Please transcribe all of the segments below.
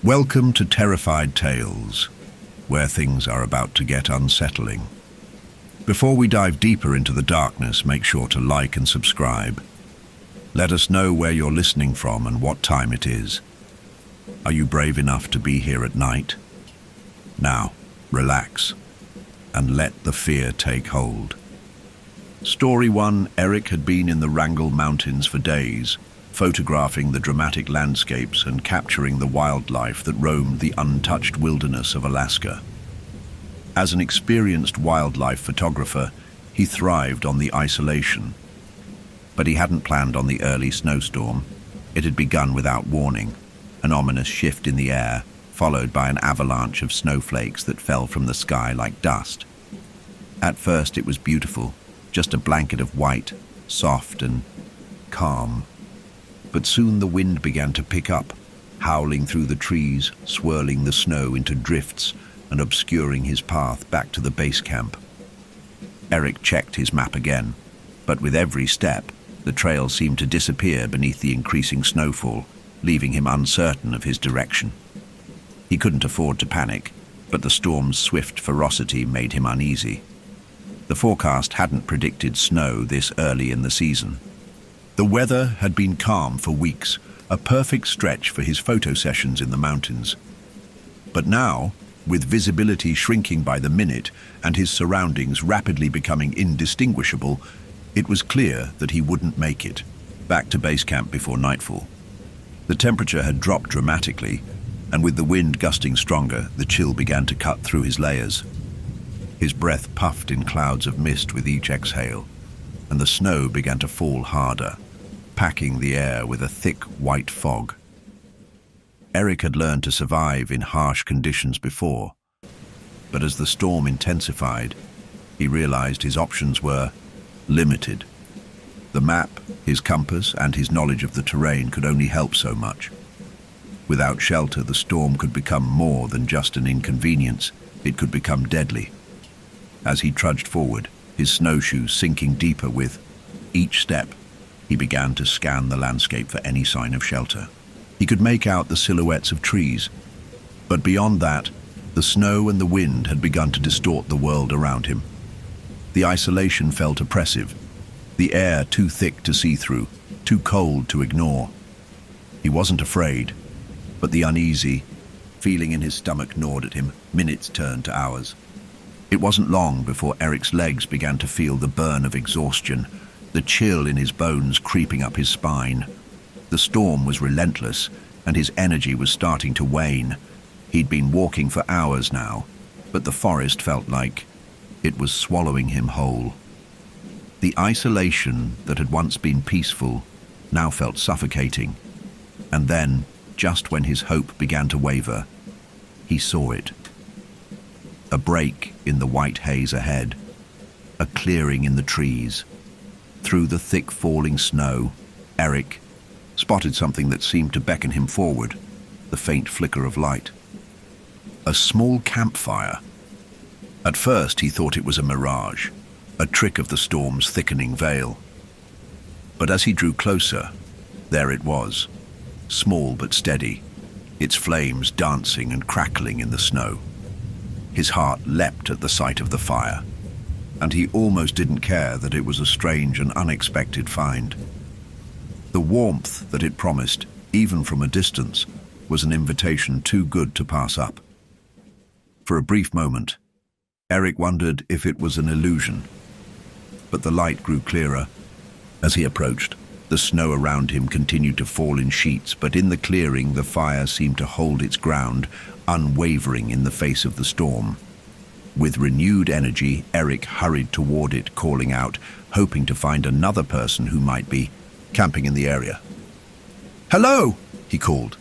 Welcome to Terrified Tales, where things are about to get unsettling. Before we dive deeper into the darkness, make sure to like and subscribe. Let us know where you're listening from and what time it is. Are you brave enough to be here at night? Now, relax and let the fear take hold. Story 1. Eric had been in the Wrangell Mountains for days, photographing the dramatic landscapes and capturing the wildlife that roamed the untouched wilderness of Alaska. As an experienced wildlife photographer, he thrived on the isolation. But he hadn't planned on the early snowstorm. It had begun without warning, an ominous shift in the air, followed by an avalanche of snowflakes that fell from the sky like dust. At first it was beautiful, just a blanket of white, soft and calm. But soon the wind began to pick up, howling through the trees, swirling the snow into drifts and obscuring his path back to the base camp. Eric checked his map again, but with every step, the trail seemed to disappear beneath the increasing snowfall, leaving him uncertain of his direction. He couldn't afford to panic, but the storm's swift ferocity made him uneasy. The forecast hadn't predicted snow this early in the season. The weather had been calm for weeks, a perfect stretch for his photo sessions in the mountains. But now, with visibility shrinking by the minute and his surroundings rapidly becoming indistinguishable, it was clear that he wouldn't make it back to base camp before nightfall. The temperature had dropped dramatically, and with the wind gusting stronger, the chill began to cut through his layers. His breath puffed in clouds of mist with each exhale, and the snow began to fall harder, packing the air with a thick white fog. Eric had learned to survive in harsh conditions before, but as the storm intensified, he realized his options were limited. The map, his compass, and his knowledge of the terrain could only help so much. Without shelter, the storm could become more than just an inconvenience. It could become deadly. As he trudged forward, his snowshoes sinking deeper with each step, he began to scan the landscape for any sign of shelter. He could make out the silhouettes of trees, but beyond that, the snow and the wind had begun to distort the world around him. The isolation felt oppressive, the air too thick to see through, too cold to ignore. He wasn't afraid, but the uneasy feeling in his stomach gnawed at him. Minutes turned to hours. It wasn't long before Eric's legs began to feel the burn of exhaustion, the chill in his bones creeping up his spine. The storm was relentless, and his energy was starting to wane. He'd been walking for hours now, but the forest felt like it was swallowing him whole. The isolation that had once been peaceful now felt suffocating. And then, just when his hope began to waver, he saw it. A break in the white haze ahead, a clearing in the trees. Through the thick falling snow, Eric spotted something that seemed to beckon him forward, the faint flicker of light. A small campfire. At first he thought it was a mirage, a trick of the storm's thickening veil. But as he drew closer, there it was, small but steady, its flames dancing and crackling in the snow. His heart leapt at the sight of the fire, and he almost didn't care that it was a strange and unexpected find. The warmth that it promised, even from a distance, was an invitation too good to pass up. For a brief moment, Eric wondered if it was an illusion, but the light grew clearer. As he approached, the snow around him continued to fall in sheets, but in the clearing the fire seemed to hold its ground, unwavering in the face of the storm. With renewed energy, Eric hurried toward it, calling out, hoping to find another person who might be camping in the area. "Hello!" he called,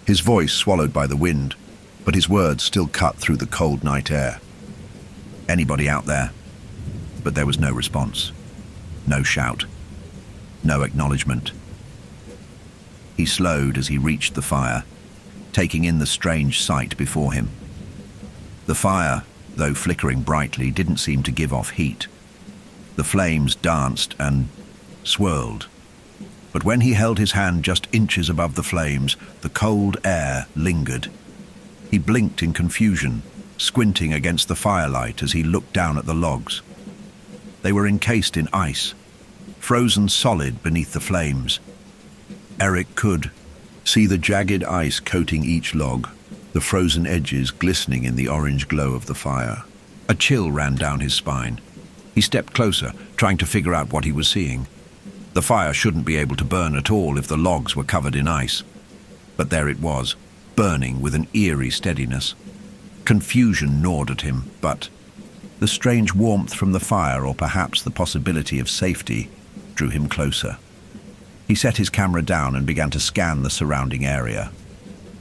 his voice swallowed by the wind, but his words still cut through the cold night air. "Anybody out there?" But there was no response, no shout, no acknowledgement. He slowed as he reached the fire, taking in the strange sight before him. The fire, though flickering brightly, didn't seem to give off heat. The flames danced and swirled. But when he held his hand just inches above the flames, the cold air lingered, He blinked in confusion, squinting against the firelight as he looked down at the logs. They were encased in ice, frozen solid beneath the flames. Eric could see the jagged ice coating each log, the frozen edges glistening in the orange glow of the fire. A chill ran down his spine. He stepped closer, trying to figure out what he was seeing. The fire shouldn't be able to burn at all if the logs were covered in ice. But there it was, burning with an eerie steadiness. Confusion gnawed at him, but the strange warmth from the fire, or perhaps the possibility of safety, drew him closer. He set his camera down and began to scan the surrounding area.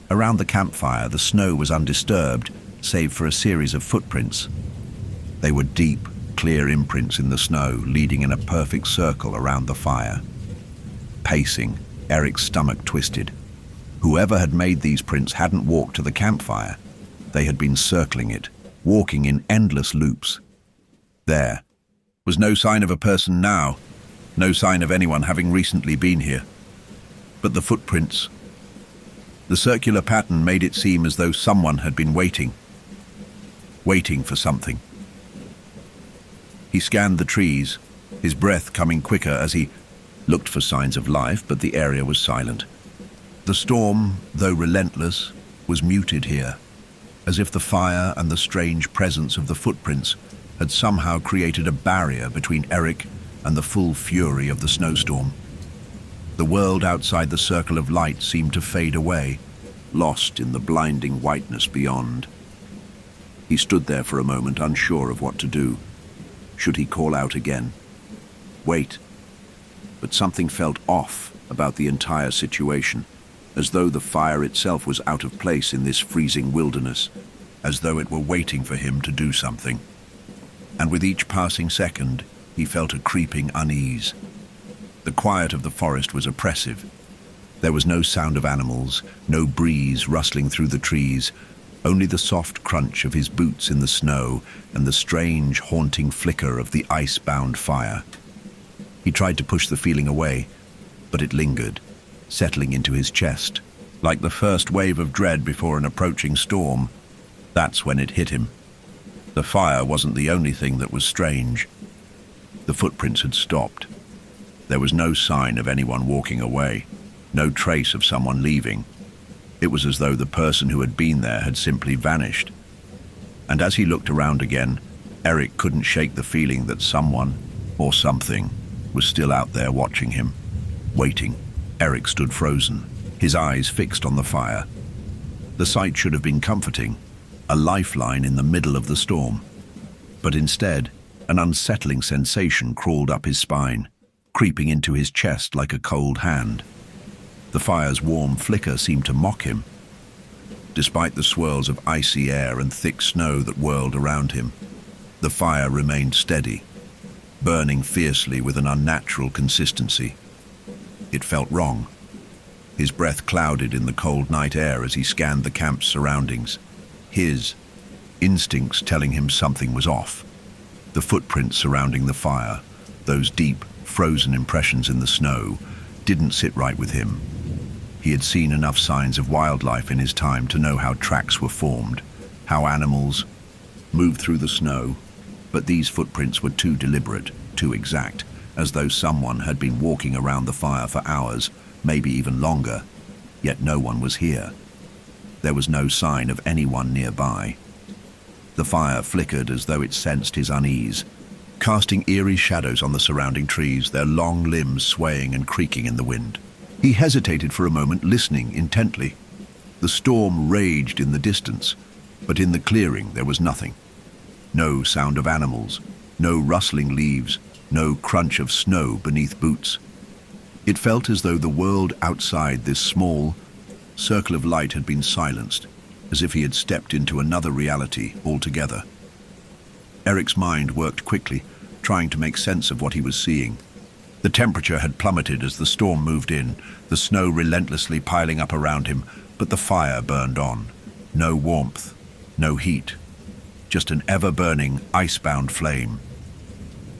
Around the campfire, the snow was undisturbed, save for a series of footprints. They were deep, clear imprints in the snow, leading in a perfect circle around the fire. Pacing, Eric's stomach twisted. Whoever had made these prints hadn't walked to the campfire. They had been circling it, walking in endless loops. There was no sign of a person now, no sign of anyone having recently been here. But the footprints, the circular pattern made it seem as though someone had been waiting for something. He scanned the trees, his breath coming quicker as he looked for signs of life, but the area was silent. The storm, though relentless, was muted here, as if the fire and the strange presence of the footprints had somehow created a barrier between Eric and the full fury of the snowstorm. The world outside the circle of light seemed to fade away, lost in the blinding whiteness beyond. He stood there for a moment, unsure of what to do. Should he call out again? Wait. But something felt off about the entire situation, as though the fire itself was out of place in this freezing wilderness, as though it were waiting for him to do something. And with each passing second, he felt a creeping unease. The quiet of the forest was oppressive. There was no sound of animals, no breeze rustling through the trees, only the soft crunch of his boots in the snow and the strange, haunting flicker of the ice-bound fire. He tried to push the feeling away, but it lingered, settling into his chest, like the first wave of dread before an approaching storm. That's when it hit him. The fire wasn't the only thing that was strange. The footprints had stopped. There was no sign of anyone walking away, no trace of someone leaving. It was as though the person who had been there had simply vanished. And as he looked around again, Eric couldn't shake the feeling that someone, or something, was still out there watching him, waiting. Eric stood frozen, his eyes fixed on the fire. The sight should have been comforting, a lifeline in the middle of the storm. But instead, an unsettling sensation crawled up his spine, creeping into his chest like a cold hand. The fire's warm flicker seemed to mock him. Despite the swirls of icy air and thick snow that whirled around him, the fire remained steady, burning fiercely with an unnatural consistency. It felt wrong. His breath clouded in the cold night air as he scanned the camp's surroundings, his instincts telling him something was off. The footprints surrounding the fire, those deep, frozen impressions in the snow, didn't sit right with him. He had seen enough signs of wildlife in his time to know how tracks were formed, how animals moved through the snow, but these footprints were too deliberate, too exact, as though someone had been walking around the fire for hours, maybe even longer, yet no one was here. There was no sign of anyone nearby. The fire flickered as though it sensed his unease, casting eerie shadows on the surrounding trees, their long limbs swaying and creaking in the wind. He hesitated for a moment, listening intently. The storm raged in the distance, but in the clearing there was nothing. No sound of animals, no rustling leaves, no crunch of snow beneath boots. It felt as though the world outside this small circle of light had been silenced, as if he had stepped into another reality altogether. Eric's mind worked quickly, trying to make sense of what he was seeing. The temperature had plummeted as the storm moved in, the snow relentlessly piling up around him, but the fire burned on. No warmth, no heat, just an ever-burning, ice-bound flame.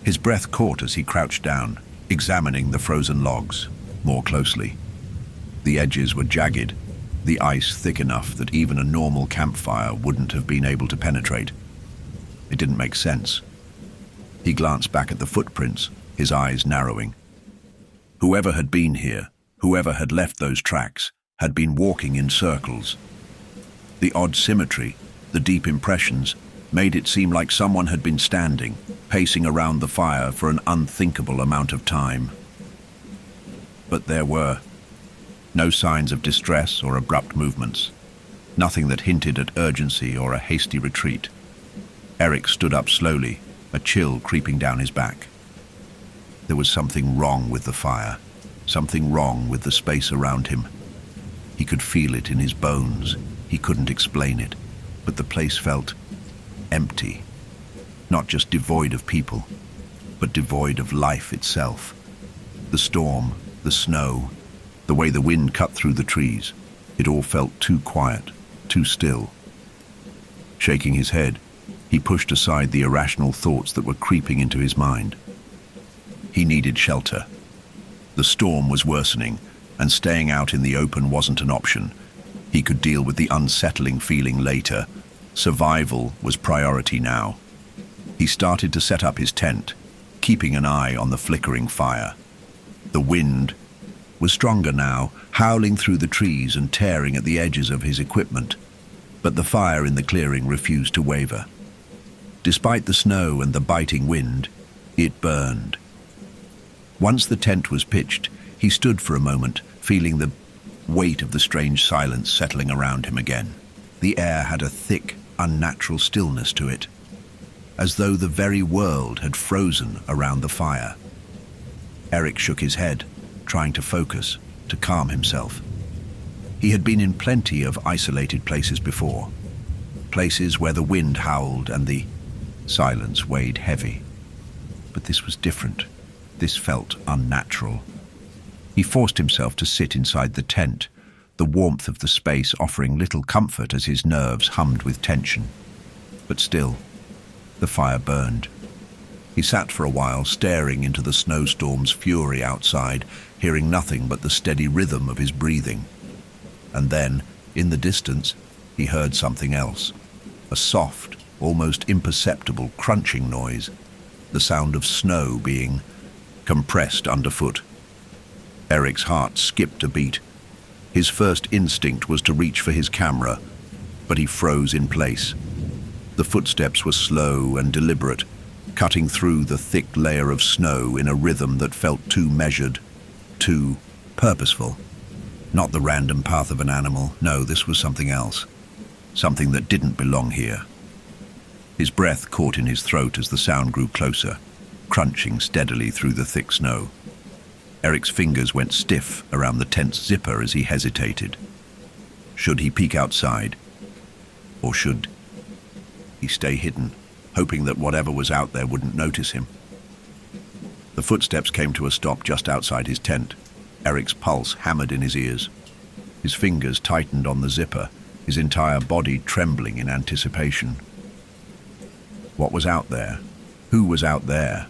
His breath caught as he crouched down, examining the frozen logs more closely. The edges were jagged, the ice thick enough that even a normal campfire wouldn't have been able to penetrate. It didn't make sense. He glanced back at the footprints, his eyes narrowing. Whoever had been here, whoever had left those tracks, had been walking in circles. The odd symmetry, the deep impressions, made it seem like someone had been standing, pacing around the fire for an unthinkable amount of time. But there were no signs of distress or abrupt movements, nothing that hinted at urgency or a hasty retreat. Eric stood up slowly, a chill creeping down his back. There was something wrong with the fire, something wrong with the space around him. He could feel it in his bones. He couldn't explain it, but the place felt empty, not just devoid of people, but devoid of life itself. The storm, the snow, the way the wind cut through the trees, it all felt too quiet, too still. Shaking his head, he pushed aside the irrational thoughts that were creeping into his mind. He needed shelter. The storm was worsening, and staying out in the open wasn't an option. He could deal with the unsettling feeling later. Survival was priority now. He started to set up his tent, keeping an eye on the flickering fire. The wind was stronger now, howling through the trees and tearing at the edges of his equipment. But the fire in the clearing refused to waver. Despite the snow and the biting wind, it burned. Once the tent was pitched, he stood for a moment, feeling the weight of the strange silence settling around him again. The air had a thick, unnatural stillness to it, as though the very world had frozen around the fire. Eric shook his head, trying to focus, to calm himself. He had been in plenty of isolated places before, places where the wind howled and the silence weighed heavy. But this was different. This felt unnatural. He forced himself to sit inside the tent, the warmth of the space offering little comfort as his nerves hummed with tension. But still, the fire burned. He sat for a while, staring into the snowstorm's fury outside, hearing nothing but the steady rhythm of his breathing. And then, in the distance, he heard something else. A soft, almost imperceptible crunching noise, the sound of snow being compressed underfoot. Eric's heart skipped a beat. His first instinct was to reach for his camera, but he froze in place. The footsteps were slow and deliberate, cutting through the thick layer of snow in a rhythm that felt too measured, too purposeful. Not the random path of an animal. No, this was something else. Something that didn't belong here. His breath caught in his throat as the sound grew closer, crunching steadily through the thick snow. Eric's fingers went stiff around the tent's zipper as he hesitated. Should he peek outside? Or should he stay hidden, hoping that whatever was out there wouldn't notice him? The footsteps came to a stop just outside his tent. Eric's pulse hammered in his ears. His fingers tightened on the zipper, his entire body trembling in anticipation. What was out there? Who was out there?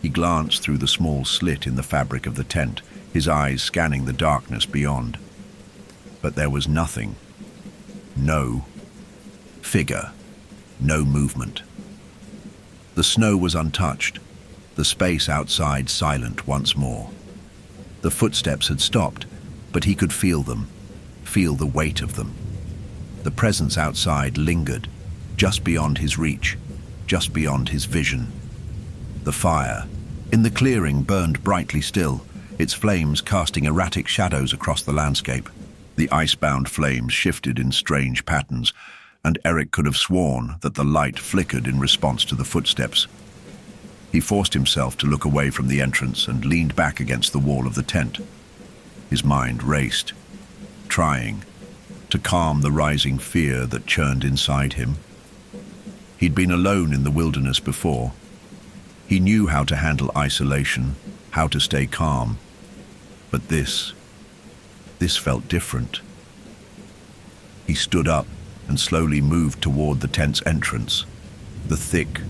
He glanced through the small slit in the fabric of the tent, his eyes scanning the darkness beyond. But there was nothing. No figure. No movement. The snow was untouched, the space outside silent once more. The footsteps had stopped, but he could feel them, feel the weight of them. The presence outside lingered, just beyond his reach, just beyond his vision. The fire in the clearing burned brightly still, its flames casting erratic shadows across the landscape. The ice-bound flames shifted in strange patterns, and Eric could have sworn that the light flickered in response to the footsteps. He forced himself to look away from the entrance and leaned back against the wall of the tent. His mind raced, trying to calm the rising fear that churned inside him. He'd been alone in the wilderness before. He knew how to handle isolation, how to stay calm. But this felt different. He stood up and slowly moved toward the tent's entrance, the thick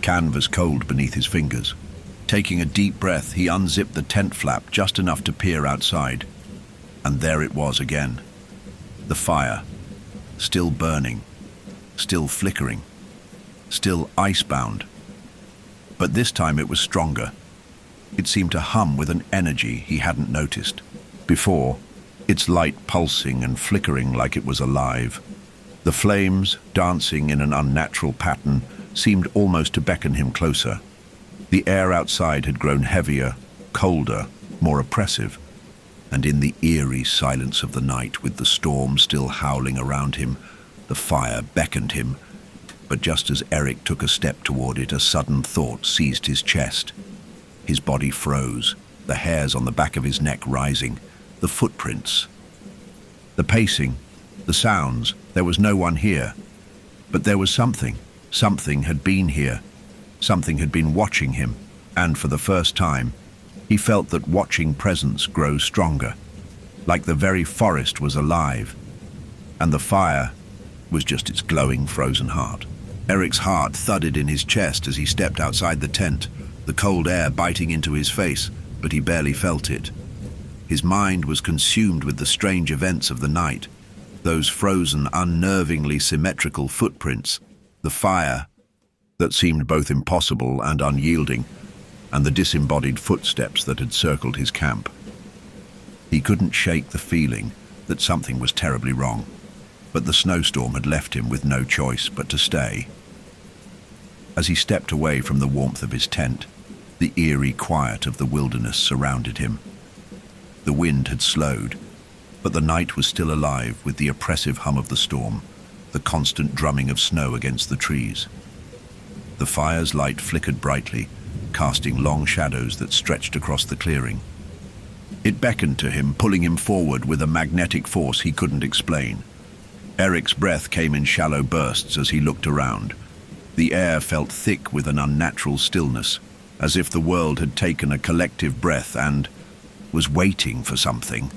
canvas cold beneath his fingers. Taking a deep breath, he unzipped the tent flap just enough to peer outside. And there it was again, The fire, still burning, still flickering, still icebound. But this time it was stronger. It seemed to hum with an energy he hadn't noticed before, its light pulsing and flickering like it was alive. The flames, dancing in an unnatural pattern, seemed almost to beckon him closer. The air outside had grown heavier, colder, more oppressive, and in the eerie silence of the night, with the storm still howling around him, the fire beckoned him. But just as Eric took a step toward it, a sudden thought seized his chest. His body froze, the hairs on the back of his neck rising, the footprints. The pacing, the sounds, there was no one here. But there was something. Something had been here. Something had been watching him, and for the first time, he felt that watching presence grow stronger, like the very forest was alive, and the fire was just its glowing, frozen heart. Eric's heart thudded in his chest as he stepped outside the tent, the cold air biting into his face, but he barely felt it. His mind was consumed with the strange events of the night, those frozen, unnervingly symmetrical footprints, the fire that seemed both impossible and unyielding, and the disembodied footsteps that had circled his camp. He couldn't shake the feeling that something was terribly wrong, but the snowstorm had left him with no choice but to stay. As he stepped away from the warmth of his tent, the eerie quiet of the wilderness surrounded him. The wind had slowed, but the night was still alive with the oppressive hum of the storm, the constant drumming of snow against the trees. The fire's light flickered brightly, casting long shadows that stretched across the clearing. It beckoned to him, pulling him forward with a magnetic force he couldn't explain. Eric's breath came in shallow bursts as he looked around. The air felt thick with an unnatural stillness, as if the world had taken a collective breath and was waiting for something.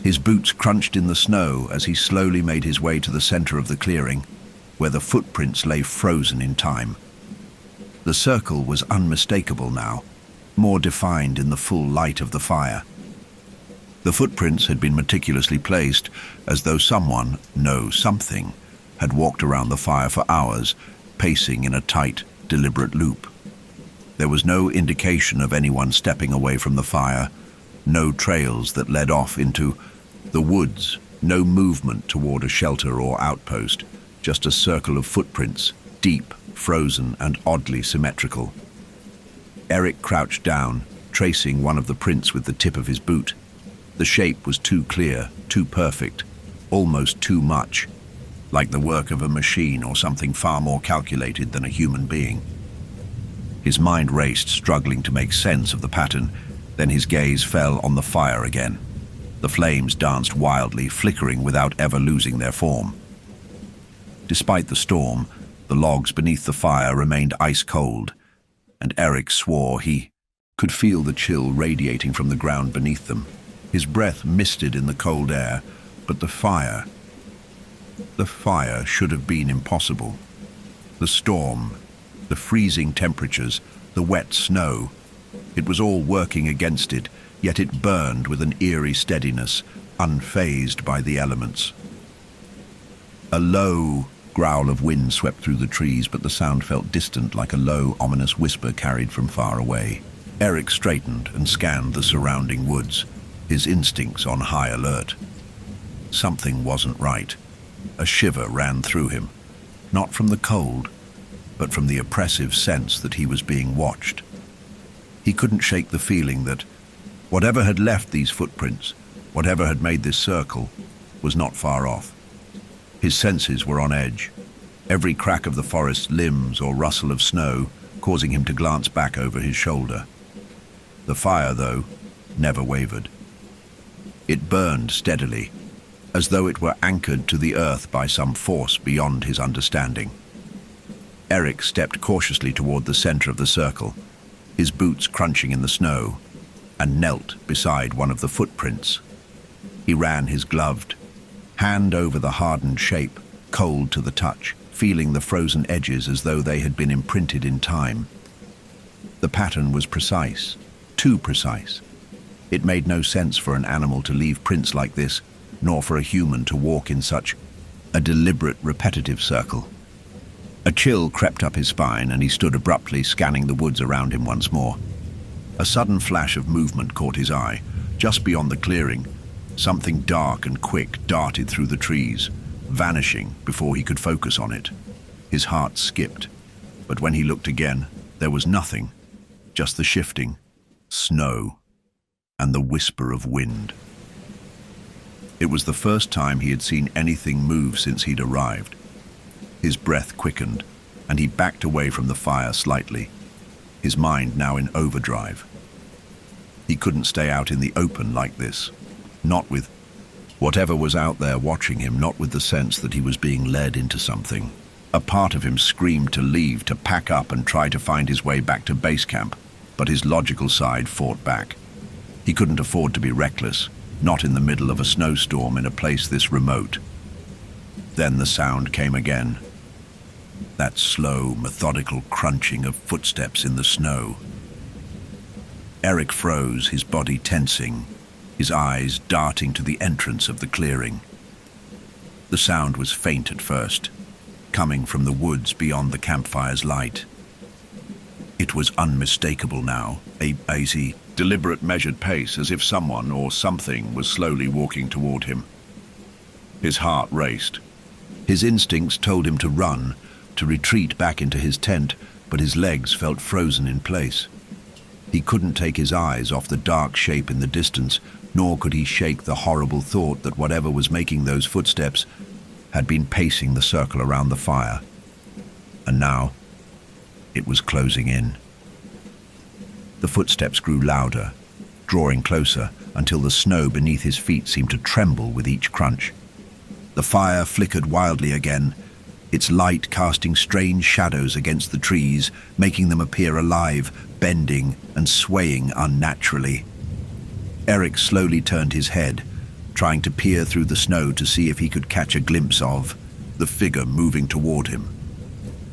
His boots crunched in the snow as he slowly made his way to the center of the clearing, where the footprints lay frozen in time. The circle was unmistakable now, more defined in the full light of the fire. The footprints had been meticulously placed, as though someone, no something, had walked around the fire for hours, pacing in a tight, deliberate loop. There was no indication of anyone stepping away from the fire, no trails that led off into the woods, no movement toward a shelter or outpost, just a circle of footprints, deep, frozen, and oddly symmetrical. Eric crouched down, tracing one of the prints with the tip of his boot. The shape was too clear, too perfect, almost too much, like the work of a machine or something far more calculated than a human being. His mind raced, struggling to make sense of the pattern. Then his gaze fell on the fire again. The flames danced wildly, flickering without ever losing their form. Despite the storm, the logs beneath the fire remained ice-cold, and Eric swore he could feel the chill radiating from the ground beneath them. His breath misted in the cold air, but the fire should have been impossible. The storm, the freezing temperatures, the wet snow, it was all working against it, yet it burned with an eerie steadiness, unfazed by the elements. A low growl of wind swept through the trees, but the sound felt distant, like a low, ominous whisper carried from far away. Eric straightened and scanned the surrounding woods, his instincts on high alert. Something wasn't right. A shiver ran through him, not from the cold, but from the oppressive sense that he was being watched. He couldn't shake the feeling that whatever had left these footprints, whatever had made this circle, was not far off. His senses were on edge, every crack of the forest's limbs or rustle of snow causing him to glance back over his shoulder. The fire, though, never wavered. It burned steadily, as though it were anchored to the earth by some force beyond his understanding. Eric stepped cautiously toward the center of the circle, his boots crunching in the snow, and knelt beside one of the footprints. He ran his gloved hand over the hardened shape, cold to the touch, feeling the frozen edges as though they had been imprinted in time. The pattern was precise, too precise. It made no sense for an animal to leave prints like this, nor for a human to walk in such a deliberate, repetitive circle. A chill crept up his spine, and he stood abruptly, scanning the woods around him once more. A sudden flash of movement caught his eye. Just beyond the clearing, something dark and quick darted through the trees, vanishing before he could focus on it. His heart skipped, but when he looked again, there was nothing, just the shifting snow and the whisper of wind. It was the first time he had seen anything move since he'd arrived. His breath quickened, and he backed away from the fire slightly, his mind now in overdrive. He couldn't stay out in the open like this, not with whatever was out there watching him, not with the sense that he was being led into something. A part of him screamed to leave, to pack up and try to find his way back to base camp, but his logical side fought back. He couldn't afford to be reckless, not in the middle of a snowstorm in a place this remote. Then the sound came again. That slow, methodical crunching of footsteps in the snow. Eric froze, his body tensing, his eyes darting to the entrance of the clearing. The sound was faint at first, coming from the woods beyond the campfire's light. It was unmistakable now, a easy, deliberate, measured pace, as if someone or something was slowly walking toward him. His heart raced. His instincts told him to run, to retreat back into his tent, but his legs felt frozen in place. He couldn't take his eyes off the dark shape in the distance, nor could he shake the horrible thought that whatever was making those footsteps had been pacing the circle around the fire. And now, it was closing in. The footsteps grew louder, drawing closer until the snow beneath his feet seemed to tremble with each crunch. The fire flickered wildly again, its light casting strange shadows against the trees, making them appear alive, bending and swaying unnaturally. Eric slowly turned his head, trying to peer through the snow to see if he could catch a glimpse of the figure moving toward him.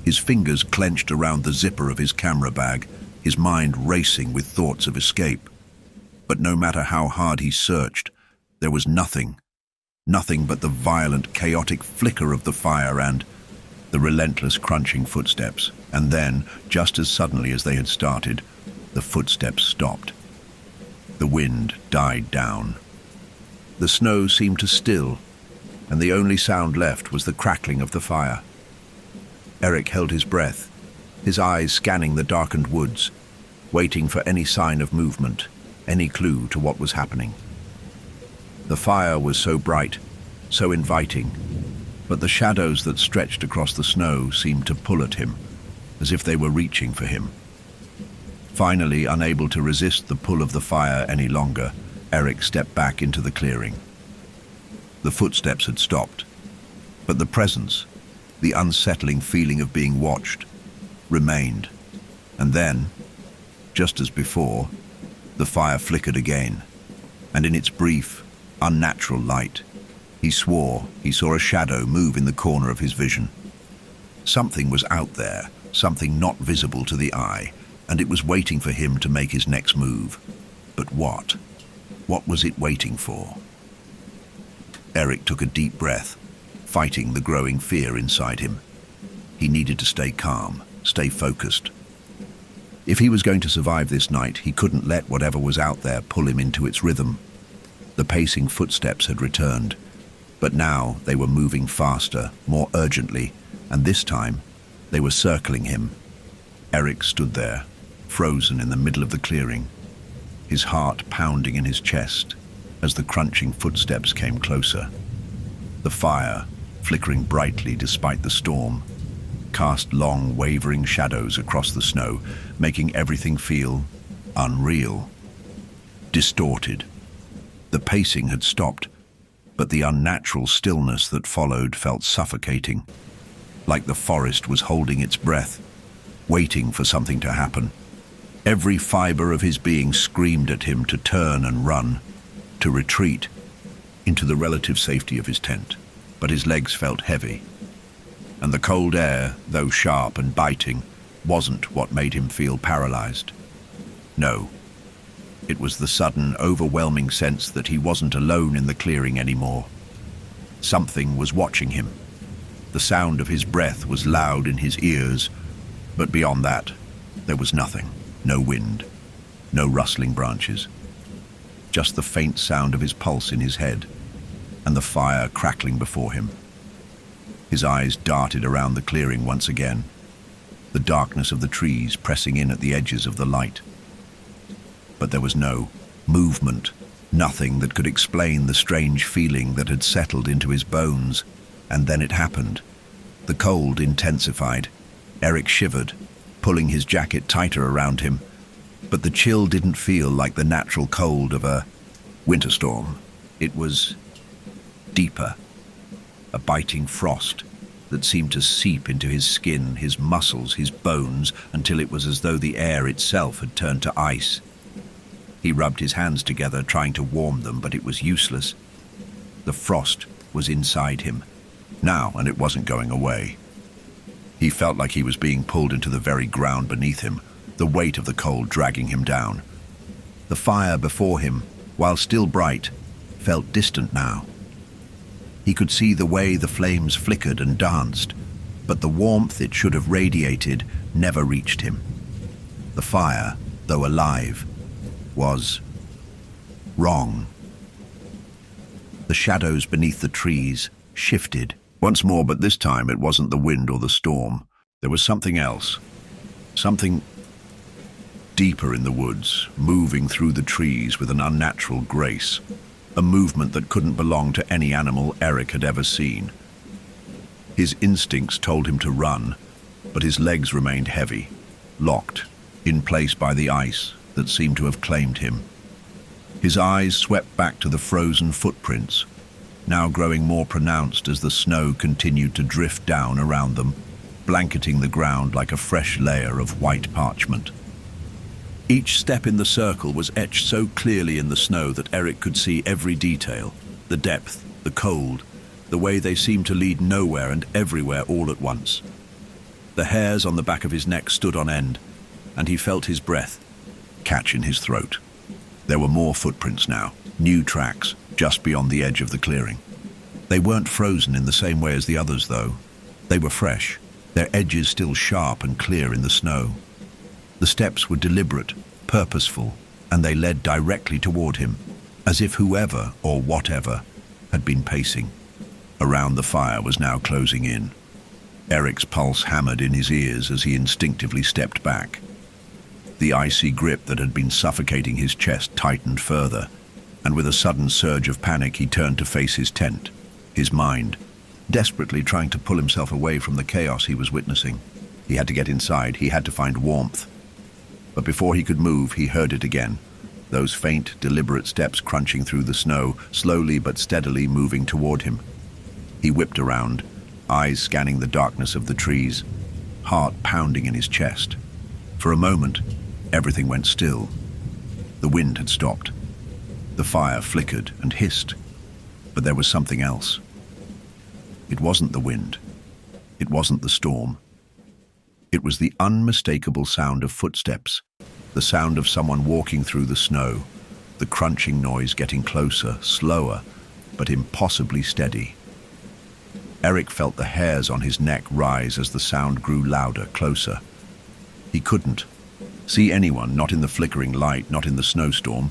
His fingers clenched around the zipper of his camera bag, his mind racing with thoughts of escape. But no matter how hard he searched, there was nothing but the violent, chaotic flicker of the fire and the relentless crunching footsteps. And then, just as suddenly as they had started, the footsteps stopped. The wind died down. The snow seemed to still, and the only sound left was the crackling of the fire. Eric held his breath, his eyes scanning the darkened woods, waiting for any sign of movement, any clue to what was happening. The fire was so bright, so inviting, but the shadows that stretched across the snow seemed to pull at him, as if they were reaching for him. Finally, unable to resist the pull of the fire any longer, Eric stepped back into the clearing. The footsteps had stopped, but the presence, the unsettling feeling of being watched, remained. And then, just as before, the fire flickered again, and in its brief, unnatural light, he swore he saw a shadow move in the corner of his vision. Something was out there, something not visible to the eye, and it was waiting for him to make his next move. But what? What was it waiting for? Eric took a deep breath, fighting the growing fear inside him. He needed to stay calm, stay focused. If he was going to survive this night, he couldn't let whatever was out there pull him into its rhythm. The pacing footsteps had returned, but now they were moving faster, more urgently, and this time they were circling him. Eric stood there, frozen in the middle of the clearing, his heart pounding in his chest as the crunching footsteps came closer. The fire, flickering brightly despite the storm, cast long, wavering shadows across the snow, making everything feel unreal, distorted. The pacing had stopped, but the unnatural stillness that followed felt suffocating, like the forest was holding its breath, waiting for something to happen. Every fiber of his being screamed at him to turn and run, to retreat into the relative safety of his tent. But his legs felt heavy, and the cold air, though sharp and biting, wasn't what made him feel paralyzed. No, it was the sudden, overwhelming sense that he wasn't alone in the clearing anymore. Something was watching him. The sound of his breath was loud in his ears, but beyond that, there was nothing. No wind, no rustling branches. Just the faint sound of his pulse in his head, and the fire crackling before him. His eyes darted around the clearing once again, the darkness of the trees pressing in at the edges of the light. But there was no movement, nothing that could explain the strange feeling that had settled into his bones. And then it happened. The cold intensified. Eric shivered, pulling his jacket tighter around him. But the chill didn't feel like the natural cold of a winter storm. It was deeper, a biting frost that seemed to seep into his skin, his muscles, his bones, until it was as though the air itself had turned to ice. He rubbed his hands together, trying to warm them, but it was useless. The frost was inside him now, and it wasn't going away. He felt like he was being pulled into the very ground beneath him, the weight of the cold dragging him down. The fire before him, while still bright, felt distant now. He could see the way the flames flickered and danced, but the warmth it should have radiated never reached him. The fire, though alive, was wrong. The shadows beneath the trees shifted once more, but this time it wasn't the wind or the storm. There was something else, something deeper in the woods, moving through the trees with an unnatural grace, a movement that couldn't belong to any animal Eric had ever seen. His instincts told him to run, but his legs remained heavy, locked, in place by the ice that seemed to have claimed him. His eyes swept back to the frozen footprints, now growing more pronounced as the snow continued to drift down around them, blanketing the ground like a fresh layer of white parchment. Each step in the circle was etched so clearly in the snow that Eric could see every detail, the depth, the cold, the way they seemed to lead nowhere and everywhere all at once. The hairs on the back of his neck stood on end, and he felt his breath catch in his throat. There were more footprints now, new tracks, just beyond the edge of the clearing. They weren't frozen in the same way as the others, though. They were fresh, their edges still sharp and clear in the snow. The steps were deliberate, purposeful, and they led directly toward him, as if whoever or whatever had been pacing. Around the fire was now closing in. Eric's pulse hammered in his ears as he instinctively stepped back. The icy grip that had been suffocating his chest tightened further, and with a sudden surge of panic he turned to face his tent, his mind desperately trying to pull himself away from the chaos he was witnessing. He had to get inside, he had to find warmth. But before he could move, he heard it again, those faint, deliberate steps crunching through the snow, slowly but steadily moving toward him. He whipped around, eyes scanning the darkness of the trees, heart pounding in his chest. For a moment, everything went still. The wind had stopped. The fire flickered and hissed, but there was something else. It wasn't the wind. It wasn't the storm. It was the unmistakable sound of footsteps, the sound of someone walking through the snow, the crunching noise getting closer, slower, but impossibly steady. Eric felt the hairs on his neck rise as the sound grew louder, closer. He couldn't see anyone, not in the flickering light, not in the snowstorm,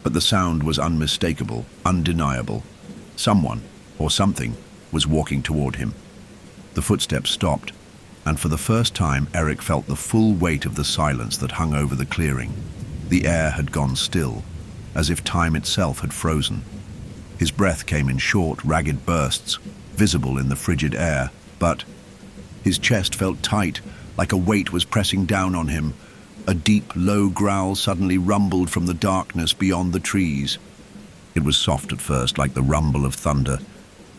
but the sound was unmistakable, undeniable. Someone, or something, was walking toward him. The footsteps stopped, and for the first time Eric felt the full weight of the silence that hung over the clearing. The air had gone still, as if time itself had frozen. His breath came in short, ragged bursts, visible in the frigid air, but his chest felt tight, like a weight was pressing down on him. A deep, low growl suddenly rumbled from the darkness beyond the trees. It was soft at first, like the rumble of thunder,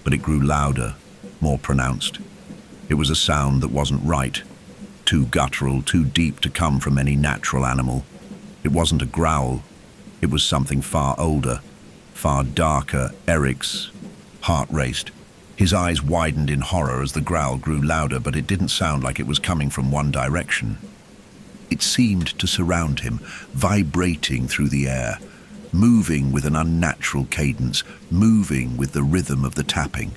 but it grew louder, more pronounced. It was a sound that wasn't right, too guttural, too deep to come from any natural animal. It wasn't a growl. It was something far older, far darker. Eric's heart raced. His eyes widened in horror as the growl grew louder, but it didn't sound like it was coming from one direction. It seemed to surround him, vibrating through the air, moving with an unnatural cadence, moving with the rhythm of the tapping.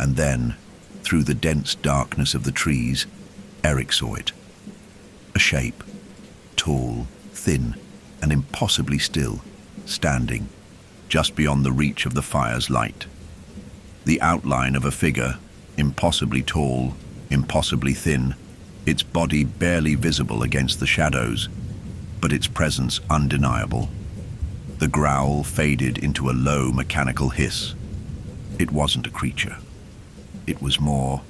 And then, through the dense darkness of the trees, Eric saw it. A shape, tall, thin, and impossibly still, standing just beyond the reach of the fire's light. The outline of a figure, impossibly tall, impossibly thin, its body barely visible against the shadows, but its presence undeniable. The growl faded into a low mechanical hiss. It wasn't a creature. It was more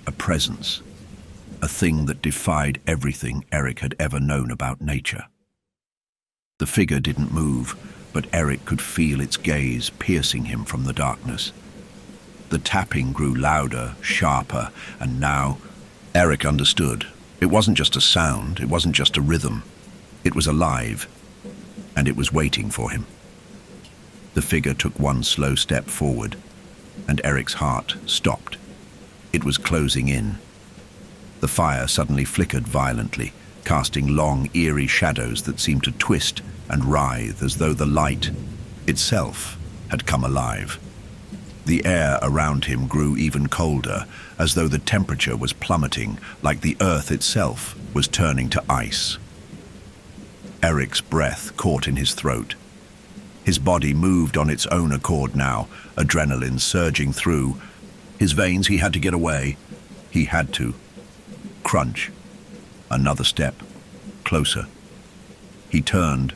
a presence, a thing that defied everything Eric had ever known about nature. The figure didn't move, but Eric could feel its gaze piercing him from the darkness. The tapping grew louder, sharper, and now Eric understood. It wasn't just a sound, it wasn't just a rhythm. It was alive, and it was waiting for him. The figure took one slow step forward, and Eric's heart stopped. It was closing in. The fire suddenly flickered violently, casting long, eerie shadows that seemed to twist and writhe as though the light itself had come alive. The air around him grew even colder, as though the temperature was plummeting, like the earth itself was turning to ice. Eric's breath caught in his throat. His body moved on its own accord now, adrenaline surging through his veins. He had to get away. He had to. Crunch. Another step. Closer. He turned,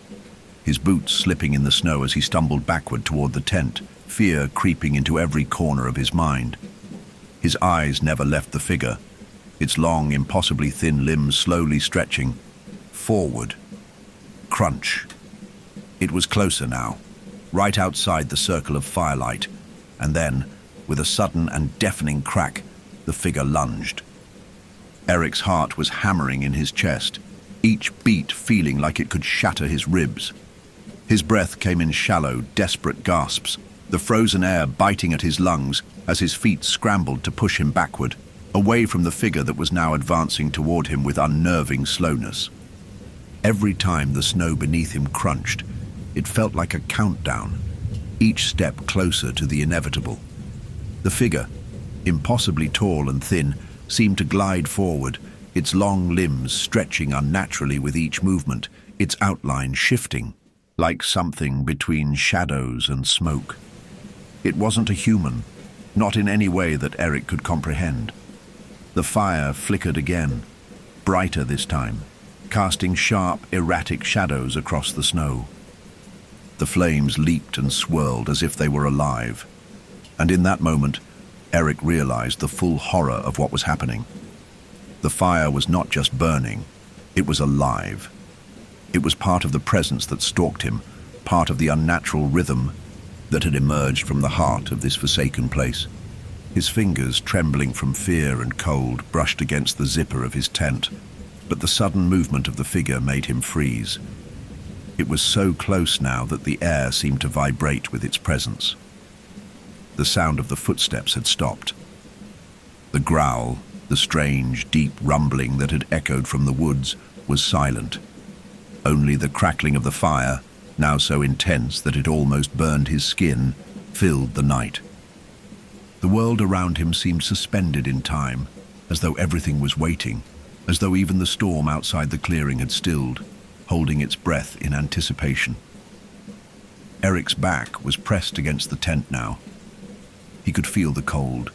his boots slipping in the snow as he stumbled backward toward the tent, fear creeping into every corner of his mind. His eyes never left the figure, its long, impossibly thin limbs slowly stretching. Forward. Crunch. It was closer now, right outside the circle of firelight, and then, with a sudden and deafening crack, the figure lunged. Eric's heart was hammering in his chest, each beat feeling like it could shatter his ribs. His breath came in shallow, desperate gasps, the frozen air biting at his lungs as his feet scrambled to push him backward, away from the figure that was now advancing toward him with unnerving slowness. Every time the snow beneath him crunched, it felt like a countdown, each step closer to the inevitable. The figure, impossibly tall and thin, seemed to glide forward, its long limbs stretching unnaturally with each movement, its outline shifting, like something between shadows and smoke. It wasn't a human, not in any way that Eric could comprehend. The fire flickered again, brighter this time, casting sharp, erratic shadows across the snow. The flames leaped and swirled as if they were alive, and in that moment, Eric realized the full horror of what was happening. The fire was not just burning, it was alive. It was part of the presence that stalked him, part of the unnatural rhythm that had emerged from the heart of this forsaken place. His fingers, trembling from fear and cold, brushed against the zipper of his tent, but the sudden movement of the figure made him freeze. It was so close now that the air seemed to vibrate with its presence. The sound of the footsteps had stopped. The growl, the strange, deep rumbling that had echoed from the woods, was silent. Only the crackling of the fire, now so intense that it almost burned his skin, filled the night. The world around him seemed suspended in time, as though everything was waiting, as though even the storm outside the clearing had stilled, holding its breath in anticipation. Eric's back was pressed against the tent now. He could feel the cold,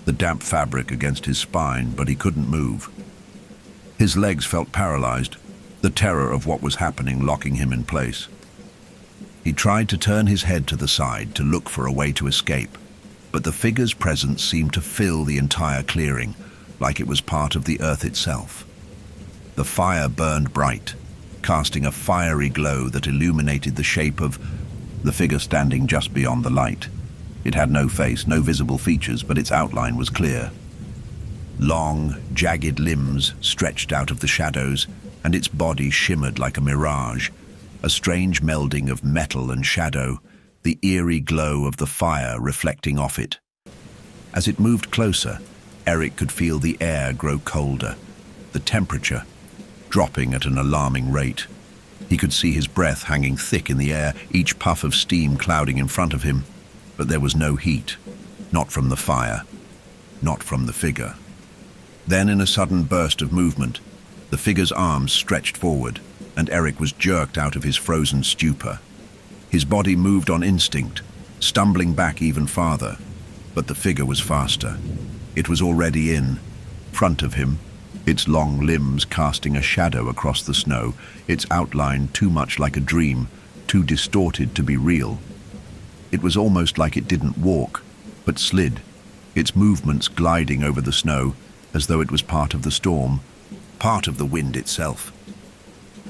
the damp fabric against his spine, but he couldn't move. His legs felt paralyzed, the terror of what was happening locking him in place. He tried to turn his head to the side to look for a way to escape, but the figure's presence seemed to fill the entire clearing, like it was part of the earth itself. The fire burned bright, casting a fiery glow that illuminated the shape of the figure standing just beyond the light. It had no face, no visible features, but its outline was clear. Long, jagged limbs stretched out of the shadows, and its body shimmered like a mirage, a strange melding of metal and shadow, the eerie glow of the fire reflecting off it. As it moved closer, Eric could feel the air grow colder, the temperature dropping at an alarming rate. He could see his breath hanging thick in the air, each puff of steam clouding in front of him, but there was no heat, Not from the fire, not from the figure. Then, in a sudden burst of movement, the figure's arms stretched forward, and Eric was jerked out of his frozen stupor. His body moved on instinct, stumbling back even farther, but the figure was faster. It was already in front of him, its long limbs casting a shadow across the snow, its outline too much like a dream, too distorted to be real. It was almost like it didn't walk, but slid, its movements gliding over the snow as though it was part of the storm, part of the wind itself.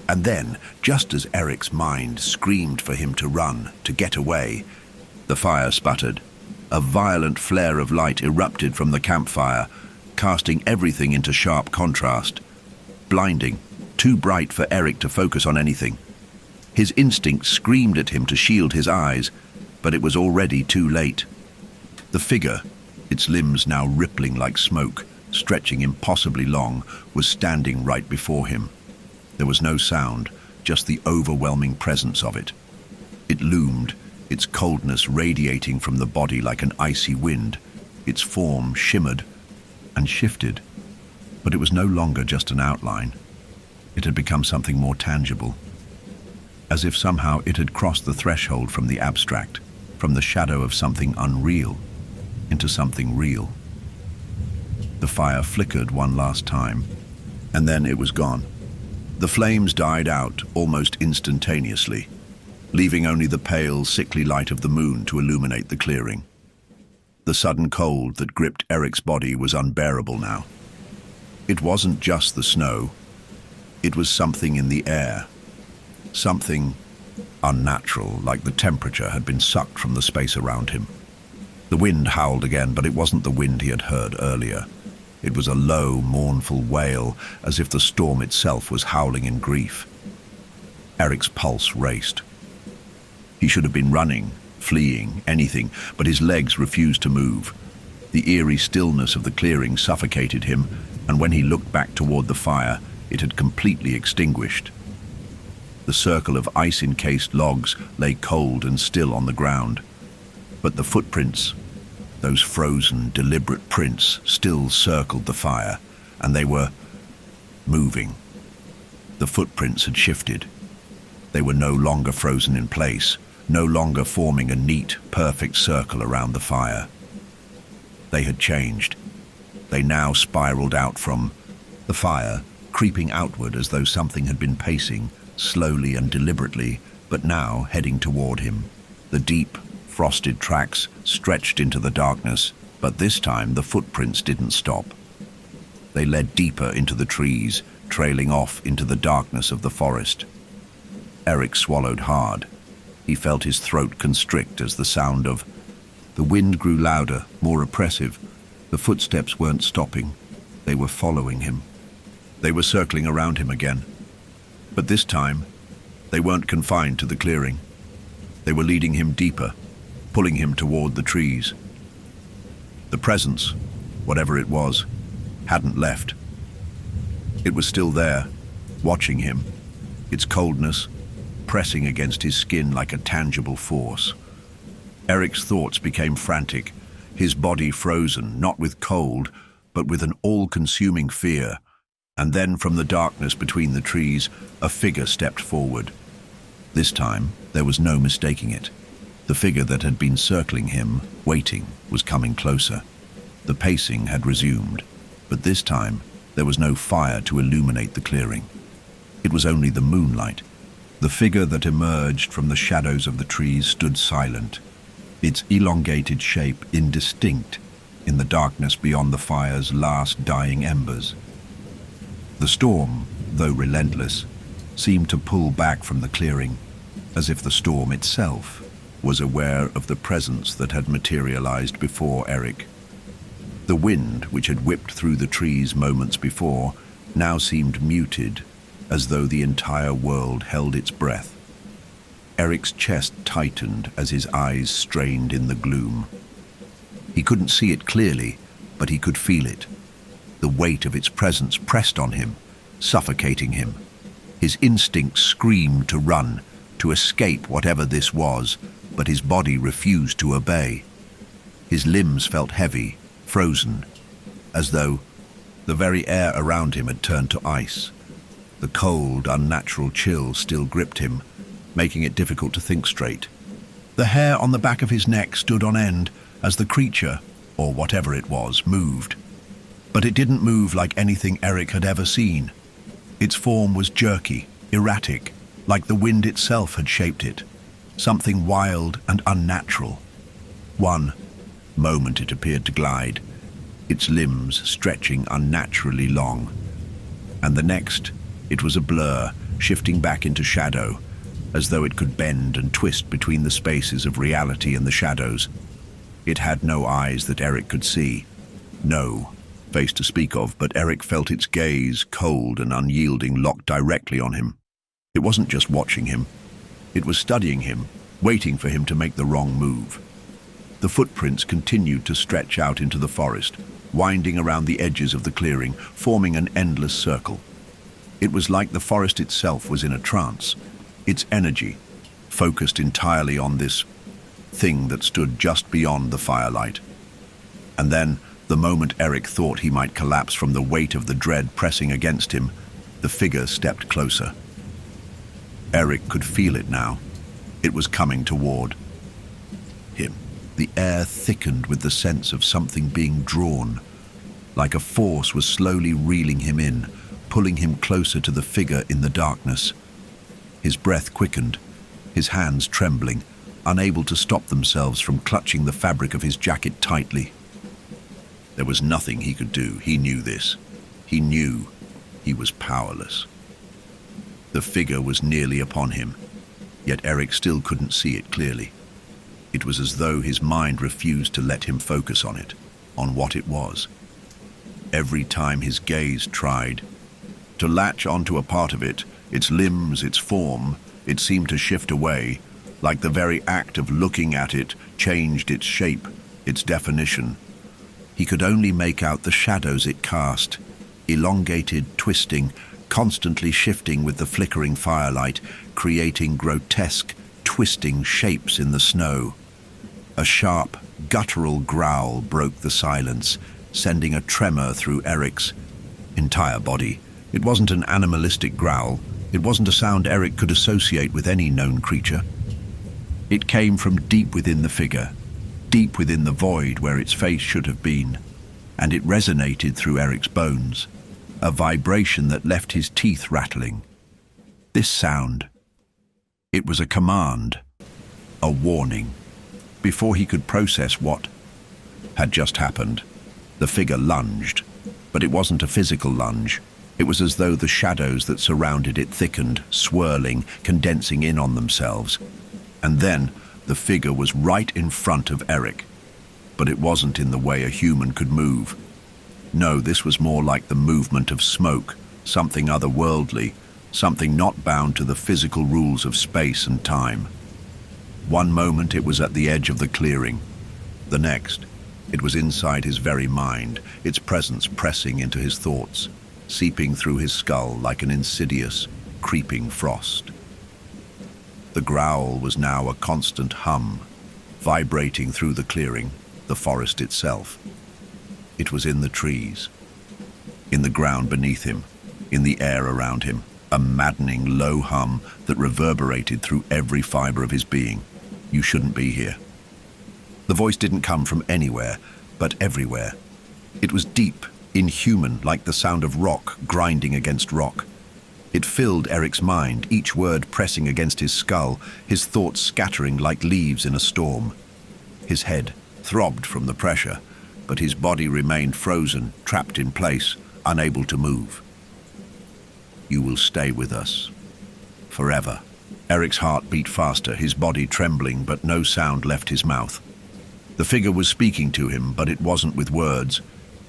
And then, just as Eric's mind screamed for him to run, to get away, the fire sputtered. A violent flare of light erupted from the campfire, casting everything into sharp contrast. Blinding, too bright for Eric to focus on anything. His instinct screamed at him to shield his eyes, but it was already too late. The figure, its limbs now rippling like smoke, stretching impossibly long, was standing right before him. There was no sound, just the overwhelming presence of it. It loomed, its coldness radiating from the body like an icy wind. Its form shimmered and shifted, but it was no longer just an outline. It had become something more tangible, as if somehow it had crossed the threshold from the abstract, from the shadow of something unreal, into something real. The fire flickered one last time, and then it was gone. The flames died out almost instantaneously, leaving only the pale, sickly light of the moon to illuminate the clearing. The sudden cold that gripped Eric's body was unbearable now. It wasn't just the snow. It was something in the air. Something unnatural, like the temperature had been sucked from the space around him. The wind howled again, but it wasn't the wind he had heard earlier. It was a low, mournful wail, as if the storm itself was howling in grief. Eric's pulse raced. He should have been running, fleeing, anything, but his legs refused to move. The eerie stillness of the clearing suffocated him, and when he looked back toward the fire, it had completely extinguished. The circle of ice-encased logs lay cold and still on the ground, but the footprints, those frozen, deliberate prints, still circled the fire, and they were moving. The footprints had shifted. They were no longer frozen in place, no longer forming a neat, perfect circle around the fire. They had changed. They now spiraled out from the fire, creeping outward as though something had been pacing, slowly and deliberately, but now heading toward him. The deep, frosted tracks stretched into the darkness, but this time the footprints didn't stop. They led deeper into the trees, trailing off into the darkness of the forest. Eric swallowed hard. He felt his throat constrict as the sound of the wind grew louder, more oppressive. The footsteps weren't stopping. They were following him. They were circling around him again. But this time, they weren't confined to the clearing. They were leading him deeper, pulling him toward the trees. The presence, whatever it was, hadn't left. It was still there, watching him, its coldness pressing against his skin like a tangible force. Eric's thoughts became frantic, his body frozen, not with cold, but with an all-consuming fear. And then from the darkness between the trees, a figure stepped forward. This time, there was no mistaking it. The figure that had been circling him, waiting, was coming closer. The pacing had resumed, but this time, there was no fire to illuminate the clearing. It was only the moonlight. The figure that emerged from the shadows of the trees stood silent, its elongated shape indistinct in the darkness beyond the fire's last dying embers. The storm, though relentless, seemed to pull back from the clearing, as if the storm itself was aware of the presence that had materialized before Eric. The wind, which had whipped through the trees moments before, now seemed muted, as though the entire world held its breath. Eric's chest tightened as his eyes strained in the gloom. He couldn't see it clearly, but he could feel it. The weight of its presence pressed on him, suffocating him. His instinct screamed to run, to escape whatever this was, but his body refused to obey. His limbs felt heavy, frozen, as though the very air around him had turned to ice. The cold, unnatural chill still gripped him, making it difficult to think straight. The hair on the back of his neck stood on end as the creature, or whatever it was, moved. But it didn't move like anything Eric had ever seen. Its form was jerky, erratic, like the wind itself had shaped it. Something wild and unnatural. One moment it appeared to glide, its limbs stretching unnaturally long. And the next, it was a blur, shifting back into shadow, as though it could bend and twist between the spaces of reality and the shadows. It had no eyes that Eric could see, no face to speak of, but Eric felt its gaze, cold and unyielding, locked directly on him. It wasn't just watching him, it was studying him, waiting for him to make the wrong move. The footprints continued to stretch out into the forest, winding around the edges of the clearing, forming an endless circle. It was like the forest itself was in a trance, its energy focused entirely on this thing that stood just beyond the firelight. And then, the moment Eric thought he might collapse from the weight of the dread pressing against him, the figure stepped closer. Eric could feel it now. It was coming toward him. The air thickened with the sense of something being drawn, like a force was slowly reeling him in, pulling him closer to the figure in the darkness. His breath quickened, his hands trembling, unable to stop themselves from clutching the fabric of his jacket tightly. There was nothing he could do. He knew this. He knew he was powerless. The figure was nearly upon him, yet Eric still couldn't see it clearly. It was as though his mind refused to let him focus on it, on what it was. Every time his gaze tried to latch onto a part of it, its limbs, its form, it seemed to shift away, like the very act of looking at it changed its shape, its definition. He could only make out the shadows it cast, elongated, twisting, constantly shifting with the flickering firelight, creating grotesque, twisting shapes in the snow. A sharp, guttural growl broke the silence, sending a tremor through Eric's entire body. It wasn't an animalistic growl. It wasn't a sound Eric could associate with any known creature. It came from deep within the figure, deep within the void where its face should have been, and it resonated through Eric's bones, a vibration that left his teeth rattling. This sound, it was a command, a warning. Before he could process what had just happened, the figure lunged, but it wasn't a physical lunge. It was as though the shadows that surrounded it thickened, swirling, condensing in on themselves. And then the figure was right in front of Eric. But it wasn't in the way a human could move. No, this was more like the movement of smoke, something otherworldly, something not bound to the physical rules of space and time. One moment it was at the edge of the clearing. The next, it was inside his very mind, its presence pressing into his thoughts, seeping through his skull like an insidious, creeping frost. The growl was now a constant hum, vibrating through the clearing, the forest itself. It was in the trees, in the ground beneath him, in the air around him, a maddening low hum that reverberated through every fiber of his being. You shouldn't be here. The voice didn't come from anywhere, but everywhere. It was deep, inhuman, like the sound of rock grinding against rock. It filled Eric's mind, each word pressing against his skull, his thoughts scattering like leaves in a storm. His head throbbed from the pressure, but his body remained frozen, trapped in place, unable to move. You will stay with us. Forever. Eric's heart beat faster, his body trembling, but no sound left his mouth. The figure was speaking to him, but it wasn't with words.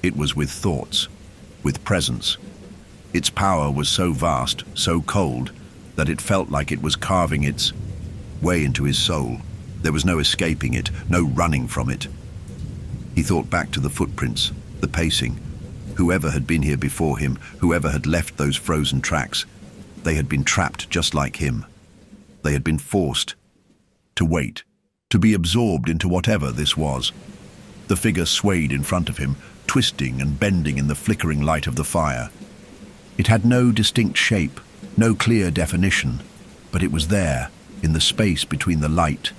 It was with thoughts, with presence. Its power was so vast, so cold, that it felt like it was carving its way into his soul. There was no escaping it, no running from it. He thought back to the footprints, the pacing. Whoever had been here before him, whoever had left those frozen tracks, they had been trapped just like him. They had been forced to wait, to be absorbed into whatever this was. The figure swayed in front of him, twisting and bending in the flickering light of the fire. It had no distinct shape, no clear definition, but it was there, in the space between the light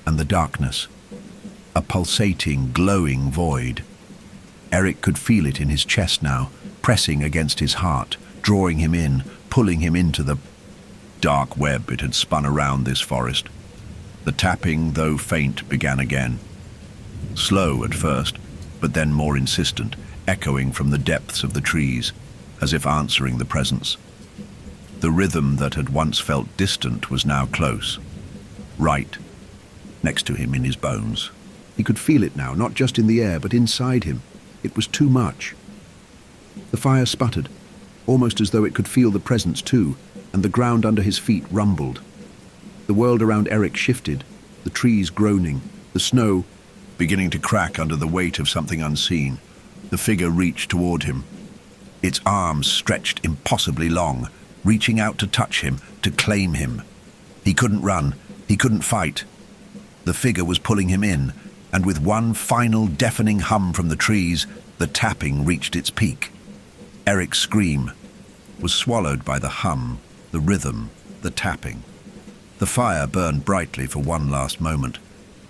and the darkness. A pulsating, glowing void. Eric could feel it in his chest now, pressing against his heart, drawing him in, pulling him into the dark web it had spun around this forest. The tapping, though faint, began again. Slow at first, but then more insistent, echoing from the depths of the trees, as if answering the presence. The rhythm that had once felt distant was now close, right next to him in his bones. He could feel it now, not just in the air, but inside him. It was too much. The fire sputtered, almost as though it could feel the presence too, and the ground under his feet rumbled. The world around Eric shifted, the trees groaning, the snow beginning to crack under the weight of something unseen. The figure reached toward him, its arms stretched impossibly long, reaching out to touch him, to claim him. He couldn't run, he couldn't fight. The figure was pulling him in, and with one final deafening hum from the trees, the tapping reached its peak. Eric's scream was swallowed by the hum, the rhythm, the tapping. The fire burned brightly for one last moment,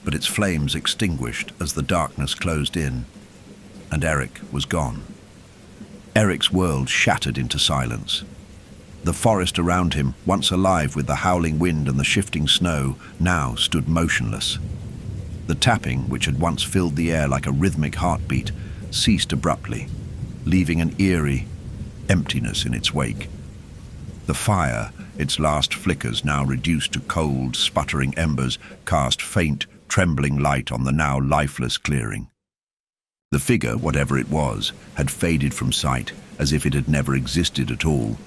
but its flames extinguished as the darkness closed in, and Eric was gone. Eric's world shattered into silence. The forest around him, once alive with the howling wind and the shifting snow, now stood motionless. The tapping, which had once filled the air like a rhythmic heartbeat, ceased abruptly, leaving an eerie emptiness in its wake. The fire, its last flickers now reduced to cold, sputtering embers, cast faint, trembling light on the now lifeless clearing. The figure, whatever it was, had faded from sight, as if it had never existed at all.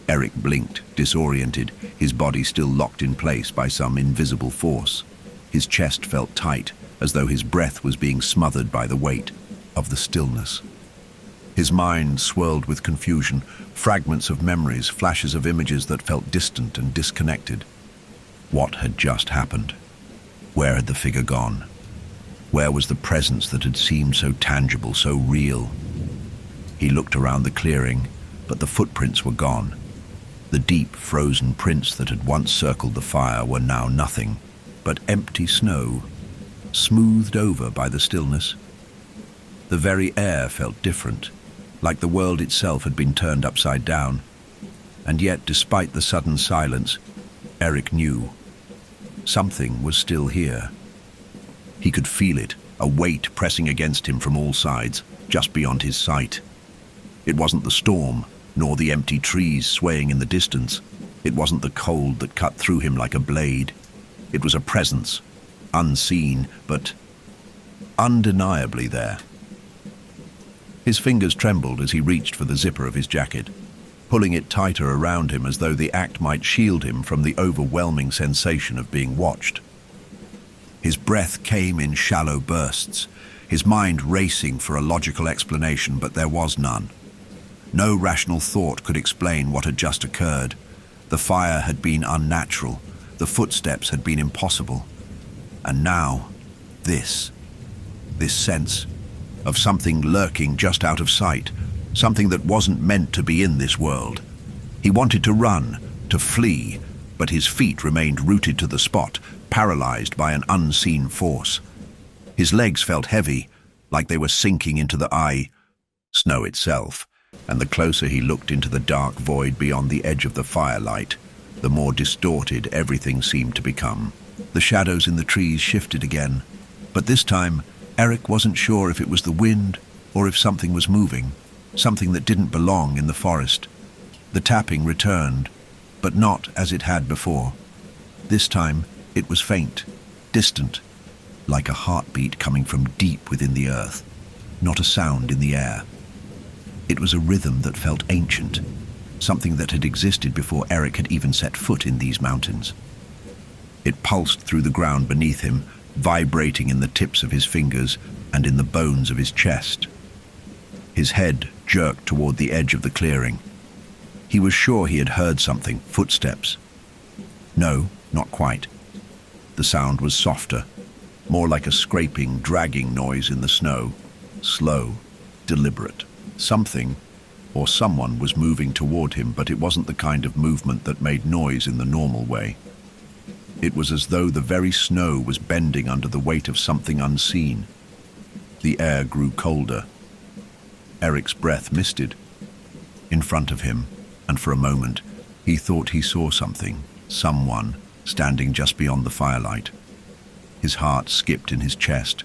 Eric blinked, disoriented, his body still locked in place by some invisible force. His chest felt tight, as though his breath was being smothered by the weight of the stillness. His mind swirled with confusion, fragments of memories, flashes of images that felt distant and disconnected. What had just happened? Where had the figure gone? Where was the presence that had seemed so tangible, so real? He looked around the clearing, but the footprints were gone. The deep, frozen prints that had once circled the fire were now nothing but empty snow, smoothed over by the stillness. The very air felt different, like the world itself had been turned upside down. And yet, despite the sudden silence, Eric knew something was still here. He could feel it, a weight pressing against him from all sides, just beyond his sight. It wasn't the storm, nor the empty trees swaying in the distance. It wasn't the cold that cut through him like a blade. It was a presence, unseen, but undeniably there. His fingers trembled as he reached for the zipper of his jacket, pulling it tighter around him as though the act might shield him from the overwhelming sensation of being watched. His breath came in shallow bursts, his mind racing for a logical explanation, but there was none. No rational thought could explain what had just occurred. The fire had been unnatural, the footsteps had been impossible. And now, this sense of something lurking just out of sight, something that wasn't meant to be in this world. He wanted to run, to flee, but his feet remained rooted to the spot, paralyzed by an unseen force. His legs felt heavy, like they were sinking into the snow itself, and the closer he looked into the dark void beyond the edge of the firelight, the more distorted everything seemed to become. The shadows in the trees shifted again, but this time Eric wasn't sure if it was the wind or if something was moving, something that didn't belong in the forest. The tapping returned, but not as it had before. This time it was faint, distant, like a heartbeat coming from deep within the earth, not a sound in the air. It was a rhythm that felt ancient, something that had existed before Eric had even set foot in these mountains. It pulsed through the ground beneath him, vibrating in the tips of his fingers and in the bones of his chest. His head jerked toward the edge of the clearing. He was sure he had heard something, footsteps. No, not quite. The sound was softer, more like a scraping, dragging noise in the snow. Slow, deliberate. Something or someone was moving toward him, but it wasn't the kind of movement that made noise in the normal way. It was as though the very snow was bending under the weight of something unseen. The air grew colder. Eric's breath misted. In front of him, and for a moment, he thought he saw something, someone, standing just beyond the firelight. His heart skipped in his chest,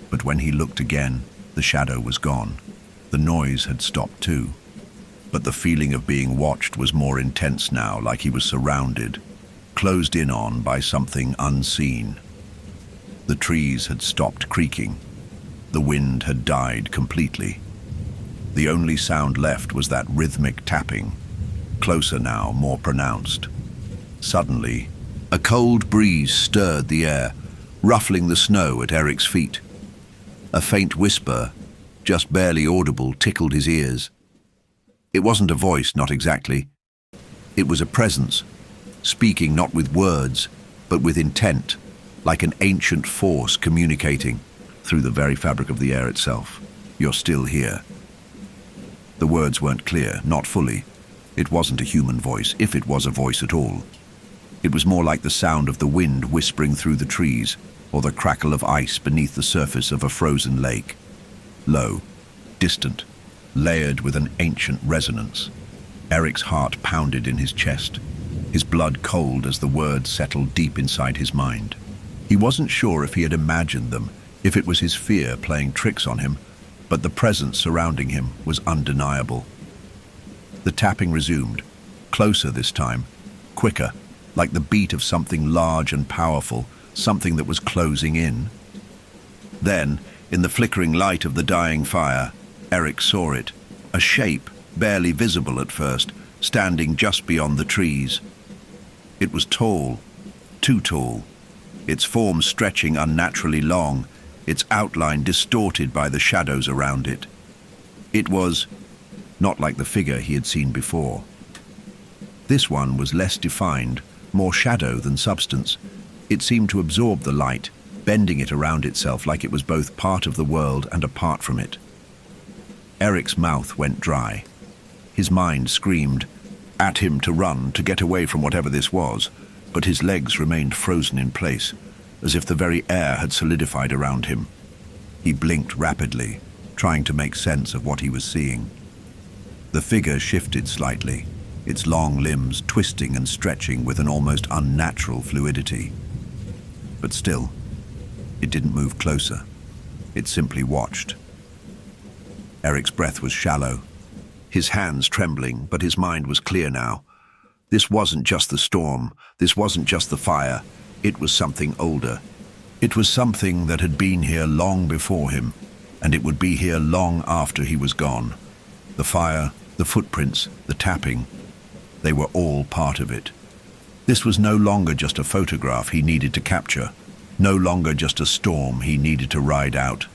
but when he looked again, the shadow was gone. The noise had stopped too. But the feeling of being watched was more intense now, like he was surrounded, closed in on by something unseen. The trees had stopped creaking. The wind had died completely. The only sound left was that rhythmic tapping, closer now, more pronounced. Suddenly, a cold breeze stirred the air, ruffling the snow at Eric's feet. A faint whisper, just barely audible, tickled his ears. It wasn't a voice, not exactly. It was a presence, speaking not with words, but with intent, like an ancient force communicating through the very fabric of the air itself. You're still here. The words weren't clear, not fully. It wasn't a human voice, if it was a voice at all. It was more like the sound of the wind whispering through the trees, or the crackle of ice beneath the surface of a frozen lake. Low, distant, layered with an ancient resonance. Eric's heart pounded in his chest, his blood cold as the words settled deep inside his mind. He wasn't sure if he had imagined them, if it was his fear playing tricks on him, but the presence surrounding him was undeniable. The tapping resumed, closer this time, quicker, like the beat of something large and powerful, something that was closing in. Then, in the flickering light of the dying fire, Eric saw it, a shape, barely visible at first, standing just beyond the trees. It was tall, too tall, its form stretching unnaturally long, its outline distorted by the shadows around it. It was not like the figure he had seen before. This one was less defined, more shadow than substance. It seemed to absorb the light, bending it around itself like it was both part of the world and apart from it. Eric's mouth went dry. His mind screamed at him to run, to get away from whatever this was, but his legs remained frozen in place, as if the very air had solidified around him. He blinked rapidly, trying to make sense of what he was seeing. The figure shifted slightly, its long limbs twisting and stretching with an almost unnatural fluidity. But still, it didn't move closer. It simply watched. Eric's breath was shallow, his hands trembling, but his mind was clear now. This wasn't just the storm, this wasn't just the fire, it was something older. It was something that had been here long before him, and it would be here long after he was gone. The fire, the footprints, the tapping, they were all part of it. This was no longer just a photograph he needed to capture, no longer just a storm he needed to ride out.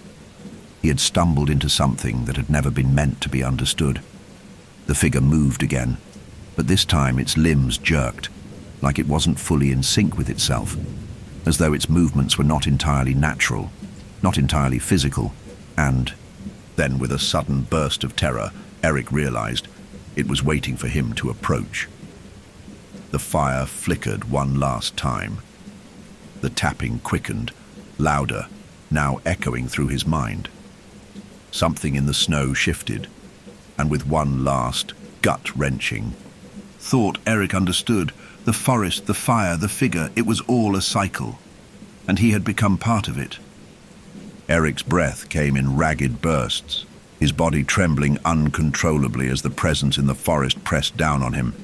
He had stumbled into something that had never been meant to be understood. The figure moved again, but this time its limbs jerked, like it wasn't fully in sync with itself, as though its movements were not entirely natural, not entirely physical, and then with a sudden burst of terror, Eric realized it was waiting for him to approach. The fire flickered one last time. The tapping quickened, louder, now echoing through his mind. Something in the snow shifted, and with one last, gut-wrenching thought, Eric understood. The forest, the fire, the figure, it was all a cycle, and he had become part of it. Eric's breath came in ragged bursts, his body trembling uncontrollably as the presence in the forest pressed down on him.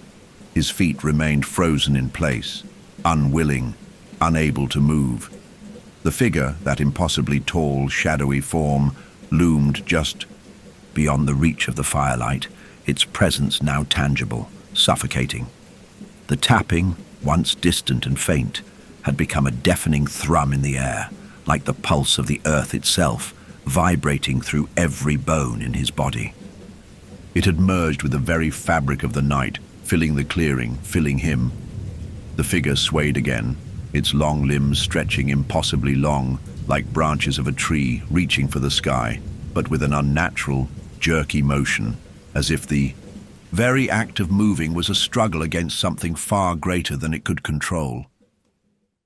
His feet remained frozen in place, unwilling, unable to move. The figure, that impossibly tall, shadowy form, loomed just beyond the reach of the firelight, its presence now tangible, suffocating. The tapping, once distant and faint, had become a deafening thrum in the air, like the pulse of the earth itself, vibrating through every bone in his body. It had merged with the very fabric of the night, filling the clearing, filling him. The figure swayed again, its long limbs stretching impossibly long, like branches of a tree reaching for the sky, but with an unnatural, jerky motion, as if the very act of moving was a struggle against something far greater than it could control.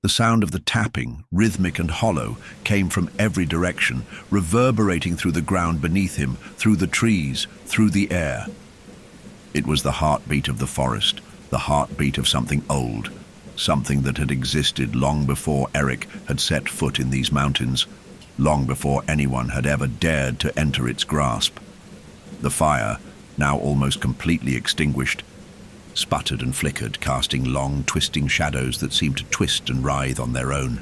The sound of the tapping, rhythmic and hollow, came from every direction, reverberating through the ground beneath him, through the trees, through the air. It was the heartbeat of the forest, the heartbeat of something old, something that had existed long before Eric had set foot in these mountains, long before anyone had ever dared to enter its grasp. The fire, now almost completely extinguished, sputtered and flickered, casting long, twisting shadows that seemed to twist and writhe on their own.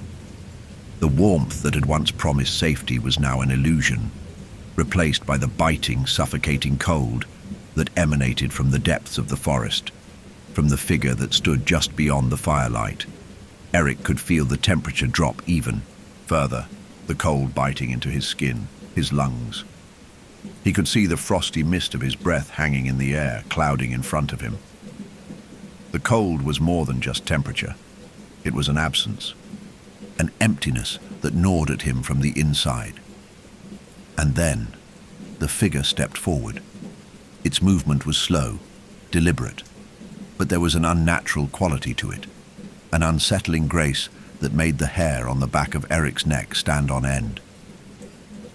The warmth that had once promised safety was now an illusion, replaced by the biting, suffocating cold that emanated from the depths of the forest, from the figure that stood just beyond the firelight. Eric could feel the temperature drop even further, the cold biting into his skin, his lungs. He could see the frosty mist of his breath hanging in the air, clouding in front of him. The cold was more than just temperature. It was an absence, an emptiness that gnawed at him from the inside. And then, the figure stepped forward. Its movement was slow, deliberate, but there was an unnatural quality to it, an unsettling grace that made the hair on the back of Eric's neck stand on end.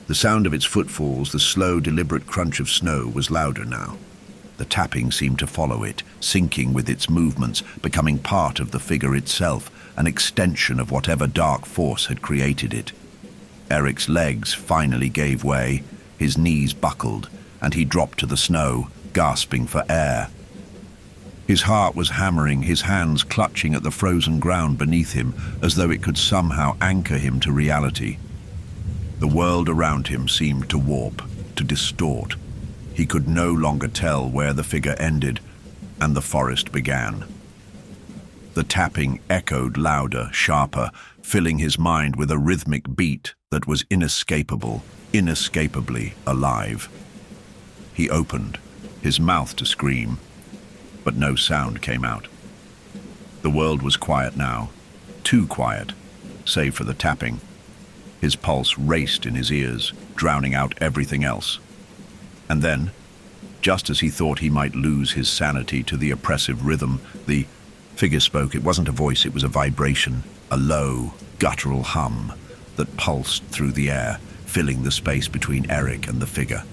The sound of its footfalls, the slow, deliberate crunch of snow, was louder now. The tapping seemed to follow it, syncing with its movements, becoming part of the figure itself, an extension of whatever dark force had created it. Eric's legs finally gave way, his knees buckled, and he dropped to the snow, gasping for air. His heart was hammering, his hands clutching at the frozen ground beneath him, as though it could somehow anchor him to reality. The world around him seemed to warp, to distort. He could no longer tell where the figure ended and the forest began. The tapping echoed louder, sharper, filling his mind with a rhythmic beat that was inescapable, inescapably alive. He opened, his mouth to scream, but no sound came out. The world was quiet now, too quiet, save for the tapping. His pulse raced in his ears, drowning out everything else. And then, just as he thought he might lose his sanity to the oppressive rhythm, the figure spoke. It wasn't a voice, it was a vibration, a low, guttural hum that pulsed through the air, filling the space between Eric and the figure.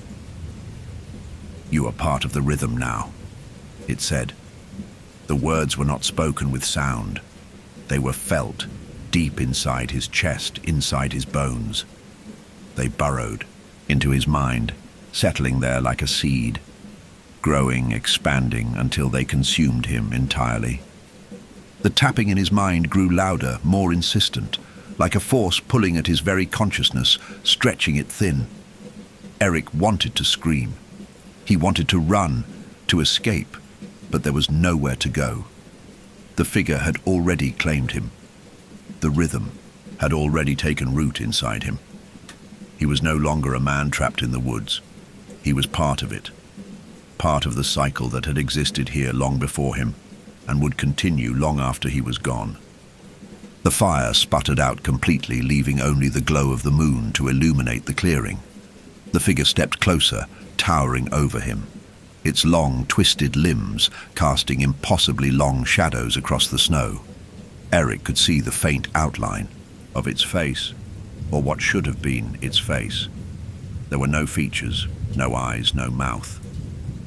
"You are part of the rhythm now," it said. The words were not spoken with sound. They were felt, deep inside his chest, inside his bones. They burrowed into his mind, settling there like a seed, growing, expanding until they consumed him entirely. The tapping in his mind grew louder, more insistent, like a force pulling at his very consciousness, stretching it thin. Eric wanted to scream. He wanted to run, to escape, but there was nowhere to go. The figure had already claimed him. The rhythm had already taken root inside him. He was no longer a man trapped in the woods. He was part of it, part of the cycle that had existed here long before him and would continue long after he was gone. The fire sputtered out completely, leaving only the glow of the moon to illuminate the clearing. The figure stepped closer, towering over him, its long, twisted limbs casting impossibly long shadows across the snow. Eric could see the faint outline of its face, or what should have been its face. There were no features, no eyes, no mouth,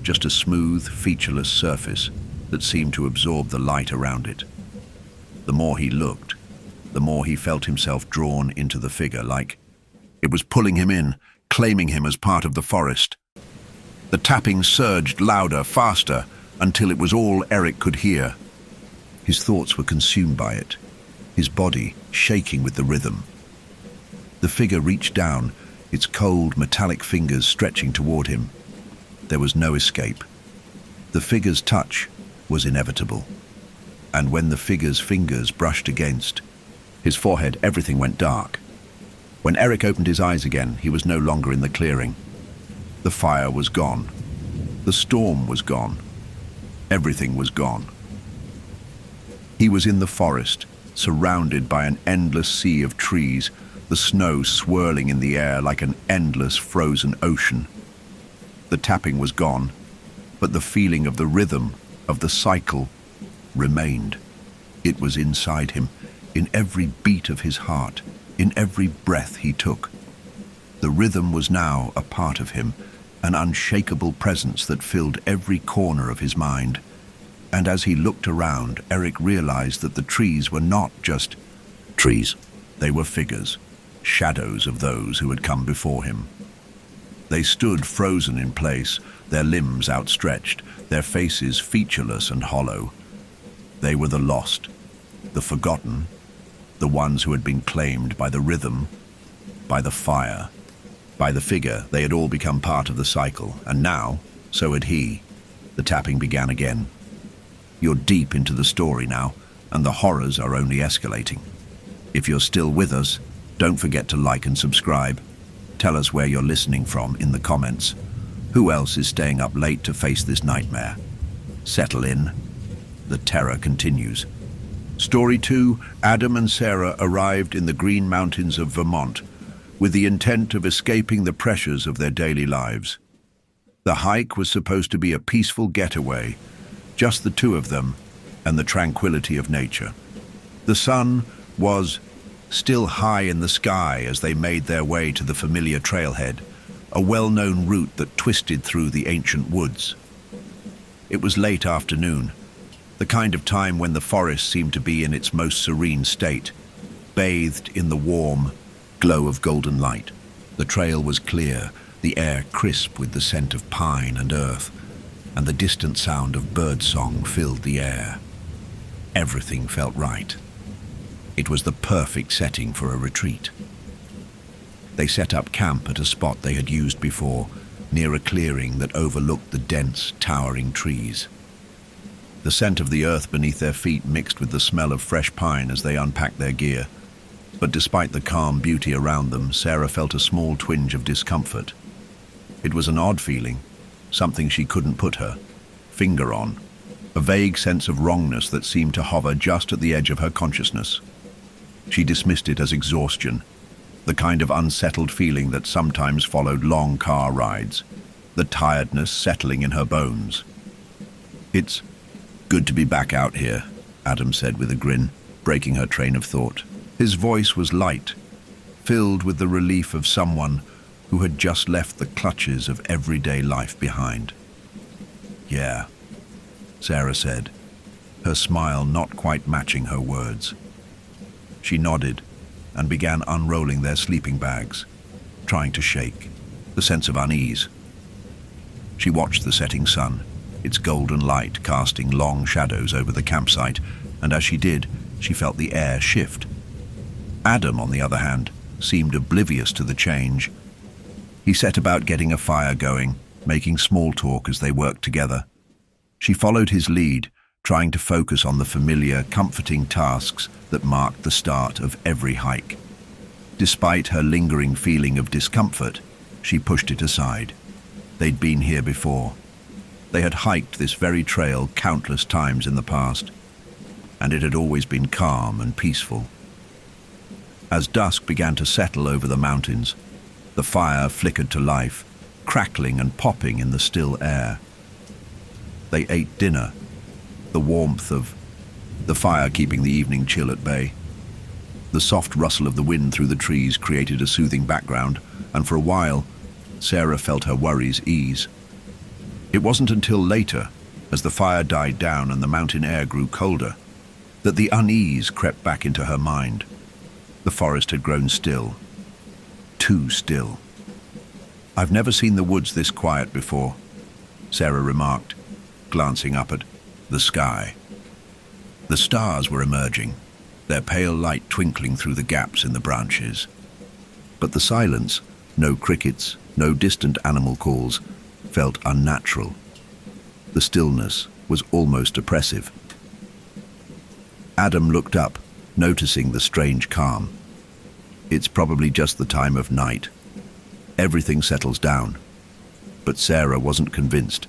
just a smooth, featureless surface that seemed to absorb the light around it. The more he looked, the more he felt himself drawn into the figure, like it was pulling him in, claiming him as part of the forest. The tapping surged louder, faster, until it was all Eric could hear. His thoughts were consumed by it, his body shaking with the rhythm. The figure reached down, its cold, metallic fingers stretching toward him. There was no escape. The figure's touch was inevitable. And when the figure's fingers brushed against his forehead, everything went dark. When Eric opened his eyes again, he was no longer in the clearing. The fire was gone. The storm was gone. Everything was gone. He was in the forest, surrounded by an endless sea of trees, the snow swirling in the air like an endless frozen ocean. The tapping was gone, but the feeling of the rhythm, of the cycle, remained. It was inside him, in every beat of his heart, in every breath he took. The rhythm was now a part of him, an unshakable presence that filled every corner of his mind. And as he looked around, Eric realized that the trees were not just trees. They were figures, shadows of those who had come before him. They stood frozen in place, their limbs outstretched, their faces featureless and hollow. They were the lost, the forgotten, the ones who had been claimed by the rhythm, by the fire, by the figure. They had all become part of the cycle, and now, so had he. The tapping began again. You're deep into the story now, and the horrors are only escalating. If you're still with us, don't forget to like and subscribe. Tell us where you're listening from in the comments. Who else is staying up late to face this nightmare? Settle in. The terror continues. Story 2, Adam and Sarah arrived in the Green Mountains of Vermont with the intent of escaping the pressures of their daily lives. The hike was supposed to be a peaceful getaway, just the two of them and the tranquility of nature. The sun was still high in the sky as they made their way to the familiar trailhead, a well-known route that twisted through the ancient woods. It was late afternoon, the kind of time when the forest seemed to be in its most serene state, bathed in the warm glow of golden light. The trail was clear, the air crisp with the scent of pine and earth, and the distant sound of birdsong filled the air. Everything felt right. It was the perfect setting for a retreat. They set up camp at a spot they had used before, near a clearing that overlooked the dense, towering trees. The scent of the earth beneath their feet mixed with the smell of fresh pine as they unpacked their gear. But despite the calm beauty around them, Sarah felt a small twinge of discomfort. It was an odd feeling, something she couldn't put her finger on, a vague sense of wrongness that seemed to hover just at the edge of her consciousness. She dismissed it as exhaustion, the kind of unsettled feeling that sometimes followed long car rides, the tiredness settling in her bones. "It's good to be back out here," Adam said with a grin, breaking her train of thought. His voice was light, filled with the relief of someone who had just left the clutches of everyday life behind. "Yeah," Sarah said, her smile not quite matching her words. She nodded and began unrolling their sleeping bags, trying to shake the sense of unease. She watched the setting sun, its golden light casting long shadows over the campsite, and as she did, she felt the air shift. Adam, on the other hand, seemed oblivious to the change. He set about getting a fire going, making small talk as they worked together. She followed his lead, trying to focus on the familiar, comforting tasks that marked the start of every hike. Despite her lingering feeling of discomfort, she pushed it aside. They'd been here before. They had hiked this very trail countless times in the past, and it had always been calm and peaceful. As dusk began to settle over the mountains, the fire flickered to life, crackling and popping in the still air. They ate dinner, the warmth of the fire keeping the evening chill at bay. The soft rustle of the wind through the trees created a soothing background, and for a while, Sarah felt her worries ease. It wasn't until later, as the fire died down and the mountain air grew colder, that the unease crept back into her mind. The forest had grown still. Too still. "I've never seen the woods this quiet before," Sarah remarked, glancing up at the sky. The stars were emerging, their pale light twinkling through the gaps in the branches. But the silence, no crickets, no distant animal calls, felt unnatural. The stillness was almost oppressive. Adam looked up, noticing the strange calm. It's probably just the time of night. Everything settles down. But Sarah wasn't convinced.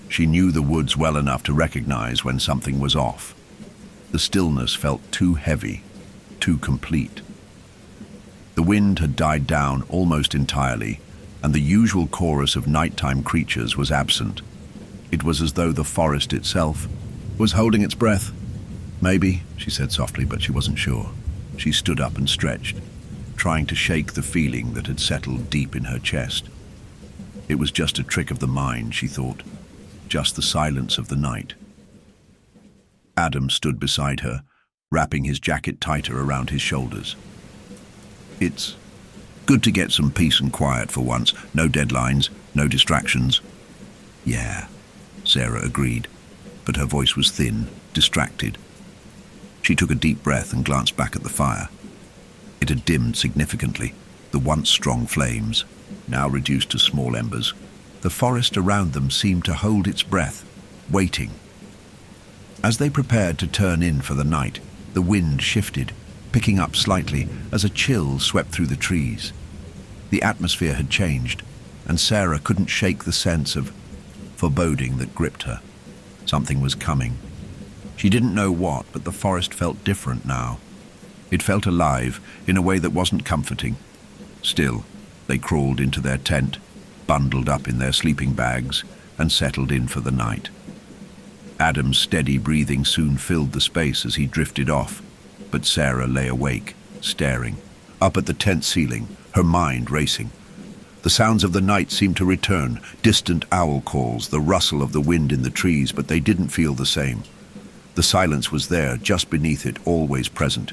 She knew the woods well enough to recognize when something was off. The stillness felt too heavy, too complete. The wind had died down almost entirely, and the usual chorus of nighttime creatures was absent. It was as though the forest itself was holding its breath. "Maybe," she said softly, but she wasn't sure. She stood up and stretched, trying to shake the feeling that had settled deep in her chest. It was just a trick of the mind, she thought, just the silence of the night. Adam stood beside her, wrapping his jacket tighter around his shoulders. "It's good to get some peace and quiet for once. No deadlines, no distractions." "Yeah," Sarah agreed, but her voice was thin, distracted. She took a deep breath and glanced back at the fire. It had dimmed significantly, the once strong flames, now reduced to small embers. The forest around them seemed to hold its breath, waiting. As they prepared to turn in for the night, the wind shifted, picking up slightly as a chill swept through the trees. The atmosphere had changed, and Sarah couldn't shake the sense of foreboding that gripped her. Something was coming. She didn't know what, but the forest felt different now. It felt alive in a way that wasn't comforting. Still, they crawled into their tent, bundled up in their sleeping bags, and settled in for the night. Adam's steady breathing soon filled the space as he drifted off, but Sarah lay awake, staring, up at the tent ceiling, her mind racing. The sounds of the night seemed to return, distant owl calls, the rustle of the wind in the trees, but they didn't feel the same. The silence was there, just beneath it, always present.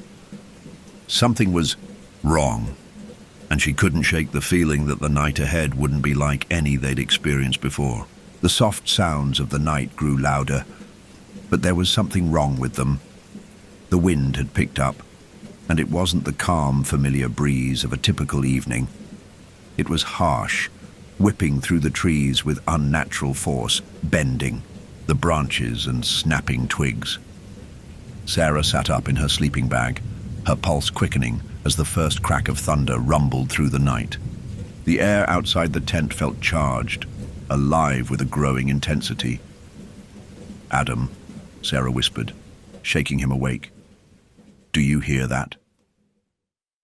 Something was wrong, and she couldn't shake the feeling that the night ahead wouldn't be like any they'd experienced before. The soft sounds of the night grew louder, but there was something wrong with them. The wind had picked up, and it wasn't the calm, familiar breeze of a typical evening. It was harsh, whipping through the trees with unnatural force, bending the branches and snapping twigs. Sarah sat up in her sleeping bag, her pulse quickening as the first crack of thunder rumbled through the night. The air outside the tent felt charged, alive with a growing intensity. "Adam," Sarah whispered, shaking him awake. "Do you hear that?"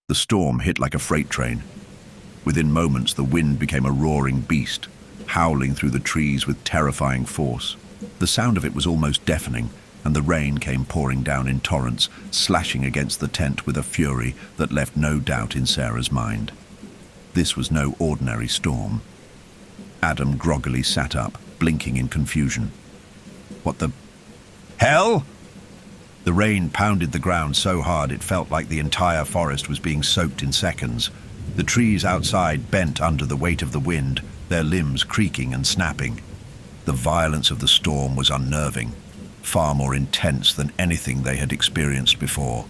The storm hit like a freight train. Within moments, the wind became a roaring beast, howling through the trees with terrifying force. The sound of it was almost deafening, and the rain came pouring down in torrents, slashing against the tent with a fury that left no doubt in Sarah's mind. This was no ordinary storm. Adam groggily sat up, blinking in confusion. "What the hell?" The rain pounded the ground so hard it felt like the entire forest was being soaked in seconds. The trees outside bent under the weight of the wind, their limbs creaking and snapping. The violence of the storm was unnerving, far more intense than anything they had experienced before.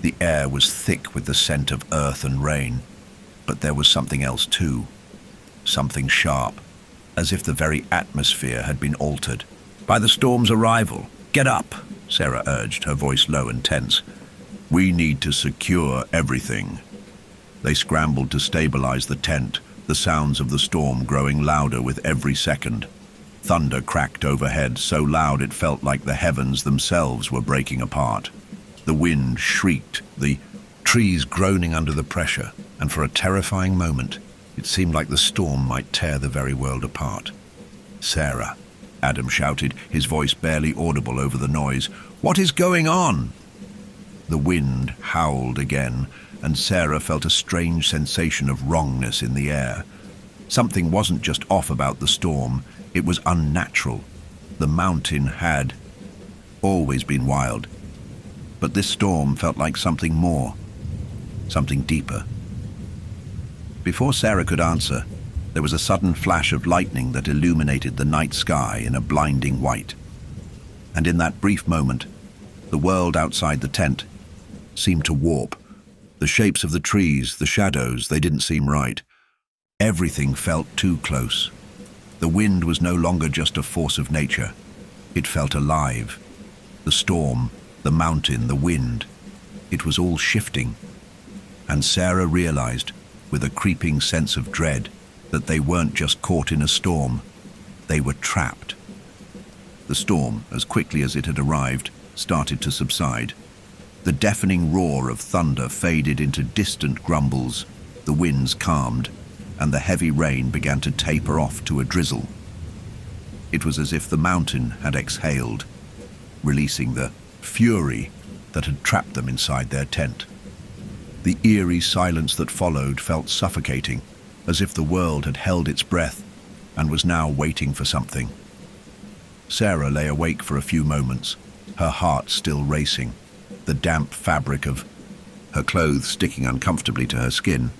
The air was thick with the scent of earth and rain, but there was something else too. Something sharp, as if the very atmosphere had been altered. "By the storm's arrival, get up," Sarah urged, her voice low and tense. "We need to secure everything." They scrambled to stabilize the tent, the sounds of the storm growing louder with every second. Thunder cracked overhead, so loud it felt like the heavens themselves were breaking apart. The wind shrieked, the trees groaning under the pressure, and for a terrifying moment, it seemed like the storm might tear the very world apart. "Sarah," Adam shouted, his voice barely audible over the noise. "What is going on?" The wind howled again, and Sarah felt a strange sensation of wrongness in the air. Something wasn't just off about the storm, it was unnatural. The mountain had always been wild, but this storm felt like something more, something deeper. Before Sarah could answer, there was a sudden flash of lightning that illuminated the night sky in a blinding white. And in that brief moment, the world outside the tent seemed to warp. The shapes of the trees, the shadows, they didn't seem right. Everything felt too close. The wind was no longer just a force of nature. It felt alive. The storm, the mountain, the wind, it was all shifting. And Sarah realized, with a creeping sense of dread, that they weren't just caught in a storm, they were trapped. The storm, as quickly as it had arrived, started to subside. The deafening roar of thunder faded into distant grumbles, the winds calmed, and the heavy rain began to taper off to a drizzle. It was as if the mountain had exhaled, releasing the fury that had trapped them inside their tent. The eerie silence that followed felt suffocating, as if the world had held its breath and was now waiting for something. Sarah lay awake for a few moments, her heart still racing, the damp fabric of her clothes sticking uncomfortably to her skin.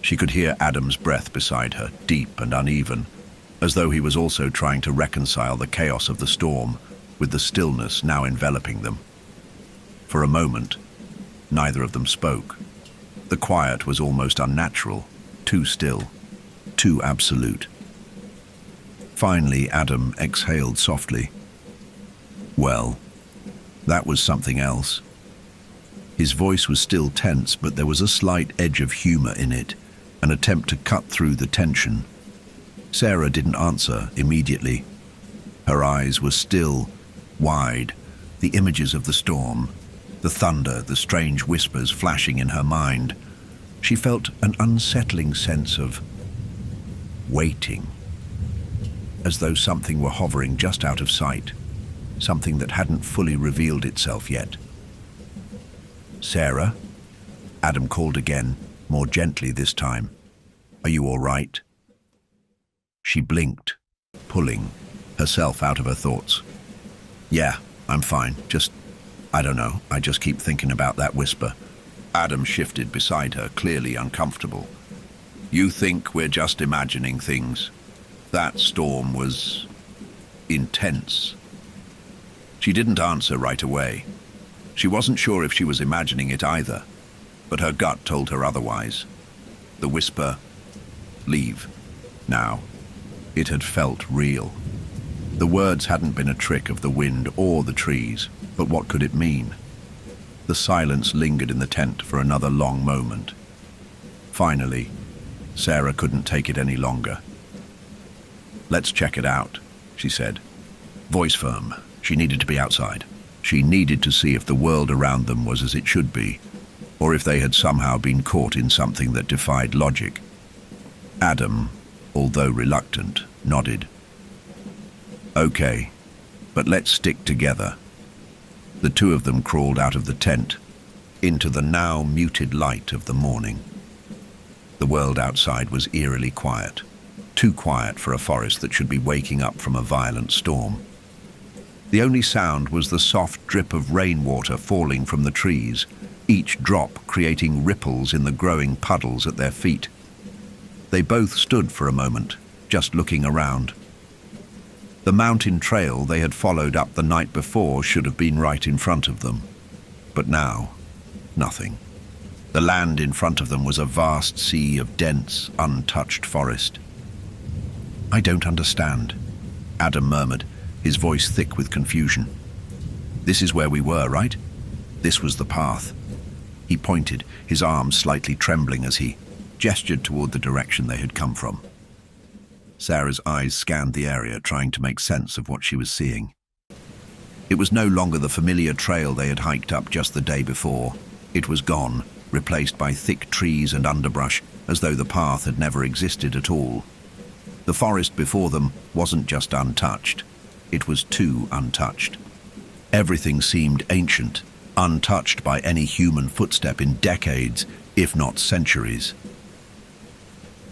She could hear Adam's breath beside her, deep and uneven, as though he was also trying to reconcile the chaos of the storm with the stillness now enveloping them. For a moment, neither of them spoke. The quiet was almost unnatural, too still, too absolute. Finally, Adam exhaled softly. Well, that was something else. His voice was still tense, but there was a slight edge of humor in it, an attempt to cut through the tension. Sarah didn't answer immediately. Her eyes were still, wide, the images of the storm, the thunder, the strange whispers flashing in her mind. She felt an unsettling sense of waiting, as though something were hovering just out of sight, something that hadn't fully revealed itself yet. "Sarah?" Adam called again, more gently this time. "Are you all right?" She blinked, pulling herself out of her thoughts. "Yeah, I'm fine. I don't know, I just keep thinking about that whisper." Adam shifted beside her, clearly uncomfortable. "You think we're just imagining things? That storm was intense." She didn't answer right away. She wasn't sure if she was imagining it either, but her gut told her otherwise. The whisper, "Leave, now." It had felt real. The words hadn't been a trick of the wind or the trees, but what could it mean? The silence lingered in the tent for another long moment. Finally, Sarah couldn't take it any longer. "Let's check it out," she said. Voice firm. She needed to be outside. She needed to see if the world around them was as it should be, or if they had somehow been caught in something that defied logic. Adam, although reluctant, nodded. "Okay, but let's stick together." The two of them crawled out of the tent, into the now muted light of the morning. The world outside was eerily quiet, too quiet for a forest that should be waking up from a violent storm. The only sound was the soft drip of rainwater falling from the trees, each drop creating ripples in the growing puddles at their feet. They both stood for a moment, just looking around. The mountain trail they had followed up the night before should have been right in front of them. But now, nothing. The land in front of them was a vast sea of dense, untouched forest. "I don't understand," Adam murmured, his voice thick with confusion. "This is where we were, right? This was the path." He pointed, his arms slightly trembling as he gestured toward the direction they had come from. Sarah's eyes scanned the area, trying to make sense of what she was seeing. It was no longer the familiar trail they had hiked up just the day before. It was gone, replaced by thick trees and underbrush, as though the path had never existed at all. The forest before them wasn't just untouched, it was too untouched. Everything seemed ancient, untouched by any human footstep in decades, if not centuries.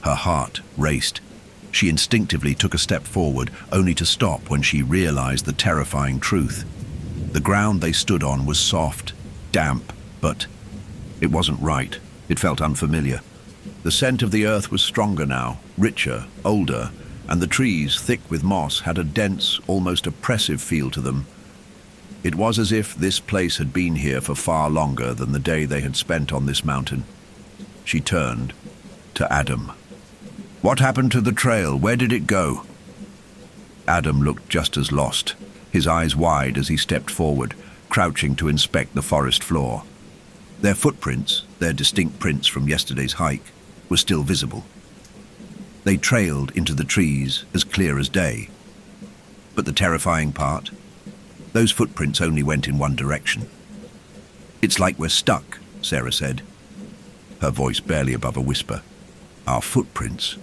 Her heart raced. She instinctively took a step forward, only to stop when she realized the terrifying truth. The ground they stood on was soft, damp, but it wasn't right. It felt unfamiliar. The scent of the earth was stronger now, richer, older, and the trees, thick with moss, had a dense, almost oppressive feel to them. It was as if this place had been here for far longer than the day they had spent on this mountain. She turned to Adam. "What happened to the trail? Where did it go?" Adam looked just as lost, his eyes wide as he stepped forward, crouching to inspect the forest floor. Their footprints, their distinct prints from yesterday's hike, were still visible. They trailed into the trees as clear as day. But the terrifying part? Those footprints only went in one direction. "It's like we're stuck," Sarah said, her voice barely above a whisper. "Our footprints.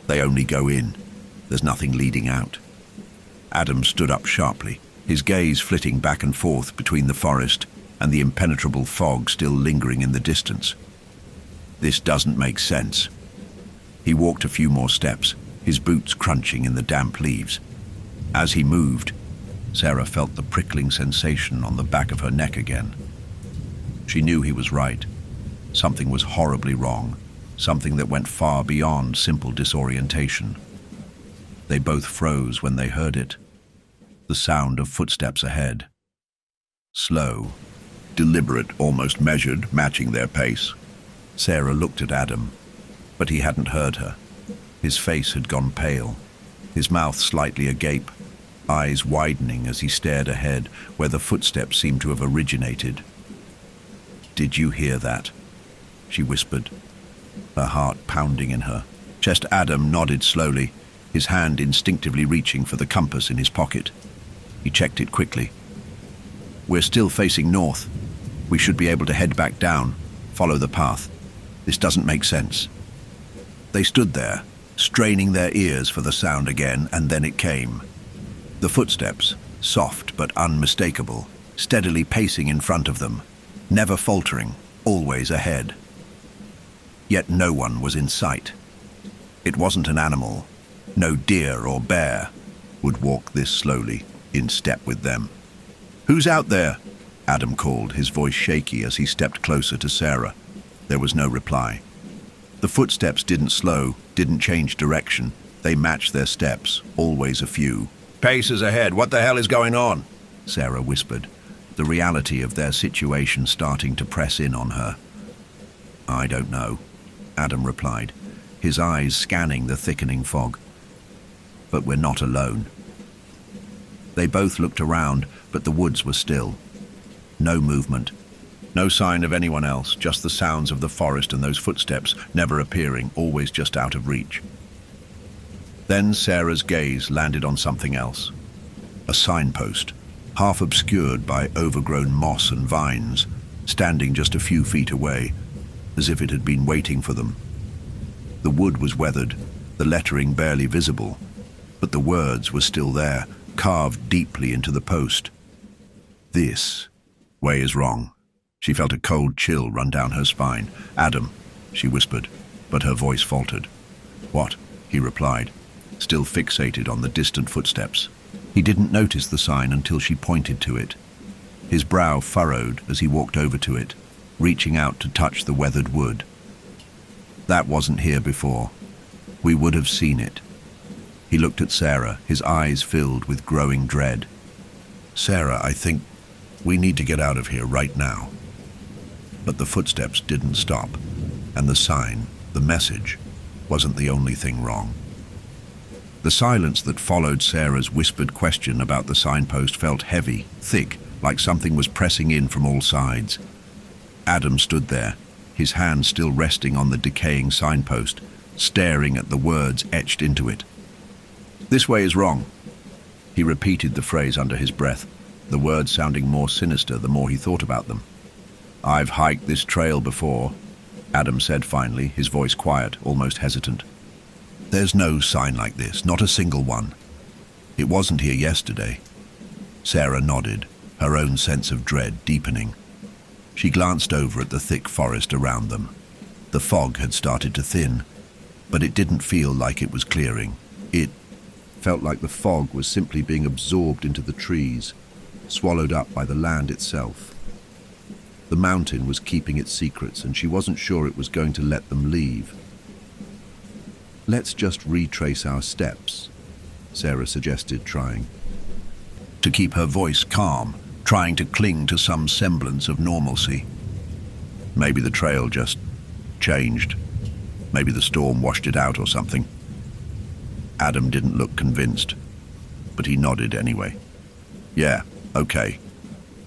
They only go in. There's nothing leading out." Adam stood up sharply, his gaze flitting back and forth between the forest and the impenetrable fog still lingering in the distance. "This doesn't make sense." He walked a few more steps, his boots crunching in the damp leaves. As he moved, Sarah felt the prickling sensation on the back of her neck again. She knew he was right. Something was horribly wrong, something that went far beyond simple disorientation. They both froze when they heard it. The sound of footsteps ahead. Slow, deliberate, almost measured, matching their pace. Sarah looked at Adam, but he hadn't heard her. His face had gone pale, his mouth slightly agape, eyes widening as he stared ahead where the footsteps seemed to have originated. "Did you hear that?" she whispered, her heart pounding in her chest. Adam nodded slowly, his hand instinctively reaching for the compass in his pocket. He checked it quickly. "We're still facing north. We should be able to head back down, follow the path. This doesn't make sense." They stood there, straining their ears for the sound again, and then it came. The footsteps, soft but unmistakable, steadily pacing in front of them, never faltering, always ahead. Yet no one was in sight. It wasn't an animal. No deer or bear would walk this slowly, in step with them. "Who's out there?" Adam called, his voice shaky as he stepped closer to Sarah. There was no reply. The footsteps didn't slow, didn't change direction. They matched their steps, always a few. "Paces ahead. What the hell is going on?" Sarah whispered, the reality of their situation starting to press in on her. "I don't know," Adam replied, his eyes scanning the thickening fog. "But we're not alone." They both looked around, but the woods were still. No movement. No sign of anyone else, just the sounds of the forest and those footsteps, never appearing, always just out of reach. Then Sarah's gaze landed on something else. A signpost, half obscured by overgrown moss and vines, standing just a few feet away, as if it had been waiting for them. The wood was weathered, the lettering barely visible, but the words were still there, carved deeply into the post. "This way is wrong." She felt a cold chill run down her spine. "Adam," she whispered, but her voice faltered. "What?" he replied, still fixated on the distant footsteps. He didn't notice the sign until she pointed to it. His brow furrowed as he walked over to it, reaching out to touch the weathered wood. "That wasn't here before. We would have seen it." He looked at Sarah, his eyes filled with growing dread. "Sarah, I think we need to get out of here right now." But the footsteps didn't stop, and the sign, the message, wasn't the only thing wrong. The silence that followed Sarah's whispered question about the signpost felt heavy, thick, like something was pressing in from all sides. Adam stood there, his hand still resting on the decaying signpost, staring at the words etched into it. "This way is wrong." He repeated the phrase under his breath, the words sounding more sinister the more he thought about them. "I've hiked this trail before," Adam said finally, his voice quiet, almost hesitant. "There's no sign like this, not a single one. It wasn't here yesterday." Sarah nodded, her own sense of dread deepening. She glanced over at the thick forest around them. The fog had started to thin, but it didn't feel like it was clearing. It felt like the fog was simply being absorbed into the trees, swallowed up by the land itself. The mountain was keeping its secrets, and she wasn't sure it was going to let them leave. "Let's just retrace our steps," Sarah suggested, trying to keep her voice calm, trying to cling to some semblance of normalcy. Maybe the trail just changed. Maybe the storm washed it out or something. Adam didn't look convinced, but he nodded anyway. "Yeah, okay.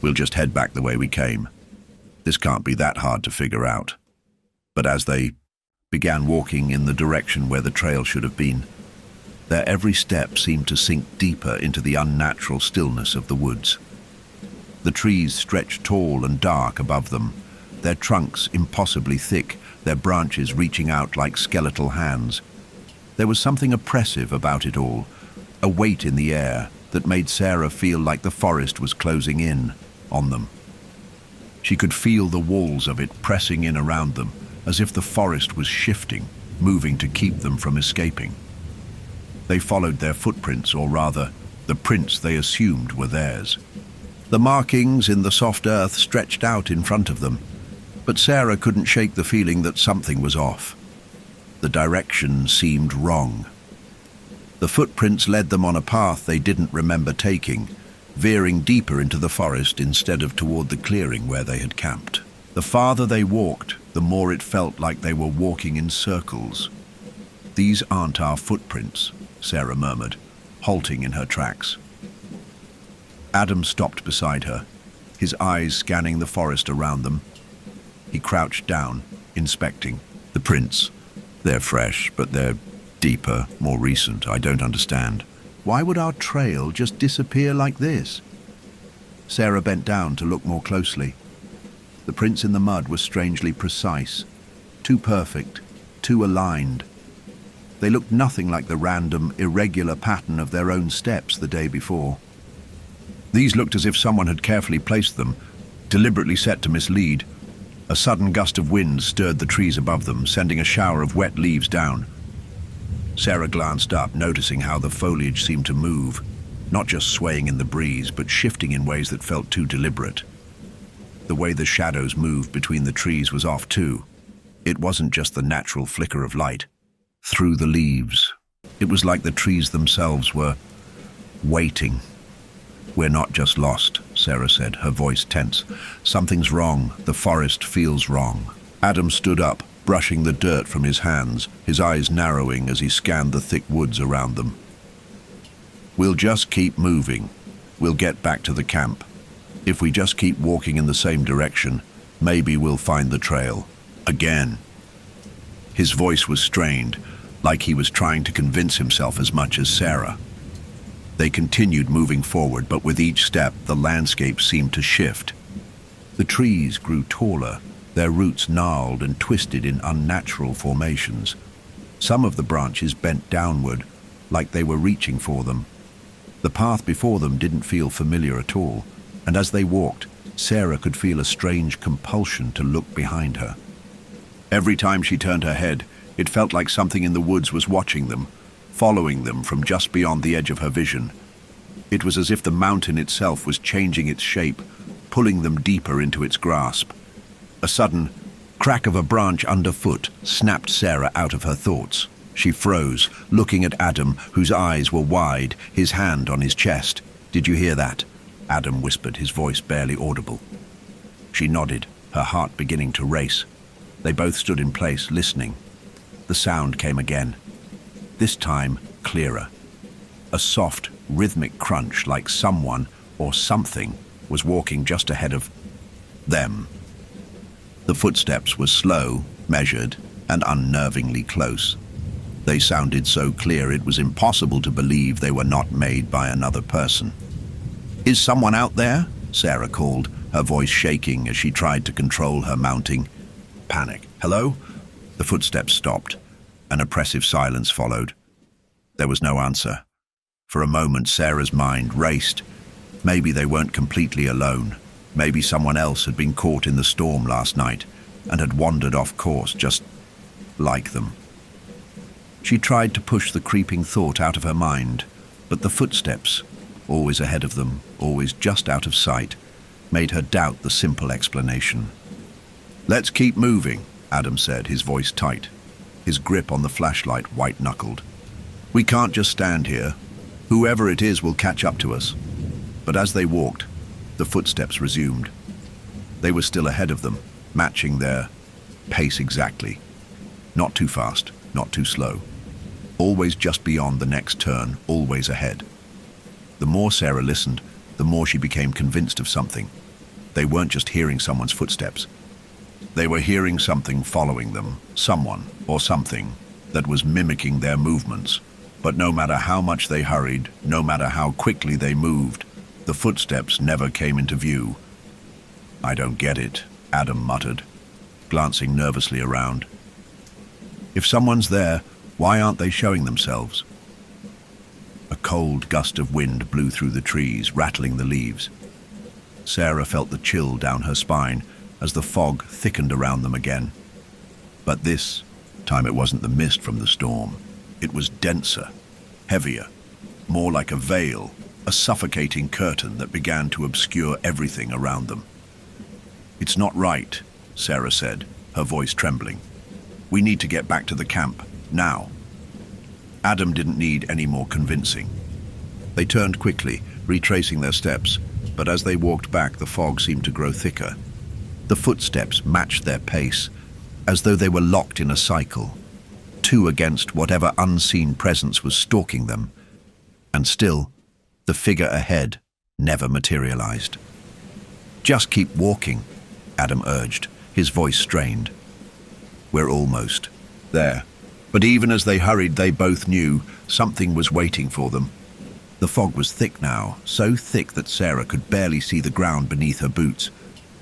We'll just head back the way we came. This can't be that hard to figure out." But as they began walking in the direction where the trail should have been, their every step seemed to sink deeper into the unnatural stillness of the woods. The trees stretched tall and dark above them, their trunks impossibly thick, their branches reaching out like skeletal hands. There was something oppressive about it all, a weight in the air that made Sarah feel like the forest was closing in on them. She could feel the walls of it pressing in around them, as if the forest was shifting, moving to keep them from escaping. They followed their footprints, or rather, the prints they assumed were theirs. The markings in the soft earth stretched out in front of them, but Sarah couldn't shake the feeling that something was off. The direction seemed wrong. The footprints led them on a path they didn't remember taking, veering deeper into the forest instead of toward the clearing where they had camped. The farther they walked, the more it felt like they were walking in circles. "These aren't our footprints," Sarah murmured, halting in her tracks. Adam stopped beside her, his eyes scanning the forest around them. He crouched down, inspecting. "The prints. They're fresh, but they're deeper, more recent. I don't understand. Why would our trail just disappear like this?" Sarah bent down to look more closely. The prints in the mud were strangely precise, too perfect, too aligned. They looked nothing like the random, irregular pattern of their own steps the day before. These looked as if someone had carefully placed them, deliberately set to mislead. A sudden gust of wind stirred the trees above them, sending a shower of wet leaves down. Sarah glanced up, noticing how the foliage seemed to move, not just swaying in the breeze, but shifting in ways that felt too deliberate. The way the shadows moved between the trees was off too. It wasn't just the natural flicker of light through the leaves. It was like the trees themselves were waiting. "We're not just lost," Sarah said, her voice tense. "Something's wrong. The forest feels wrong." Adam stood up, brushing the dirt from his hands, his eyes narrowing as he scanned the thick woods around them. "We'll just keep moving. We'll get back to the camp. If we just keep walking in the same direction, maybe we'll find the trail. Again." His voice was strained, like he was trying to convince himself as much as Sarah. They continued moving forward, but with each step, the landscape seemed to shift. The trees grew taller, their roots gnarled and twisted in unnatural formations. Some of the branches bent downward, like they were reaching for them. The path before them didn't feel familiar at all, and as they walked, Sarah could feel a strange compulsion to look behind her. Every time she turned her head, it felt like something in the woods was watching them, following them from just beyond the edge of her vision. It was as if the mountain itself was changing its shape, pulling them deeper into its grasp. A sudden crack of a branch underfoot snapped Sarah out of her thoughts. She froze, looking at Adam, whose eyes were wide, his hand on his chest. "Did you hear that?" Adam whispered, his voice barely audible. She nodded, her heart beginning to race. They both stood in place, listening. The sound came again, this time clearer. A soft, rhythmic crunch, like someone or something was walking just ahead of them. The footsteps were slow, measured, and unnervingly close. They sounded so clear it was impossible to believe they were not made by another person. "Is someone out there?" Sarah called, her voice shaking as she tried to control her mounting panic. "Hello?" The footsteps stopped. An oppressive silence followed. There was no answer. For a moment, Sarah's mind raced. Maybe they weren't completely alone. Maybe someone else had been caught in the storm last night and had wandered off course just like them. She tried to push the creeping thought out of her mind, but the footsteps, always ahead of them, always just out of sight, made her doubt the simple explanation. "Let's keep moving," Adam said, his voice tight, his grip on the flashlight white-knuckled. "We can't just stand here. Whoever it is will catch up to us." But as they walked, the footsteps resumed. They were still ahead of them, matching their pace exactly. Not too fast, not too slow. Always just beyond the next turn, always ahead. The more Sarah listened, the more she became convinced of something. They weren't just hearing someone's footsteps. They were hearing something following them, someone or something that was mimicking their movements. But no matter how much they hurried, no matter how quickly they moved, The footsteps never came into view. "I don't get it," Adam muttered, glancing nervously around. "If someone's there, why aren't they showing themselves?" A cold gust of wind blew through the trees, rattling the leaves. Sarah felt the chill down her spine as the fog thickened around them again. But this time it wasn't the mist from the storm. It was denser, heavier, more like a veil, a suffocating curtain that began to obscure everything around them. "It's not right," Sarah said, her voice trembling. "We need to get back to the camp, now." Adam didn't need any more convincing. They turned quickly, retracing their steps, but as they walked back, the fog seemed to grow thicker. The footsteps matched their pace, as though they were locked in a cycle, two against whatever unseen presence was stalking them. And still, the figure ahead never materialized. "Just keep walking," Adam urged, his voice strained. "We're almost there." But even as they hurried, they both knew something was waiting for them. The fog was thick now, so thick that Sarah could barely see the ground beneath her boots.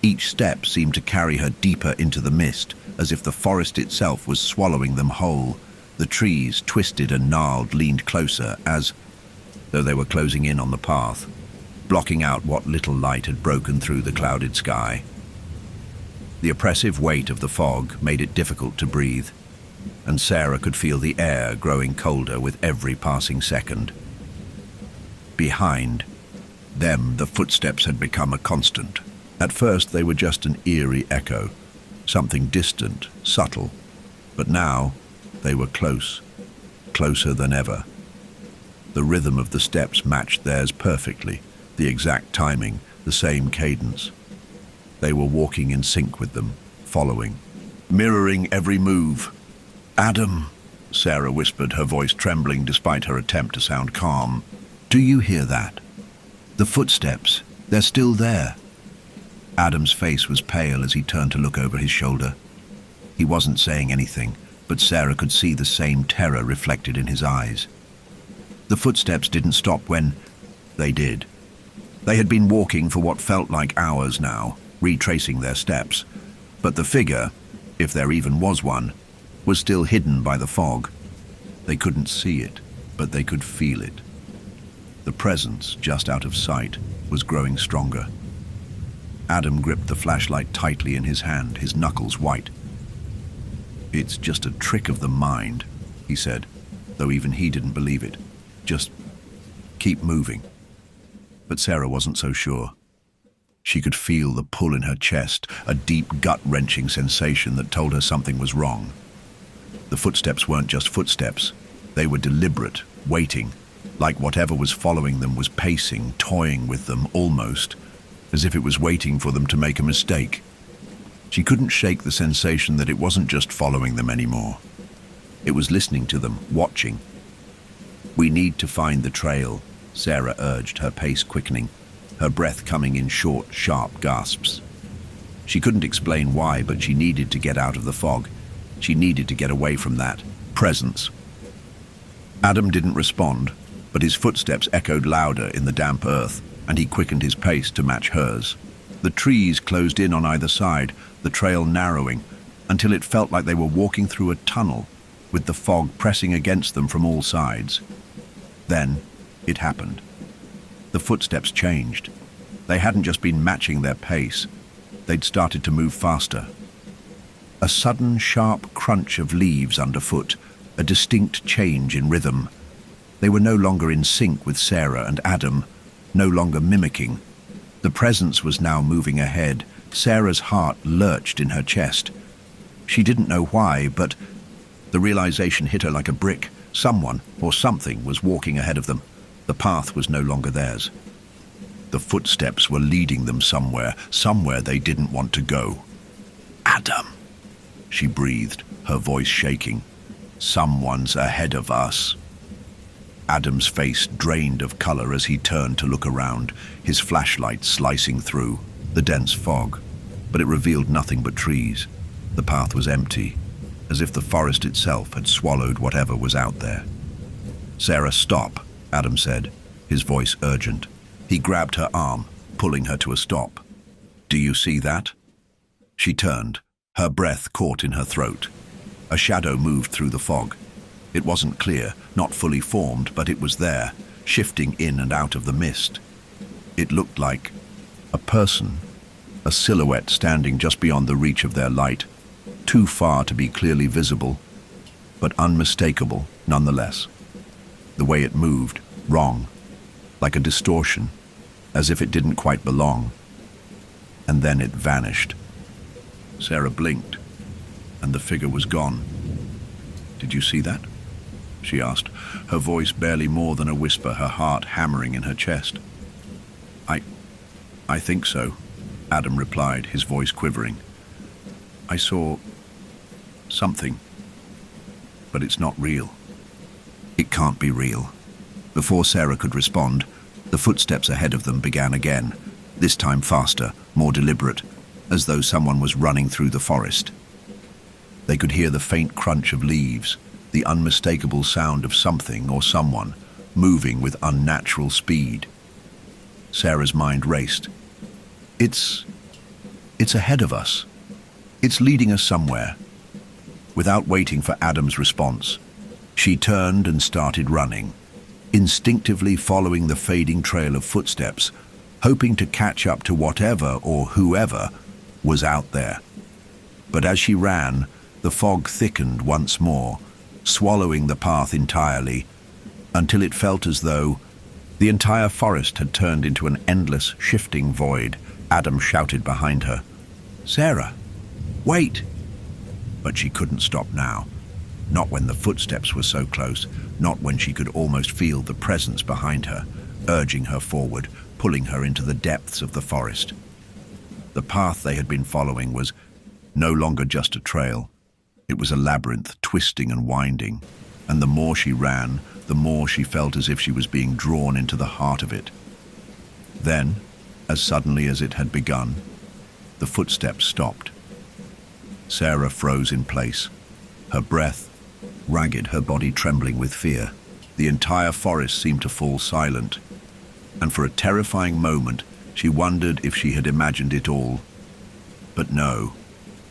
Each step seemed to carry her deeper into the mist, as if the forest itself was swallowing them whole. The trees, twisted and gnarled, leaned closer as though they were closing in on the path, blocking out what little light had broken through the clouded sky. The oppressive weight of the fog made it difficult to breathe, and Sarah could feel the air growing colder with every passing second. Behind them, the footsteps had become a constant. At first, they were just an eerie echo, something distant, subtle. But now, they were close, closer than ever. The rhythm of the steps matched theirs perfectly, the exact timing, the same cadence. They were walking in sync with them, following, mirroring every move. "Adam," Sarah whispered, her voice trembling despite her attempt to sound calm. "Do you hear that? The footsteps, they're still there." Adam's face was pale as he turned to look over his shoulder. He wasn't saying anything, but Sarah could see the same terror reflected in his eyes. The footsteps didn't stop when they did. They had been walking for what felt like hours now, retracing their steps. But the figure, if there even was one, was still hidden by the fog. They couldn't see it, but they could feel it. The presence, just out of sight, was growing stronger. Adam gripped the flashlight tightly in his hand, his knuckles white. "It's just a trick of the mind," he said, though even he didn't believe it. "Just keep moving." But Sarah wasn't so sure. She could feel the pull in her chest, a deep gut-wrenching sensation that told her something was wrong. The footsteps weren't just footsteps. They were deliberate, waiting, like whatever was following them was pacing, toying with them almost, as if it was waiting for them to make a mistake. She couldn't shake the sensation that it wasn't just following them anymore. It was listening to them, watching. "We need to find the trail," Sarah urged, her pace quickening, her breath coming in short, sharp gasps. She couldn't explain why, but she needed to get out of the fog. She needed to get away from that presence. Adam didn't respond, but his footsteps echoed louder in the damp earth, and he quickened his pace to match hers. The trees closed in on either side, the trail narrowing, until it felt like they were walking through a tunnel, with the fog pressing against them from all sides. Then, it happened. The footsteps changed. They hadn't just been matching their pace. They'd started to move faster. A sudden, sharp crunch of leaves underfoot, a distinct change in rhythm. They were no longer in sync with Sarah and Adam, no longer mimicking. The presence was now moving ahead. Sarah's heart lurched in her chest. She didn't know why, but the realization hit her like a brick. Someone or something was walking ahead of them. The path was no longer theirs. The footsteps were leading them somewhere they didn't want to go. "Adam," she breathed, her voice shaking. "Someone's ahead of us." Adam's face drained of color as he turned to look around, his flashlight slicing through the dense fog. But it revealed nothing but trees. The path was empty, as if the forest itself had swallowed whatever was out there. "Sarah, stop," Adam said, his voice urgent. He grabbed her arm, pulling her to a stop. "Do you see that?" She turned, her breath caught in her throat. A shadow moved through the fog. It wasn't clear, not fully formed, but it was there, shifting in and out of the mist. It looked like a person, a silhouette standing just beyond the reach of their light, too far to be clearly visible, but unmistakable nonetheless. The way it moved, wrong, like a distortion, as if it didn't quite belong. And then it vanished. Sarah blinked, and the figure was gone. "Did you see that?" she asked, her voice barely more than a whisper, her heart hammering in her chest. I think so," Adam replied, his voice quivering. "I saw something, but it's not real." "It can't be real." Before Sarah could respond, the footsteps ahead of them began again, this time faster, more deliberate, as though someone was running through the forest. They could hear the faint crunch of leaves, the unmistakable sound of something or someone moving with unnatural speed. Sarah's mind raced. It's ahead of us. It's leading us somewhere." Without waiting for Adam's response, she turned and started running, instinctively following the fading trail of footsteps, hoping to catch up to whatever or whoever was out there. But as she ran, the fog thickened once more, swallowing the path entirely, until it felt as though the entire forest had turned into an endless, shifting void. Adam shouted behind her, "Sarah, wait!" But she couldn't stop now. Not when the footsteps were so close, not when she could almost feel the presence behind her, urging her forward, pulling her into the depths of the forest. The path they had been following was no longer just a trail. It was a labyrinth, twisting and winding, and the more she ran, the more she felt as if she was being drawn into the heart of it. Then, as suddenly as it had begun, the footsteps stopped. Sarah froze in place, her breath ragged, her body trembling with fear. The entire forest seemed to fall silent, and for a terrifying moment she wondered if she had imagined it all. But no,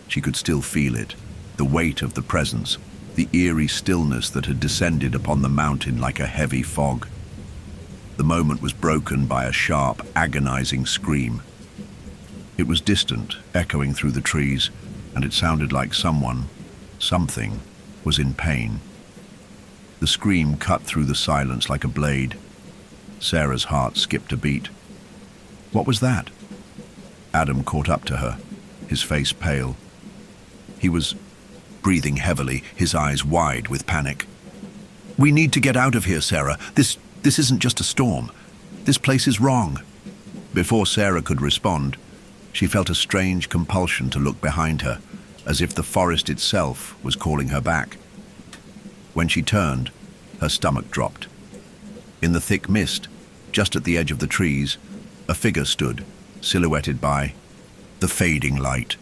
she could still feel it, the weight of the presence, the eerie stillness that had descended upon the mountain like a heavy fog. The moment was broken by a sharp, agonizing scream. It was distant, echoing through the trees, and it sounded like something, was in pain. The scream cut through the silence like a blade. Sarah's heart skipped a beat. What was that? Adam caught up to her, his face pale. He was breathing heavily, his eyes wide with panic. "We need to get out of here, Sarah. This isn't just a storm. This place is wrong." Before Sarah could respond, she felt a strange compulsion to look behind her, as if the forest itself was calling her back. When she turned, her stomach dropped. In the thick mist, just at the edge of the trees, a figure stood, silhouetted by the fading light.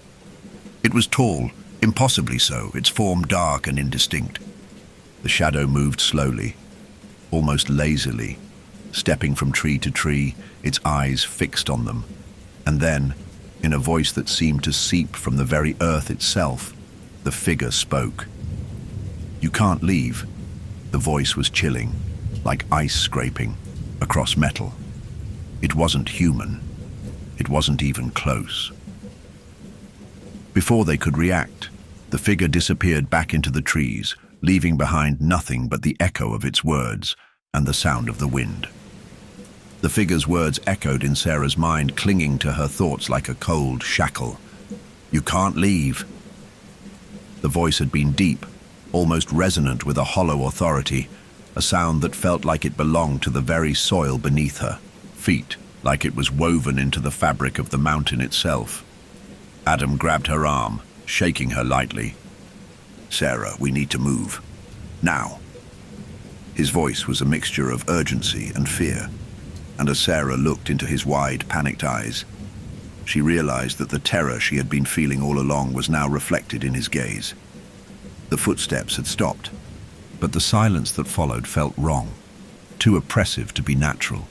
It was tall, impossibly so, its form dark and indistinct. The shadow moved slowly, almost lazily, stepping from tree to tree, its eyes fixed on them. And then, in a voice that seemed to seep from the very earth itself, the figure spoke. "You can't leave." The voice was chilling, like ice scraping across metal. It wasn't human. It wasn't even close. Before they could react, the figure disappeared back into the trees, leaving behind nothing but the echo of its words and the sound of the wind. The figure's words echoed in Sarah's mind, clinging to her thoughts like a cold shackle. "You can't leave." The voice had been deep, almost resonant with a hollow authority, a sound that felt like it belonged to the very soil beneath her feet, like it was woven into the fabric of the mountain itself. Adam grabbed her arm, shaking her lightly. "Sarah, we need to move. Now." His voice was a mixture of urgency and fear, and as Sarah looked into his wide, panicked eyes, she realized that the terror she had been feeling all along was now reflected in his gaze. The footsteps had stopped, but the silence that followed felt wrong, too oppressive to be natural.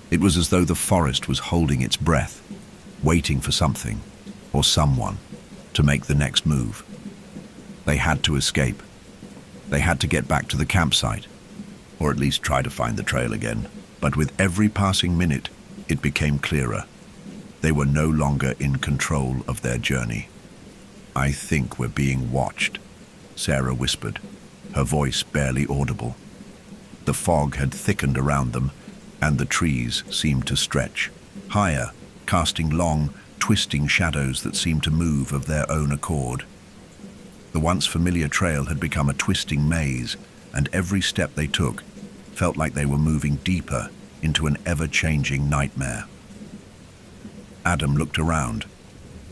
It was as though the forest was holding its breath, waiting for something, or someone, to make the next move. They had to escape. They had to get back to the campsite, or at least try to find the trail again. But with every passing minute, it became clearer. They were no longer in control of their journey. "I think we're being watched," Sarah whispered, her voice barely audible. The fog had thickened around them, and the trees seemed to stretch higher, casting long, twisting shadows that seemed to move of their own accord. The once familiar trail had become a twisting maze, and every step they took felt like they were moving deeper into an ever-changing nightmare. Adam looked around,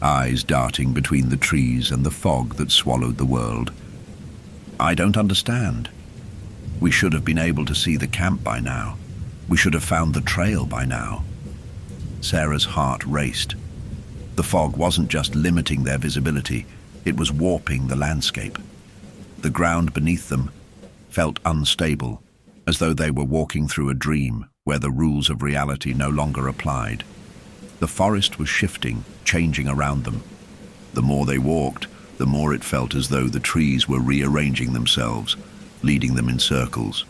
eyes darting between the trees and the fog that swallowed the world. "I don't understand. We should have been able to see the camp by now. We should have found the trail by now." Sarah's heart raced. The fog wasn't just limiting their visibility, it was warping the landscape. The ground beneath them felt unstable, as though they were walking through a dream where the rules of reality no longer applied. The forest was shifting, changing around them. The more they walked, the more it felt as though the trees were rearranging themselves, leading them in circles.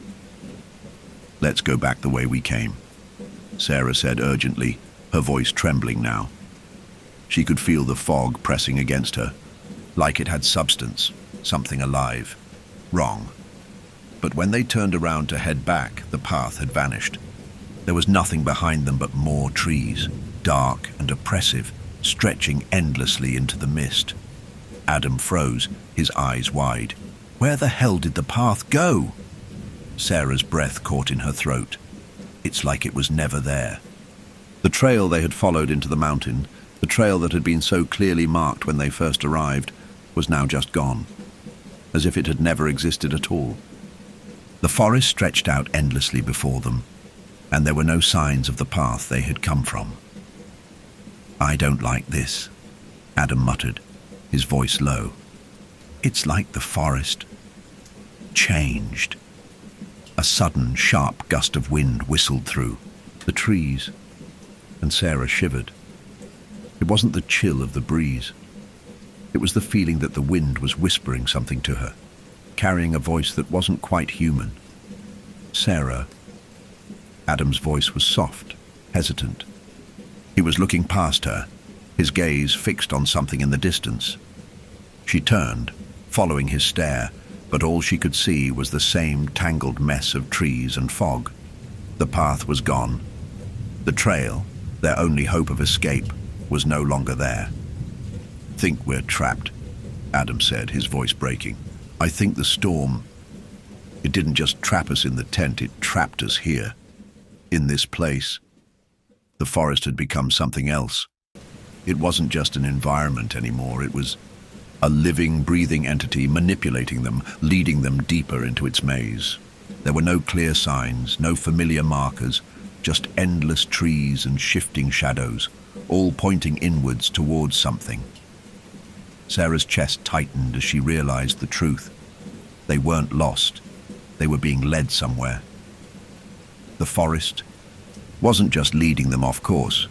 "Let's go back the way we came," Sarah said urgently, her voice trembling now. She could feel the fog pressing against her, like it had substance, something alive. Wrong. But when they turned around to head back, the path had vanished. There was nothing behind them but more trees, dark and oppressive, stretching endlessly into the mist. Adam froze, his eyes wide. Where the hell did the path go? Sarah's breath caught in her throat. It's like it was never there. The trail they had followed into the mountain, the trail that had been so clearly marked when they first arrived, was now just gone, as if it had never existed at all. The forest stretched out endlessly before them, and there were no signs of the path they had come from. "I don't like this," Adam muttered, his voice low. "It's like the forest changed." A sudden, sharp gust of wind whistled through the trees, and Sarah shivered. It wasn't the chill of the breeze. It was the feeling that the wind was whispering something to her, carrying a voice that wasn't quite human. "Sarah." Adam's voice was soft, hesitant. He was looking past her, his gaze fixed on something in the distance. She turned, following his stare, but all she could see was the same tangled mess of trees and fog. The path was gone. The trail, their only hope of escape, was no longer there. "Think we're trapped," Adam said, his voice breaking. "I think the storm, it didn't just trap us in the tent, it trapped us here, in this place." The forest had become something else. It wasn't just an environment anymore, it was a living, breathing entity manipulating them, leading them deeper into its maze. There were no clear signs, no familiar markers, just endless trees and shifting shadows, all pointing inwards towards something. Sarah's chest tightened as she realized the truth. They weren't lost. They were being led somewhere. The forest wasn't just leading them off course.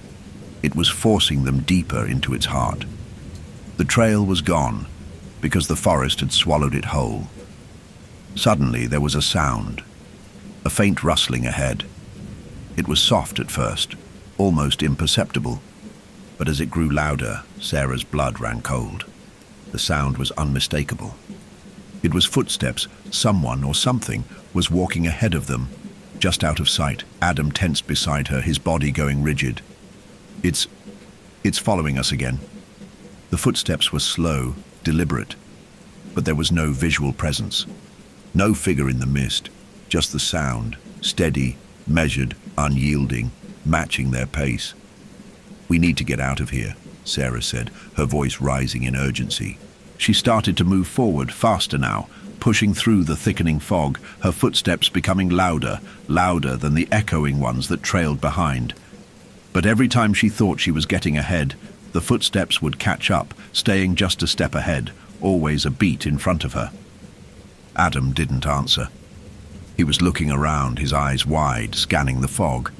It was forcing them deeper into its heart. The trail was gone because the forest had swallowed it whole. Suddenly there was a sound, a faint rustling ahead. It was soft at first, almost imperceptible, but as it grew louder, Sarah's blood ran cold. The sound was unmistakable. It was footsteps. Someone or something was walking ahead of them, just out of sight. Adam tensed beside her, his body going rigid. It's following us again." The footsteps were slow, deliberate, but there was no visual presence. No figure in the mist, just the sound, steady, measured, unyielding, matching their pace. "We need to get out of here," Sarah said, her voice rising in urgency. She started to move forward, faster now, pushing through the thickening fog, her footsteps becoming louder, louder than the echoing ones that trailed behind. But every time she thought she was getting ahead, the footsteps would catch up, staying just a step ahead, always a beat in front of her. Adam didn't answer. He was looking around, his eyes wide, scanning the fog.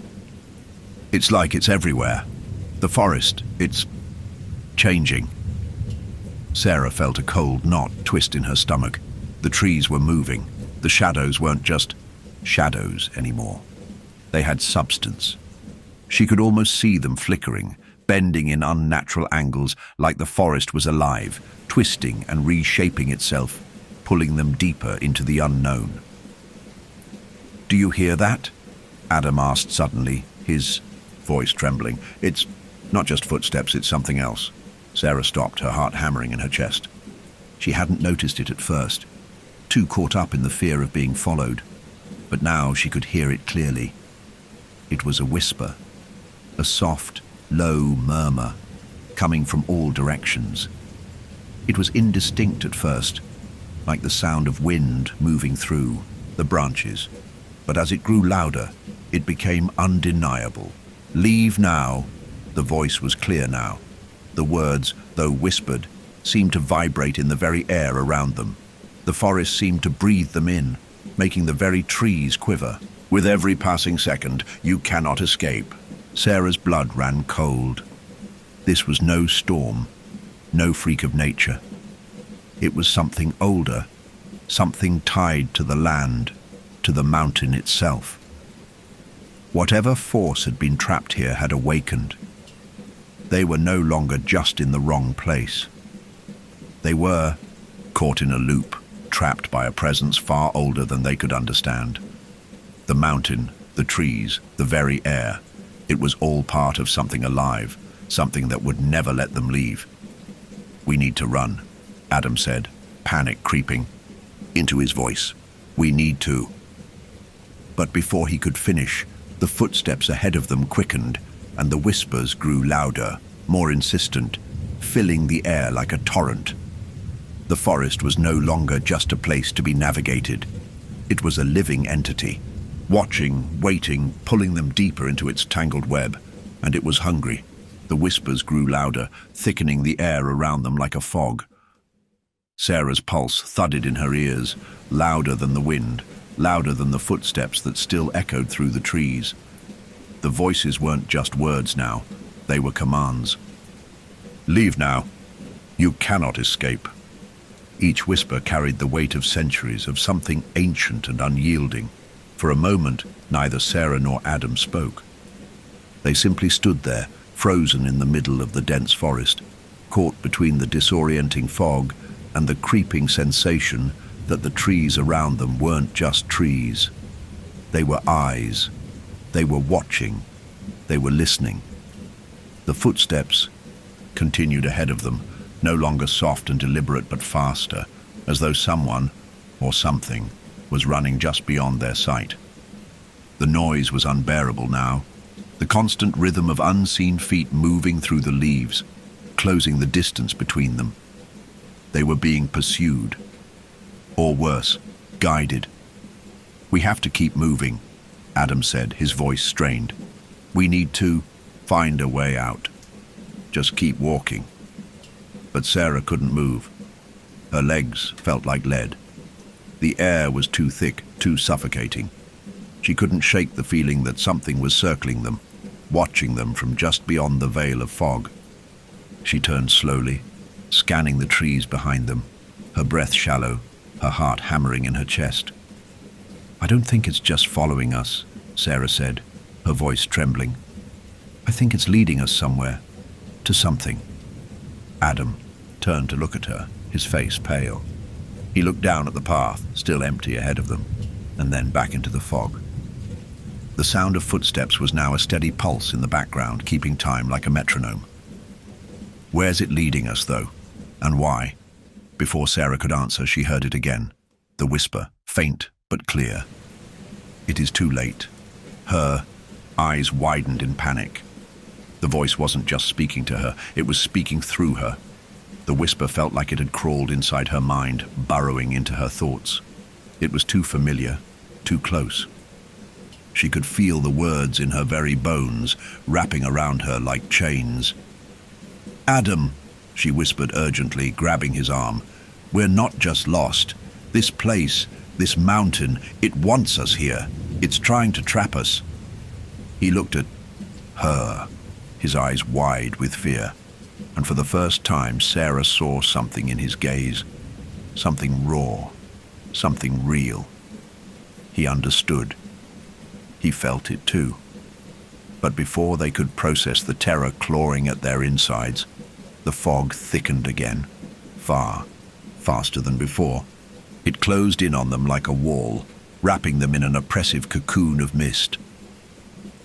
It's like it's everywhere. The forest, it's changing. Sarah felt a cold knot twist in her stomach. The trees were moving. The shadows weren't just shadows anymore. They had substance. She could almost see them flickering, bending in unnatural angles like the forest was alive, twisting and reshaping itself, pulling them deeper into the unknown. "Do you hear that?" Adam asked suddenly, his voice trembling. "It's not just footsteps, it's something else." Sarah stopped, her heart hammering in her chest. She hadn't noticed it at first, too caught up in the fear of being followed. But now she could hear it clearly. It was a whisper, a soft, low murmur, coming from all directions. It was indistinct at first, like the sound of wind moving through the branches. But as it grew louder, it became undeniable. "Leave now." The voice was clear now. The words, though whispered, seemed to vibrate in the very air around them. The forest seemed to breathe them in, making the very trees quiver. "With every passing second, you cannot escape." Sarah's blood ran cold. This was no storm, no freak of nature. It was something older, something tied to the land, to the mountain itself. Whatever force had been trapped here had awakened. They were no longer just in the wrong place. They were caught in a loop, trapped by a presence far older than they could understand. The mountain, the trees, the very air, it was all part of something alive, something that would never let them leave. "We need to run," Adam said, panic creeping into his voice. "We need to." But before he could finish, the footsteps ahead of them quickened, and the whispers grew louder, more insistent, filling the air like a torrent. The forest was no longer just a place to be navigated. It was a living entity, watching, waiting, pulling them deeper into its tangled web, and it was hungry. The whispers grew louder, thickening the air around them like a fog. Sarah's pulse thudded in her ears, louder than the wind, louder than the footsteps that still echoed through the trees. The voices weren't just words now, they were commands. "Leave now. You cannot escape." Each whisper carried the weight of centuries, of something ancient and unyielding. For a moment, neither Sarah nor Adam spoke. They simply stood there, frozen in the middle of the dense forest, caught between the disorienting fog and the creeping sensation that the trees around them weren't just trees. They were eyes. They were watching. They were listening. The footsteps continued ahead of them, no longer soft and deliberate but faster, as though someone, or something, was running just beyond their sight. The noise was unbearable now, the constant rhythm of unseen feet moving through the leaves, closing the distance between them. They were being pursued, or worse, guided. "We have to keep moving," Adam said, his voice strained. "We need to find a way out. Just keep walking." But Sarah couldn't move. Her legs felt like lead. The air was too thick, too suffocating. She couldn't shake the feeling that something was circling them, watching them from just beyond the veil of fog. She turned slowly, scanning the trees behind them, her breath shallow, her heart hammering in her chest. "I don't think it's just following us," Sarah said, her voice trembling. "I think it's leading us somewhere, to something." Adam turned to look at her, his face pale. He looked down at the path, still empty ahead of them, and then back into the fog. The sound of footsteps was now a steady pulse in the background, keeping time like a metronome. "Where's it leading us, though? And why?" Before Sarah could answer, she heard it again, the whisper, faint but clear. "It is too late." Her eyes widened in panic. The voice wasn't just speaking to her, it was speaking through her. The whisper felt like it had crawled inside her mind, burrowing into her thoughts. It was too familiar, too close. She could feel the words in her very bones, wrapping around her like chains. "Adam," she whispered urgently, grabbing his arm, "we're not just lost. This place, this mountain, it wants us here. It's trying to trap us." He looked at Her, his eyes wide with fear. And for the first time, Sarah saw something in his gaze. Something raw, something real. He understood. He felt it too. But before they could process the terror clawing at their insides, the fog thickened again, faster than before. It closed in on them like a wall, wrapping them in an oppressive cocoon of mist.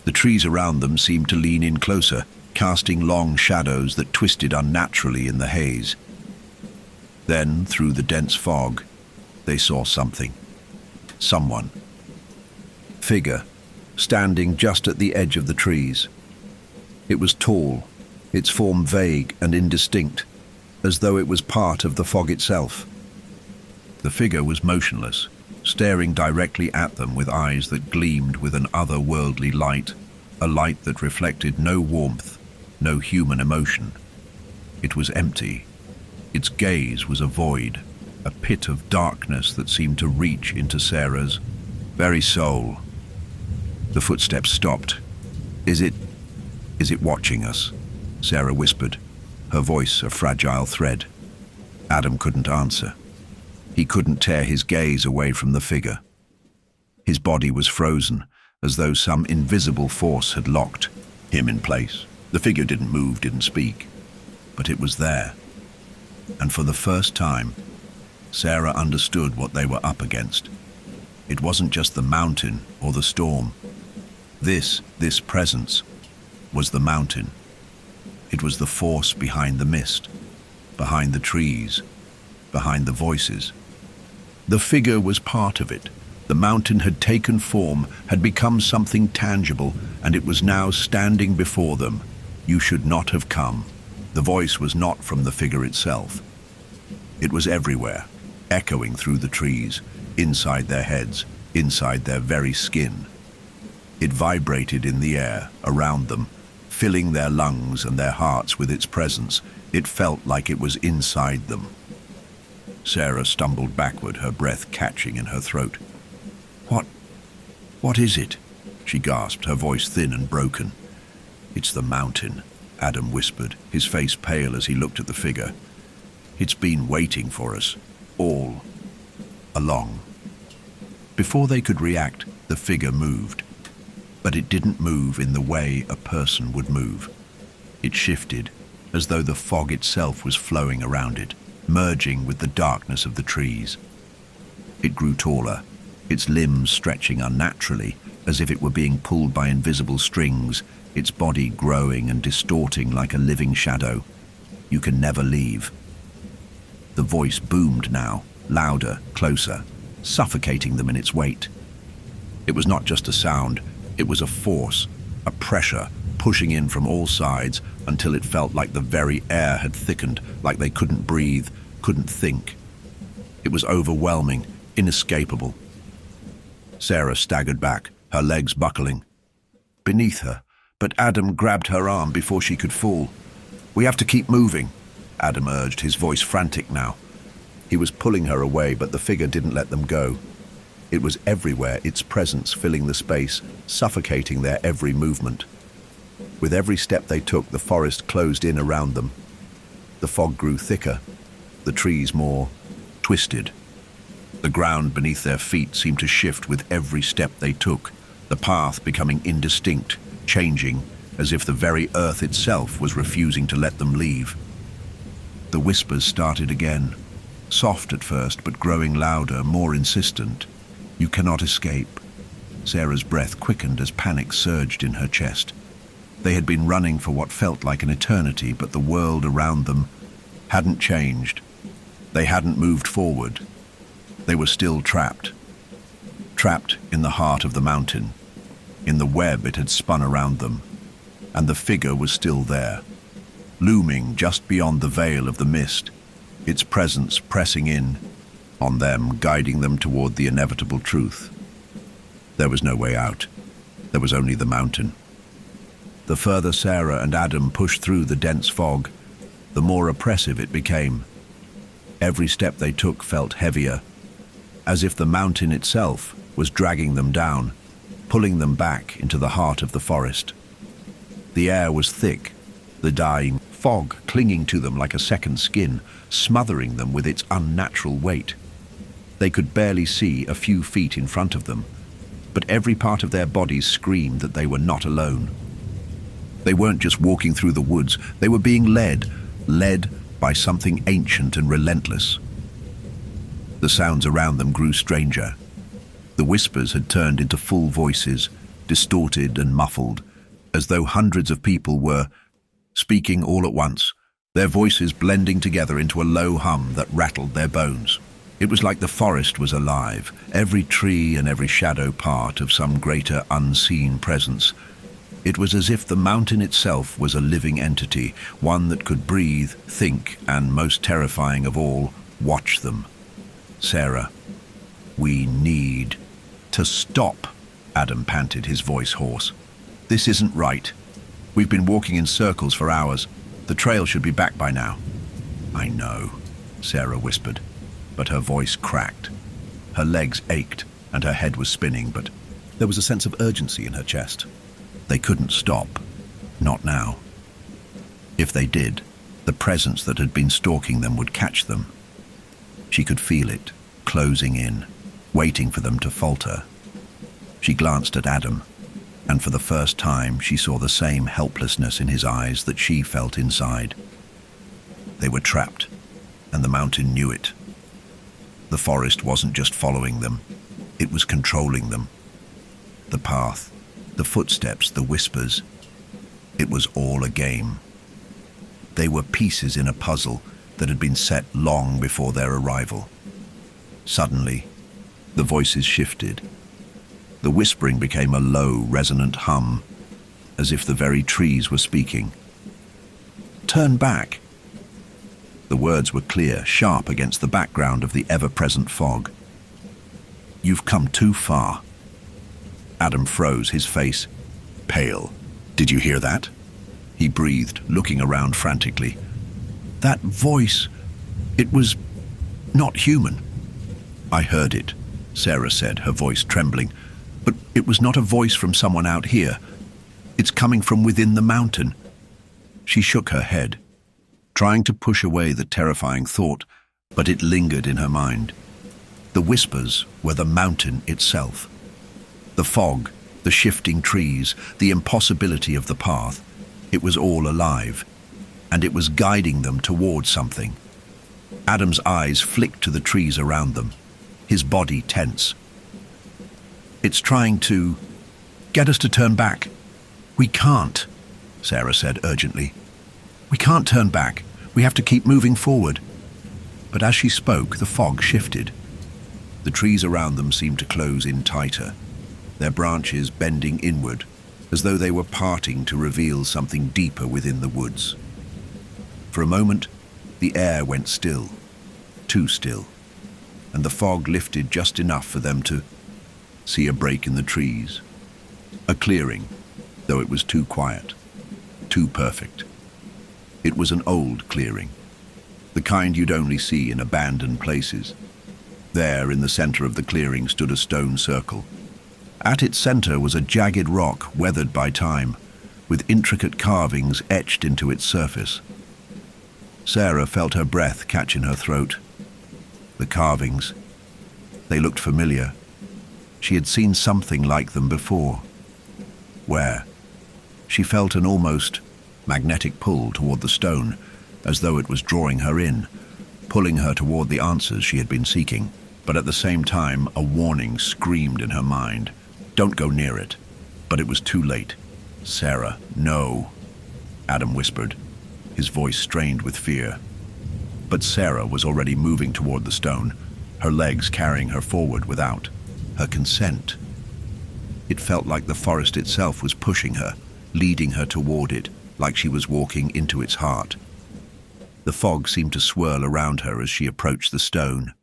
The trees around them seemed to lean in closer, casting long shadows that twisted unnaturally in the haze. Then, through the dense fog, they saw something. Someone. Figure, standing just at the edge of the trees. It was tall, its form vague and indistinct, as though it was part of the fog itself. The figure was motionless, staring directly at them with eyes that gleamed with an otherworldly light, a light that reflected no warmth, no human emotion. It was empty. Its gaze was a void, a pit of darkness that seemed to reach into Sarah's very soul. The footsteps stopped. Is it watching us?" Sarah whispered, her voice a fragile thread. Adam couldn't answer. He couldn't tear his gaze away from the figure. His body was frozen, as though some invisible force had locked him in place. The figure didn't move, didn't speak, but it was there. And for the first time, Sarah understood what they were up against. It wasn't just the mountain or the storm. This presence was the mountain. It was the force behind the mist, behind the trees, behind the voices. The figure was part of it. The mountain had taken form, had become something tangible, and it was now standing before them. "You should not have come." The voice was not from the figure itself. It was everywhere, echoing through the trees, inside their heads, inside their very skin. It vibrated in the air around them, filling their lungs and their hearts with its presence. It felt like it was inside them. Sarah stumbled backward, her breath catching in her throat. What is it?" she gasped, her voice thin and broken. "It's the mountain," Adam whispered, his face pale as he looked at the figure. "It's been waiting for us, all along." Before they could react, the figure moved. But it didn't move in the way a person would move. It shifted, as though the fog itself was flowing around it, merging with the darkness of the trees. It grew taller, its limbs stretching unnaturally, as if it were being pulled by invisible strings, its body growing and distorting like a living shadow. "You can never leave." The voice boomed now, louder, closer, suffocating them in its weight. It was not just a sound, it was a force, a pressure, pushing in from all sides until it felt like the very air had thickened, like they couldn't breathe, couldn't think. It was overwhelming, inescapable. Sarah staggered back, her legs buckling. Beneath her, but Adam grabbed her arm before she could fall. "We have to keep moving," Adam urged, his voice frantic now. He was pulling her away, but the figure didn't let them go. It was everywhere, its presence filling the space, suffocating their every movement. With every step they took, the forest closed in around them. The fog grew thicker, the trees more twisted. The ground beneath their feet seemed to shift with every step they took, the path becoming indistinct, changing, as if the very earth itself was refusing to let them leave. The whispers started again, soft at first, but growing louder, more insistent. "You cannot escape." Sarah's breath quickened as panic surged in her chest. They had been running for what felt like an eternity, but the world around them hadn't changed. They hadn't moved forward. They were still trapped. Trapped in the heart of the mountain, in the web it had spun around them. And the figure was still there, looming just beyond the veil of the mist, its presence pressing in on them, guiding them toward the inevitable truth. There was no way out. There was only the mountain. The further Sarah and Adam pushed through the dense fog, the more oppressive it became. Every step they took felt heavier, as if the mountain itself was dragging them down, pulling them back into the heart of the forest. The air was thick, the dying fog clinging to them like a second skin, smothering them with its unnatural weight. They could barely see a few feet in front of them, but every part of their bodies screamed that they were not alone. They weren't just walking through the woods, they were being led by something ancient and relentless. The sounds around them grew stranger. The whispers had turned into full voices, distorted and muffled, as though hundreds of people were speaking all at once, their voices blending together into a low hum that rattled their bones. It was like the forest was alive, every tree and every shadow part of some greater unseen presence. It was as if the mountain itself was a living entity, one that could breathe, think, and, most terrifying of all, watch them. Sarah, we need to stop, Adam panted, his voice hoarse. This isn't right. We've been walking in circles for hours. The trail should be back by now. I know, Sarah whispered, but her voice cracked. Her legs ached and her head was spinning, but there was a sense of urgency in her chest. They couldn't stop. Not now. If they did, the presence that had been stalking them would catch them. She could feel it, closing in, waiting for them to falter. She glanced at Adam, and for the first time she saw the same helplessness in his eyes that she felt inside. They were trapped, and the mountain knew it. The forest wasn't just following them, it was controlling them. The path, the footsteps, the whispers, it was all a game. They were pieces in a puzzle that had been set long before their arrival. Suddenly, the voices shifted. The whispering became a low, resonant hum, as if the very trees were speaking. Turn back. The words were clear, sharp against the background of the ever-present fog. You've come too far. Adam froze, his face pale. Did you hear that? He breathed, looking around frantically. That voice, it was not human. I heard it, Sarah said, her voice trembling. But it was not a voice from someone out here. It's coming from within the mountain. She shook her head, trying to push away the terrifying thought, but it lingered in her mind. The whispers were the mountain itself. The fog, the shifting trees, the impossibility of the path, it was all alive, and it was guiding them towards something. Adam's eyes flicked to the trees around them, his body tense. It's trying to get us to turn back. We can't, Sarah said urgently. We can't turn back. We have to keep moving forward. But as she spoke, the fog shifted. The trees around them seemed to close in tighter, their branches bending inward, as though they were parting to reveal something deeper within the woods. For a moment, the air went still, too still, and the fog lifted just enough for them to see a break in the trees, a clearing, though it was too quiet, too perfect. It was an old clearing, the kind you'd only see in abandoned places. There, in the center of the clearing, stood a stone circle. At its center was a jagged rock weathered by time, with intricate carvings etched into its surface. Sarah felt her breath catch in her throat. The carvings, they looked familiar. She had seen something like them before. Where? She felt an almost magnetic pull toward the stone, as though it was drawing her in, pulling her toward the answers she had been seeking. But at the same time, a warning screamed in her mind. Don't go near it. But it was too late. Sarah, no, Adam whispered, his voice strained with fear. But Sarah was already moving toward the stone, her legs carrying her forward without her consent. It felt like the forest itself was pushing her, leading her toward it, like she was walking into its heart. The fog seemed to swirl around her as she approached the stone.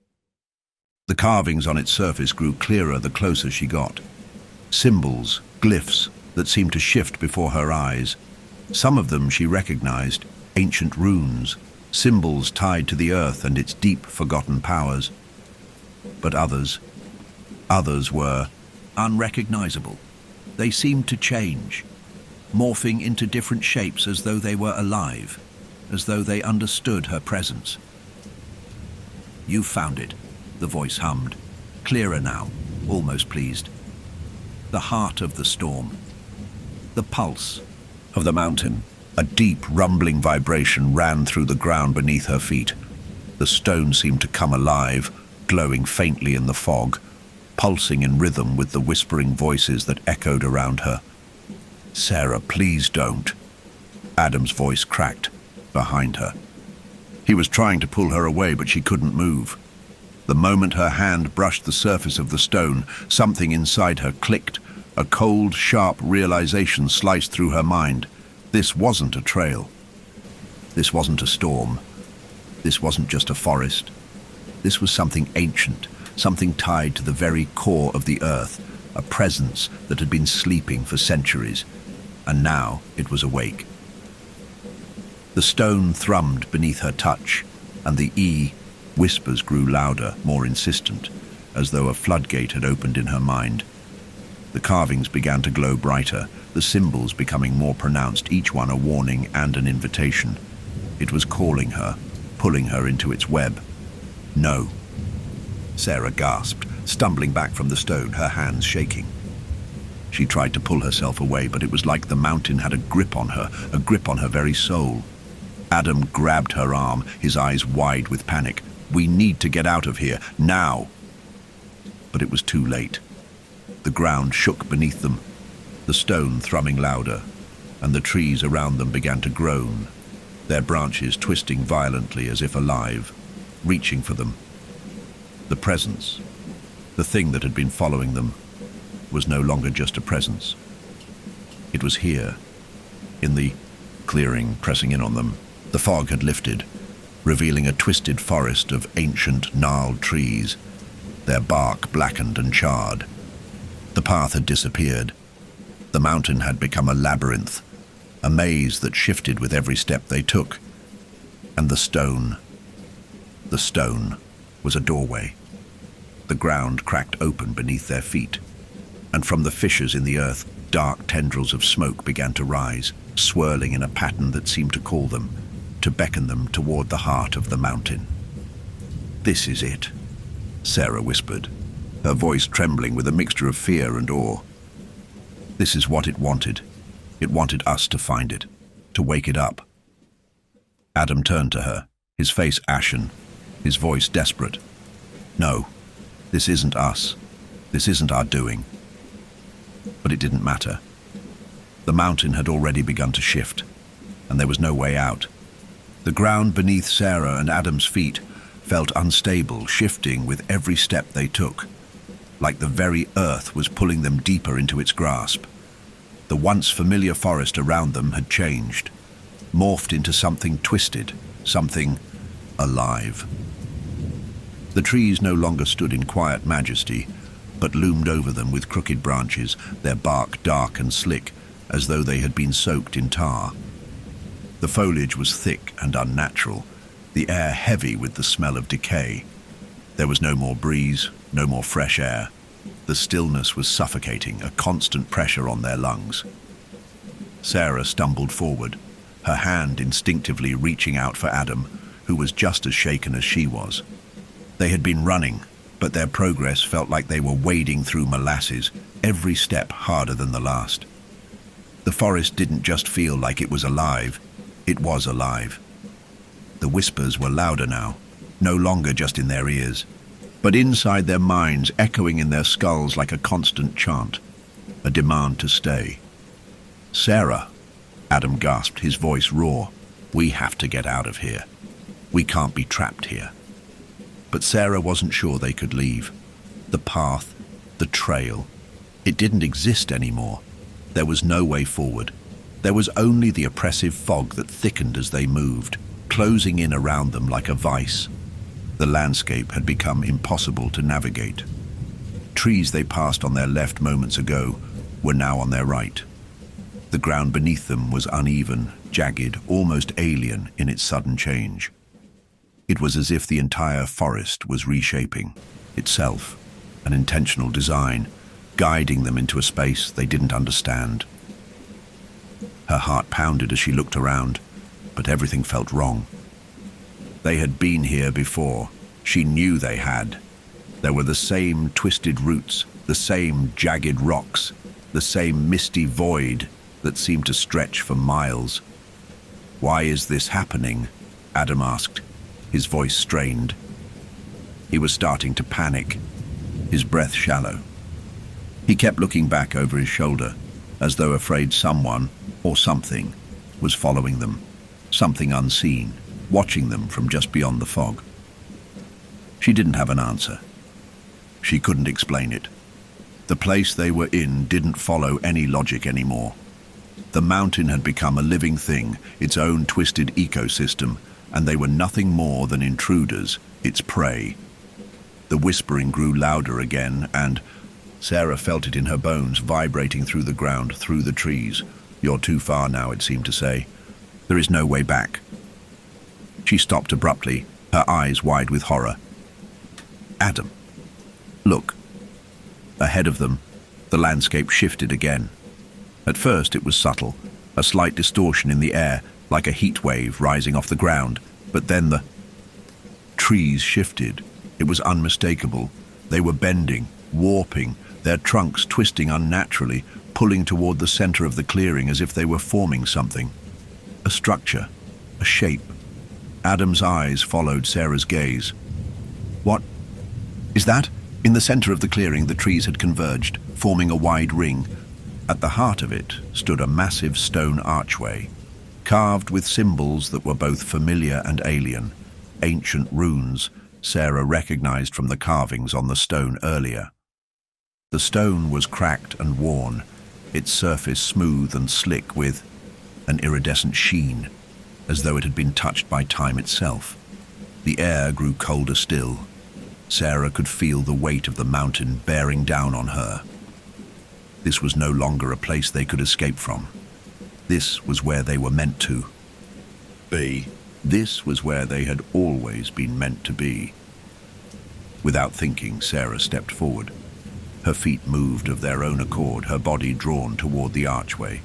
The carvings on its surface grew clearer the closer she got. Symbols, glyphs that seemed to shift before her eyes. Some of them she recognized, ancient runes, symbols tied to the earth and its deep forgotten powers. But others were unrecognizable. They seemed to change, morphing into different shapes as though they were alive, as though they understood her presence. "You've found it," the voice hummed, clearer now, almost pleased. "The heart of the storm. The pulse of the mountain." A deep, rumbling vibration ran through the ground beneath her feet. The stone seemed to come alive, glowing faintly in the fog, pulsing in rhythm with the whispering voices that echoed around her. "Sarah, please don't." Adam's voice cracked behind her. He was trying to pull her away, but she couldn't move. The moment her hand brushed the surface of the stone, something inside her clicked. A cold, sharp realization sliced through her mind. This wasn't a trail. This wasn't a storm. This wasn't just a forest. This was something ancient, something tied to the very core of the earth, a presence that had been sleeping for centuries, and now it was awake. The stone thrummed beneath her touch, and the whispers grew louder, more insistent, as though a floodgate had opened in her mind. The carvings began to glow brighter, the symbols becoming more pronounced, each one a warning and an invitation. It was calling her, pulling her into its web. "No." Sarah gasped, stumbling back from the stone, her hands shaking. She tried to pull herself away, but it was like the mountain had a grip on her very soul. Adam grabbed her arm, his eyes wide with panic. "We need to get out of here, now." But it was too late. The ground shook beneath them, the stone thrumming louder, and the trees around them began to groan, their branches twisting violently as if alive, reaching for them. The presence, the thing that had been following them, was no longer just a presence. It was here, in the clearing pressing in on them. The fog had lifted, revealing a twisted forest of ancient, gnarled trees, their bark blackened and charred. The path had disappeared. The mountain had become a labyrinth, a maze that shifted with every step they took. And the stone was a doorway. The ground cracked open beneath their feet, and from the fissures in the earth, dark tendrils of smoke began to rise, swirling in a pattern that seemed to call them, to beckon them toward the heart of the mountain. "This is it," Sarah whispered, her voice trembling with a mixture of fear and awe. "This is what it wanted. It wanted us to find it, to wake it up." Adam turned to her, his face ashen, his voice desperate. "No, this isn't us. This isn't our doing." But it didn't matter. The mountain had already begun to shift, and there was no way out. The ground beneath Sarah and Adam's feet felt unstable, shifting with every step they took, like the very earth was pulling them deeper into its grasp. The once familiar forest around them had changed, morphed into something twisted, something alive. The trees no longer stood in quiet majesty, but loomed over them with crooked branches, their bark dark and slick, as though they had been soaked in tar. The foliage was thick and unnatural, the air heavy with the smell of decay. There was no more breeze, no more fresh air. The stillness was suffocating, a constant pressure on their lungs. Sarah stumbled forward, her hand instinctively reaching out for Adam, who was just as shaken as she was. They had been running, but their progress felt like they were wading through molasses, every step harder than the last. The forest didn't just feel like it was alive, it was alive. The whispers were louder now, no longer just in their ears, but inside their minds, echoing in their skulls like a constant chant, a demand to stay. "Sarah," Adam gasped, his voice raw, "we have to get out of here. We can't be trapped here." But Sarah wasn't sure they could leave. The path, the trail, it didn't exist anymore. There was no way forward. There was only the oppressive fog that thickened as they moved, closing in around them like a vice. The landscape had become impossible to navigate. Trees they passed on their left moments ago were now on their right. The ground beneath them was uneven, jagged, almost alien in its sudden change. It was as if the entire forest was reshaping itself, an intentional design, guiding them into a space they didn't understand. Her heart pounded as she looked around, but everything felt wrong. They had been here before. She knew they had. There were the same twisted roots, the same jagged rocks, the same misty void that seemed to stretch for miles. "Why is this happening?" Adam asked, his voice strained. He was starting to panic, his breath shallow. He kept looking back over his shoulder, as though afraid someone, or something, was following them, something unseen, watching them from just beyond the fog. She didn't have an answer. She couldn't explain it. The place they were in didn't follow any logic anymore. The mountain had become a living thing, its own twisted ecosystem, and they were nothing more than intruders, its prey. The whispering grew louder again, and Sarah felt it in her bones, vibrating through the ground, through the trees. "You're too far now," it seemed to say. "There is no way back." She stopped abruptly, her eyes wide with horror. "Adam, look." Ahead of them, the landscape shifted again. At first it was subtle, a slight distortion in the air, like a heat wave rising off the ground, but then the trees shifted. It was unmistakable. They were bending, warping, their trunks twisting unnaturally, pulling toward the center of the clearing as if they were forming something. A structure, a shape. Adam's eyes followed Sarah's gaze. "What is that?" In the center of the clearing, the trees had converged, forming a wide ring. At the heart of it stood a massive stone archway, carved with symbols that were both familiar and alien, ancient runes Sarah recognized from the carvings on the stone earlier. The stone was cracked and worn, its surface smooth and slick with an iridescent sheen, as though it had been touched by time itself. The air grew colder still. Sarah could feel the weight of the mountain bearing down on her. This was no longer a place they could escape from. This was where they were meant to be. This was where they had always been meant to be. Without thinking, Sarah stepped forward. Her feet moved of their own accord, her body drawn toward the archway.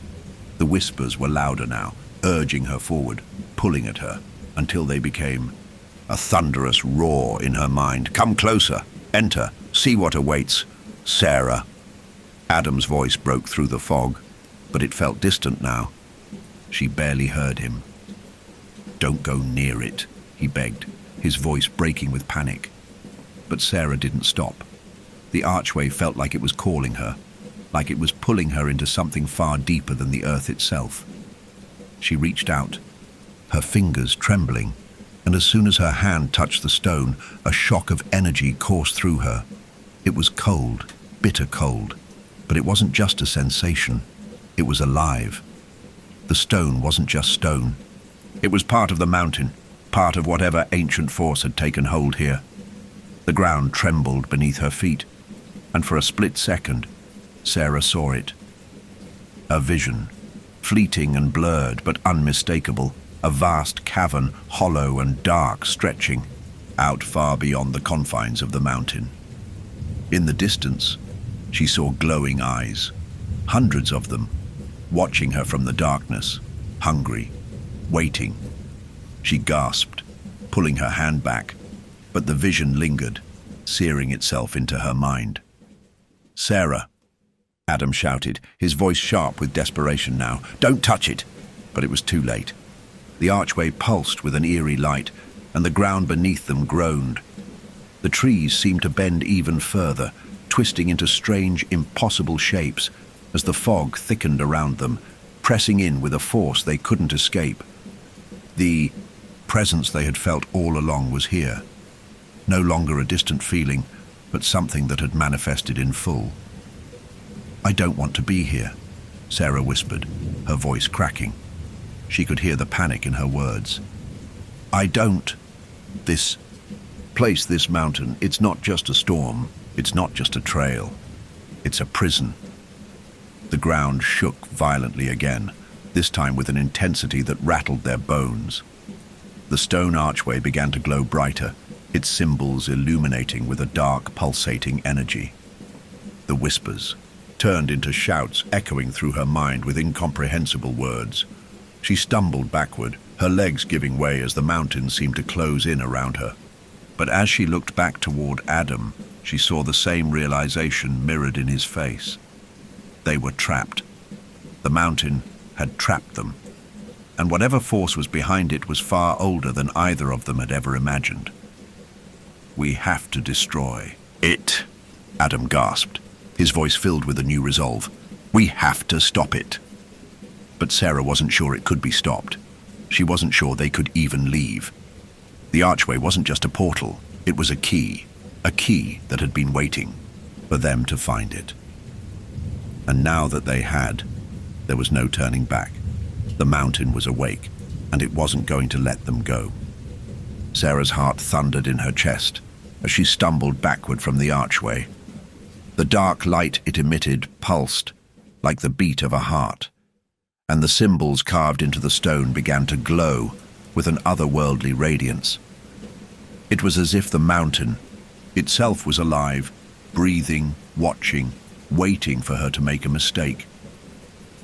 The whispers were louder now, urging her forward, pulling at her, until they became a thunderous roar in her mind. "Come closer, enter, see what awaits, Sarah." Adam's voice broke through the fog, but it felt distant now. She barely heard him. "Don't go near it," he begged, his voice breaking with panic. But Sarah didn't stop. The archway felt like it was calling her, like it was pulling her into something far deeper than the earth itself. She reached out, her fingers trembling, and as soon as her hand touched the stone, a shock of energy coursed through her. It was cold, bitter cold, but it wasn't just a sensation. It was alive. The stone wasn't just stone. It was part of the mountain, part of whatever ancient force had taken hold here. The ground trembled beneath her feet, and for a split second, Sarah saw it. A vision, fleeting and blurred but unmistakable, a vast cavern, hollow and dark, stretching out far beyond the confines of the mountain. In the distance, she saw glowing eyes, hundreds of them, watching her from the darkness, hungry, waiting. She gasped, pulling her hand back, but the vision lingered, searing itself into her mind. "Sarah," Adam shouted, his voice sharp with desperation now. "Don't touch it!" But it was too late. The archway pulsed with an eerie light, and the ground beneath them groaned. The trees seemed to bend even further, twisting into strange, impossible shapes as the fog thickened around them, pressing in with a force they couldn't escape. The presence they had felt all along was here. No longer a distant feeling, but something that had manifested in full. "I don't want to be here," Sarah whispered, her voice cracking. She could hear the panic in her words. "I don't. This place, this mountain, it's not just a storm. It's not just a trail. It's a prison." The ground shook violently again, this time with an intensity that rattled their bones. The stone archway began to glow brighter, its symbols illuminating with a dark, pulsating energy. The whispers turned into shouts echoing through her mind with incomprehensible words. She stumbled backward, her legs giving way as the mountains seemed to close in around her. But as she looked back toward Adam, she saw the same realization mirrored in his face. They were trapped. The mountain had trapped them, and whatever force was behind it was far older than either of them had ever imagined. "We have to destroy it," Adam gasped, his voice filled with a new resolve. "We have to stop it." But Sarah wasn't sure it could be stopped. She wasn't sure they could even leave. The archway wasn't just a portal, it was a key that had been waiting for them to find it. And now that they had, there was no turning back. The mountain was awake, and it wasn't going to let them go. Sarah's heart thundered in her chest as she stumbled backward from the archway. The dark light it emitted pulsed like the beat of a heart, and the symbols carved into the stone began to glow with an otherworldly radiance. It was as if the mountain itself was alive, breathing, watching, waiting for her to make a mistake.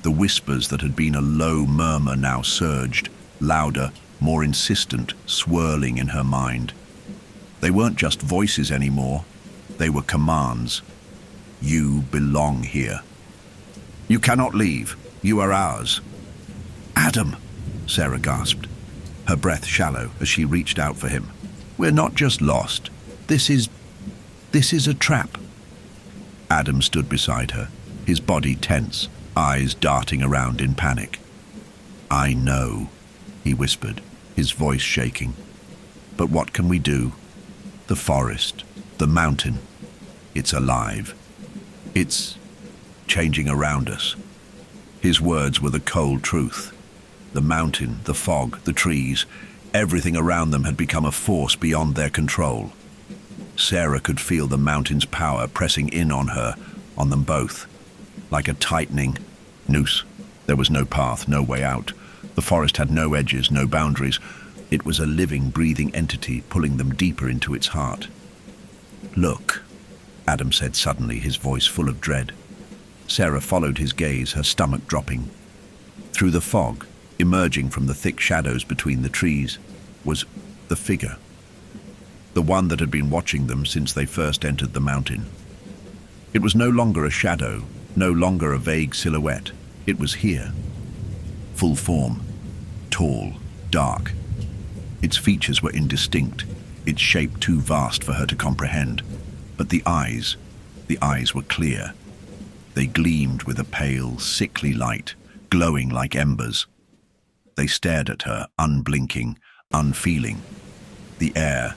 The whispers that had been a low murmur now surged, louder, more insistent, swirling in her mind. They weren't just voices anymore, they were commands. "You belong here. You cannot leave. You are ours." "Adam," Sarah gasped, her breath shallow as she reached out for him. "We're not just lost. This is a trap." Adam stood beside her, his body tense, eyes darting around in panic. "I know," he whispered, his voice shaking. "But what can we do? The forest, the mountain, it's alive. It's changing around us." His words were the cold truth. The mountain, the fog, the trees, everything around them had become a force beyond their control. Sarah could feel the mountain's power pressing in on her, on them both, like a tightening noose. There was no path, no way out. The forest had no edges, no boundaries. It was a living, breathing entity pulling them deeper into its heart. "Look," Adam said suddenly, his voice full of dread. Sarah followed his gaze, her stomach dropping. Through the fog, emerging from the thick shadows between the trees, was the figure. The one that had been watching them since they first entered the mountain. It was no longer a shadow, no longer a vague silhouette. It was here. Full form, tall, dark. Its features were indistinct, its shape too vast for her to comprehend. But the eyes were clear. They gleamed with a pale, sickly light, glowing like embers. They stared at her, unblinking, unfeeling. The air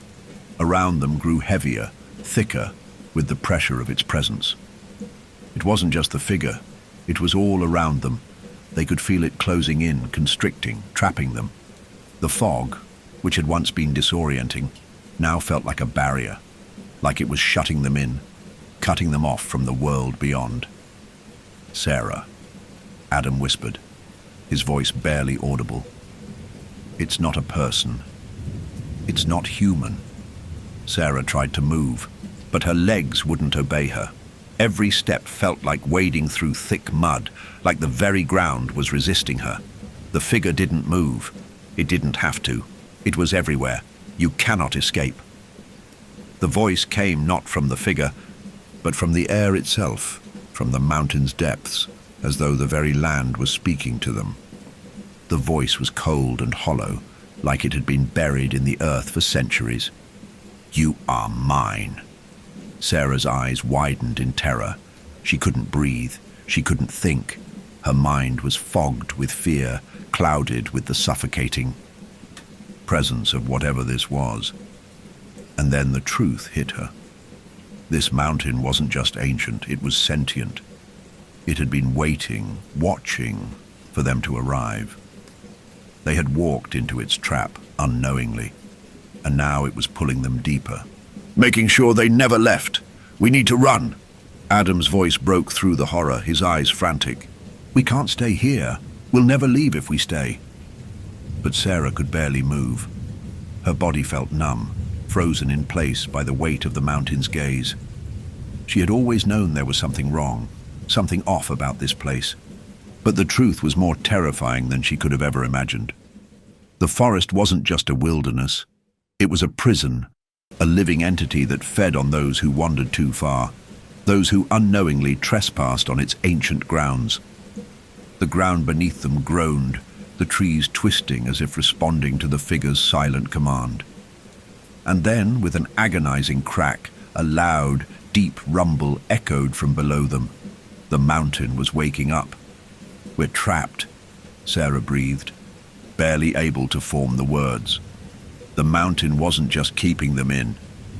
around them grew heavier, thicker, with the pressure of its presence. It wasn't just the figure, it was all around them. They could feel it closing in, constricting, trapping them. The fog, which had once been disorienting, now felt like a barrier, like it was shutting them in, cutting them off from the world beyond. "Sarah," Adam whispered, his voice barely audible. "It's not a person. It's not human." Sarah tried to move, but her legs wouldn't obey her. Every step felt like wading through thick mud, like the very ground was resisting her. The figure didn't move. It didn't have to. It was everywhere. "You cannot escape." The voice came not from the figure, but from the air itself, from the mountain's depths, as though the very land was speaking to them. The voice was cold and hollow, like it had been buried in the earth for centuries. "You are mine." Sarah's eyes widened in terror. She couldn't breathe. She couldn't think. Her mind was fogged with fear, clouded with the suffocating presence of whatever this was. And then the truth hit her. This mountain wasn't just ancient, it was sentient. It had been waiting, watching for them to arrive. They had walked into its trap unknowingly, and now it was pulling them deeper, making sure they never left. "We need to run." Adam's voice broke through the horror, his eyes frantic. "We can't stay here. We'll never leave if we stay." But Sarah could barely move. Her body felt numb, frozen in place by the weight of the mountain's gaze. She had always known there was something wrong, something off about this place. But the truth was more terrifying than she could have ever imagined. The forest wasn't just a wilderness. It was a prison, a living entity that fed on those who wandered too far, those who unknowingly trespassed on its ancient grounds. The ground beneath them groaned, the trees twisting as if responding to the figure's silent command. And then, with an agonizing crack, a loud, deep rumble echoed from below them. The mountain was waking up. "We're trapped," Sarah breathed, barely able to form the words. The mountain wasn't just keeping them in,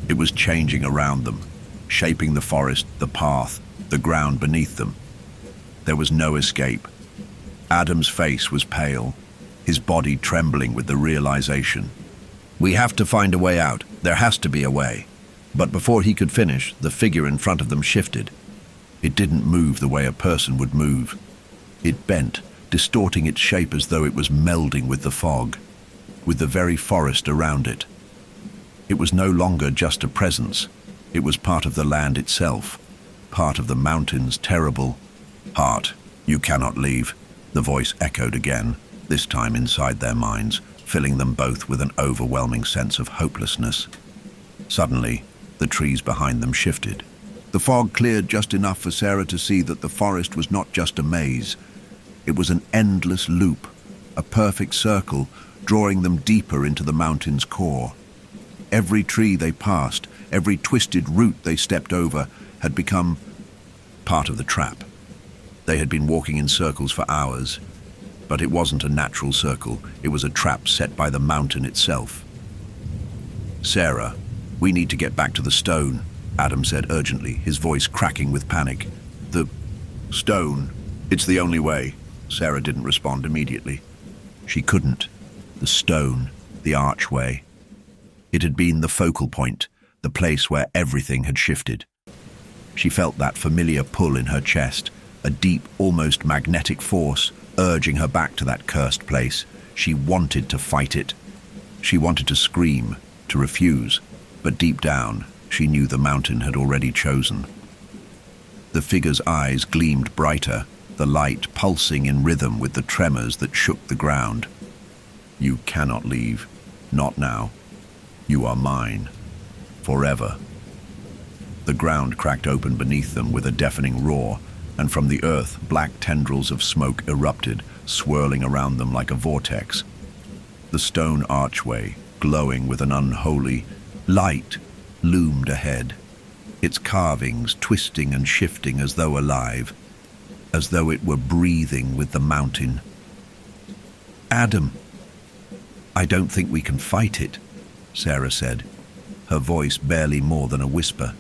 it was changing around them, shaping the forest, the path, the ground beneath them. There was no escape. Adam's face was pale, his body trembling with the realization. "We have to find a way out. There has to be a way." But before he could finish, the figure in front of them shifted. It didn't move the way a person would move. It bent, distorting its shape as though it was melding with the fog, with the very forest around it. It was no longer just a presence. It was part of the land itself, part of the mountain's terrible heart. "You cannot leave," the voice echoed again, this time inside their minds, filling them both with an overwhelming sense of hopelessness. Suddenly, the trees behind them shifted. The fog cleared just enough for Sarah to see that the forest was not just a maze. It was an endless loop, a perfect circle, drawing them deeper into the mountain's core. Every tree they passed, every twisted root they stepped over, had become part of the trap. They had been walking in circles for hours, but it wasn't a natural circle. It was a trap set by the mountain itself. "Sarah, we need to get back to the stone," Adam said urgently, his voice cracking with panic. "The stone, it's the only way." Sarah didn't respond immediately. She couldn't. The stone, the archway. It had been the focal point, the place where everything had shifted. She felt that familiar pull in her chest, a deep, almost magnetic force urging her back to that cursed place. She wanted to fight it. She wanted to scream, to refuse, but deep down, she knew the mountain had already chosen. The figure's eyes gleamed brighter, the light pulsing in rhythm with the tremors that shook the ground. "You cannot leave. Not now. You are mine. Forever." The ground cracked open beneath them with a deafening roar, and from the earth, black tendrils of smoke erupted, swirling around them like a vortex. The stone archway, glowing with an unholy light, loomed ahead, its carvings twisting and shifting as though alive, as though it were breathing with the mountain. "Adam, I don't think we can fight it," Sarah said, her voice barely more than a whisper.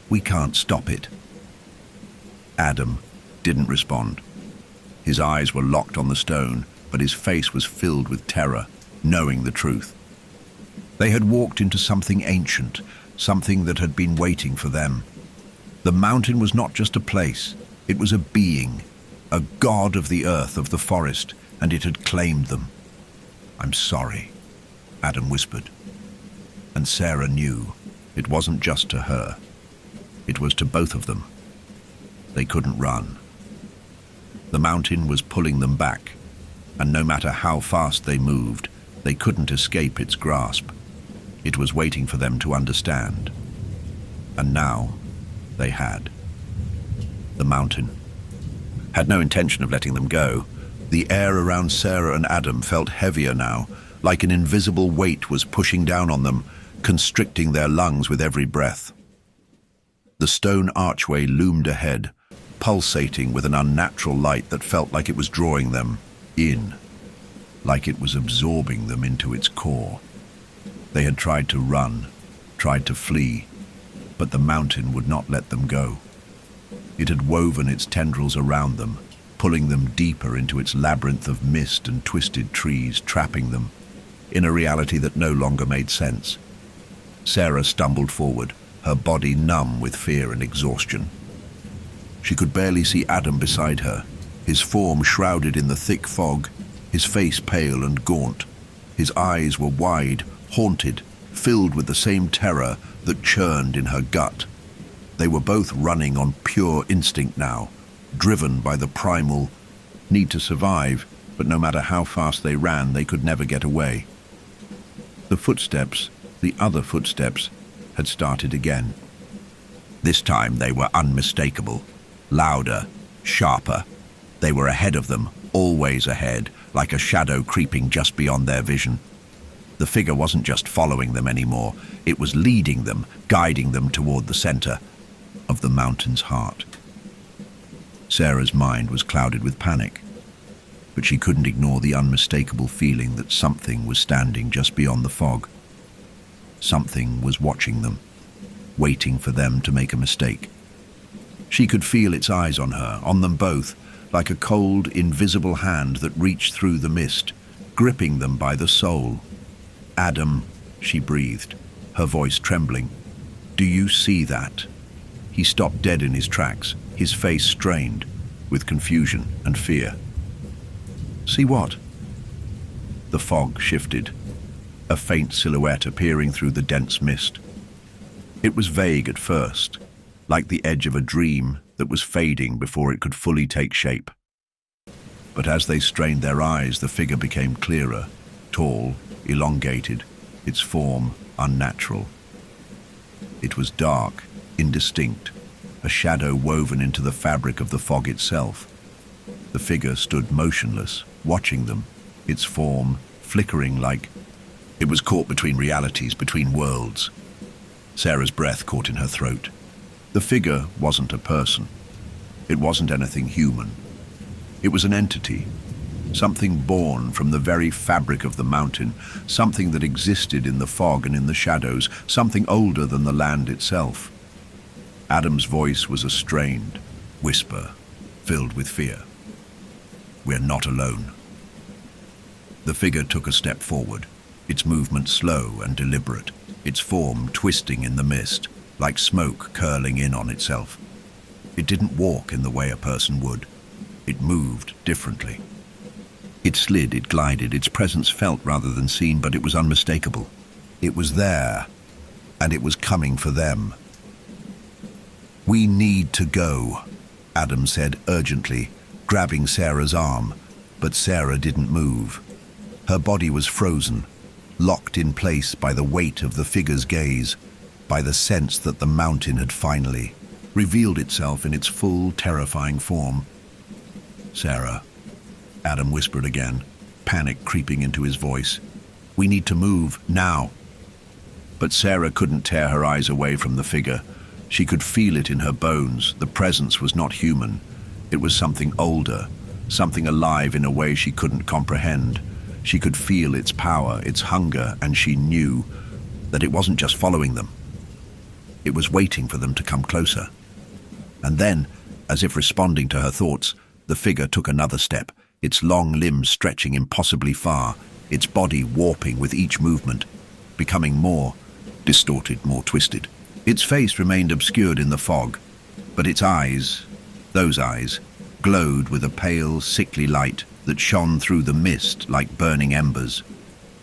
"We can't stop it." Adam didn't respond. His eyes were locked on the stone, but his face was filled with terror, knowing the truth. They had walked into something ancient, something that had been waiting for them. The mountain was not just a place, it was a being, a god of the earth, of the forest, and it had claimed them. "I'm sorry," Adam whispered. And Sarah knew it wasn't just to her. It was to both of them. They couldn't run. The mountain was pulling them back, and no matter how fast they moved, they couldn't escape its grasp. It was waiting for them to understand. And now they had. The mountain had no intention of letting them go. The air around Sarah and Adam felt heavier now, like an invisible weight was pushing down on them, constricting their lungs with every breath. The stone archway loomed ahead, pulsating with an unnatural light that felt like it was drawing them in, like it was absorbing them into its core. They had tried to run, tried to flee, but the mountain would not let them go. It had woven its tendrils around them, pulling them deeper into its labyrinth of mist and twisted trees, trapping them in a reality that no longer made sense. Sarah stumbled forward, her body numb with fear and exhaustion. She could barely see Adam beside her, his form shrouded in the thick fog, his face pale and gaunt. His eyes were wide, haunted, filled with the same terror that churned in her gut. They were both running on pure instinct now, driven by the primal need to survive, but no matter how fast they ran, they could never get away. The footsteps, the other footsteps, had started again. This time they were unmistakable, louder, sharper. They were ahead of them, always ahead, like a shadow creeping just beyond their vision. The figure wasn't just following them anymore, it was leading them, guiding them toward the center of the mountain's heart. Sarah's mind was clouded with panic, but she couldn't ignore the unmistakable feeling that something was standing just beyond the fog. Something was watching them, waiting for them to make a mistake. She could feel its eyes on her, on them both, like a cold, invisible hand that reached through the mist, gripping them by the soul. "Adam," she breathed, her voice trembling. "Do you see that?" He stopped dead in his tracks, his face strained with confusion and fear. "See what?" The fog shifted, a faint silhouette appearing through the dense mist. It was vague at first, like the edge of a dream that was fading before it could fully take shape. But as they strained their eyes, the figure became clearer, tall, elongated, its form unnatural. It was dark, indistinct, a shadow woven into the fabric of the fog itself. The figure stood motionless, watching them, its form flickering like it was caught between realities, between worlds. Sarah's breath caught in her throat. The figure wasn't a person. It wasn't anything human. It was an entity, something born from the very fabric of the mountain, something that existed in the fog and in the shadows, something older than the land itself. Adam's voice was a strained whisper, filled with fear. "We're not alone." The figure took a step forward, its movement slow and deliberate, its form twisting in the mist, like smoke curling in on itself. It didn't walk in the way a person would. It moved differently. It slid, it glided, its presence felt rather than seen, but it was unmistakable. It was there, and it was coming for them. "We need to go," Adam said urgently, grabbing Sarah's arm, but Sarah didn't move. Her body was frozen, locked in place by the weight of the figure's gaze, by the sense that the mountain had finally revealed itself in its full, terrifying form. "Sarah," Adam whispered again, panic creeping into his voice. "We need to move, now." But Sarah couldn't tear her eyes away from the figure. She could feel it in her bones. The presence was not human. It was something older, something alive in a way she couldn't comprehend. She could feel its power, its hunger, and she knew that it wasn't just following them. It was waiting for them to come closer. And then, as if responding to her thoughts, the figure took another step, its long limbs stretching impossibly far, its body warping with each movement, becoming more distorted, more twisted. Its face remained obscured in the fog, but its eyes, those eyes, glowed with a pale, sickly light that shone through the mist like burning embers.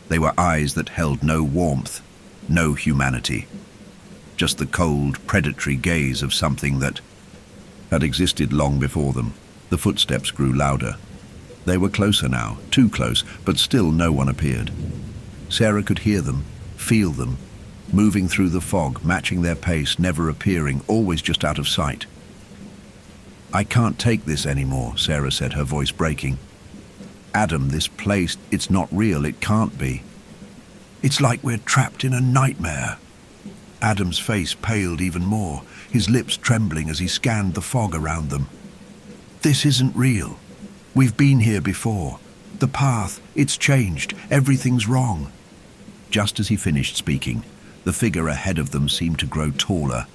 They were eyes that held no warmth, no humanity, just the cold, predatory gaze of something that had existed long before them. The footsteps grew louder. They were closer now, too close, but still no one appeared. Sarah could hear them, feel them, moving through the fog, matching their pace, never appearing, always just out of sight. "I can't take this anymore," Sarah said, her voice breaking. "Adam, this place, it's not real, it can't be. It's like we're trapped in a nightmare." Adam's face paled even more, his lips trembling as he scanned the fog around them. "This isn't real. We've been here before. The path, it's changed. Everything's wrong." Just as he finished speaking, the figure ahead of them seemed to grow taller,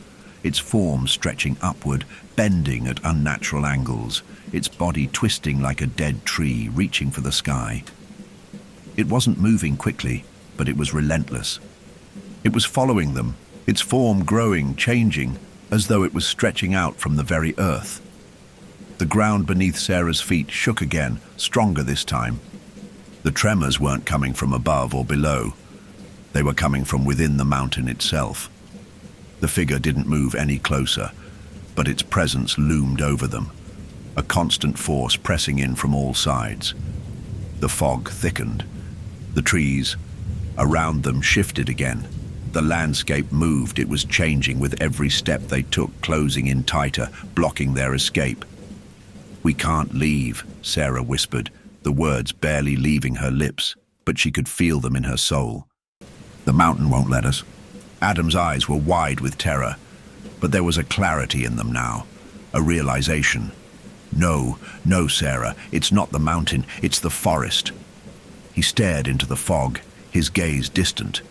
its form stretching upward, bending at unnatural angles, its body twisting like a dead tree, reaching for the sky. It wasn't moving quickly, but it was relentless. It was following them, its form growing, changing, as though it was stretching out from the very earth. The ground beneath Sarah's feet shook again, stronger this time. The tremors weren't coming from above or below. They were coming from within the mountain itself. The figure didn't move any closer, but its presence loomed over them, a constant force pressing in from all sides. The fog thickened. The trees around them shifted again. The landscape moved. It was changing with every step they took, closing in tighter, blocking their escape. "We can't leave," Sarah whispered, the words barely leaving her lips, but she could feel them in her soul. "The mountain won't let us." Adam's eyes were wide with terror, but there was a clarity in them now, a realization. "No, no, Sarah, it's not the mountain, it's the forest." He stared into the fog, his gaze distant.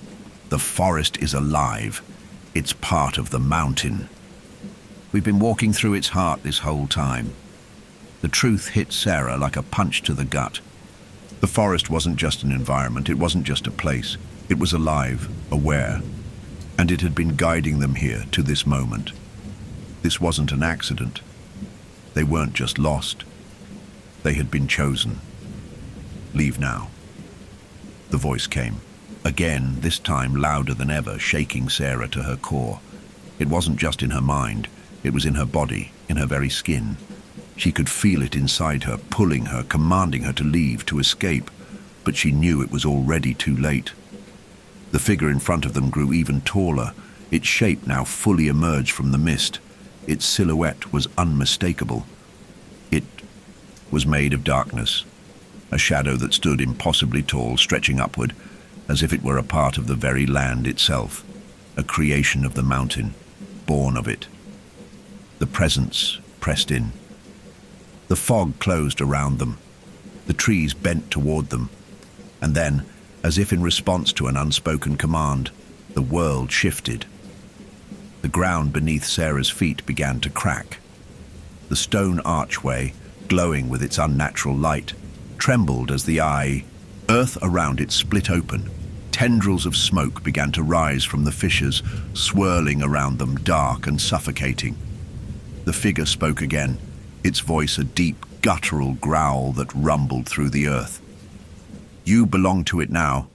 The forest is alive. It's part of the mountain. "We've been walking through its heart this whole time." The truth hit Sarah like a punch to the gut. The forest wasn't just an environment, it wasn't just a place. It was alive, aware, and it had been guiding them here to this moment. This wasn't an accident. They weren't just lost. They had been chosen. "Leave now." The voice came. Again, this time louder than ever, shaking Sarah to her core. It wasn't just in her mind, it was in her body, in her very skin. She could feel it inside her, pulling her, commanding her to leave, to escape, but she knew it was already too late. The figure in front of them grew even taller, its shape now fully emerged from the mist. Its silhouette was unmistakable. It was made of darkness, a shadow that stood impossibly tall, stretching upward, as if it were a part of the very land itself, a creation of the mountain, born of it. The presence pressed in. The fog closed around them. The trees bent toward them. And then, as if in response to an unspoken command, the world shifted. The ground beneath Sarah's feet began to crack. The stone archway, glowing with its unnatural light, trembled as the earth around it split open. Tendrils of smoke began to rise from the fissures, swirling around them, dark and suffocating. The figure spoke again, its voice a deep, guttural growl that rumbled through the earth. "You belong to it now."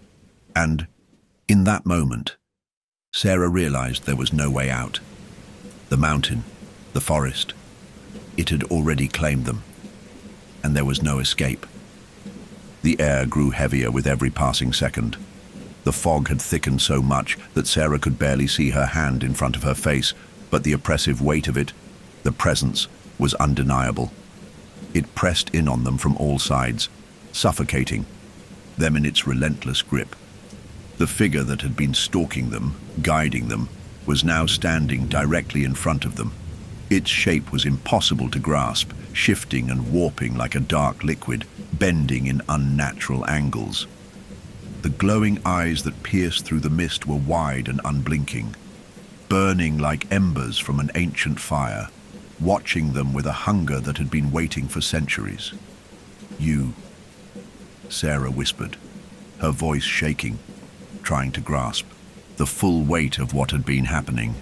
And, in that moment, Sarah realized there was no way out. The mountain, the forest, it had already claimed them, and there was no escape. The air grew heavier with every passing second. The fog had thickened so much that Sarah could barely see her hand in front of her face, but the oppressive weight of it, the presence, was undeniable. It pressed in on them from all sides, suffocating them in its relentless grip. The figure that had been stalking them, guiding them, was now standing directly in front of them. Its shape was impossible to grasp, shifting and warping like a dark liquid, bending in unnatural angles. The glowing eyes that pierced through the mist were wide and unblinking, burning like embers from an ancient fire, watching them with a hunger that had been waiting for centuries. "You," Sarah whispered, her voice shaking, trying to grasp the full weight of what had been happening.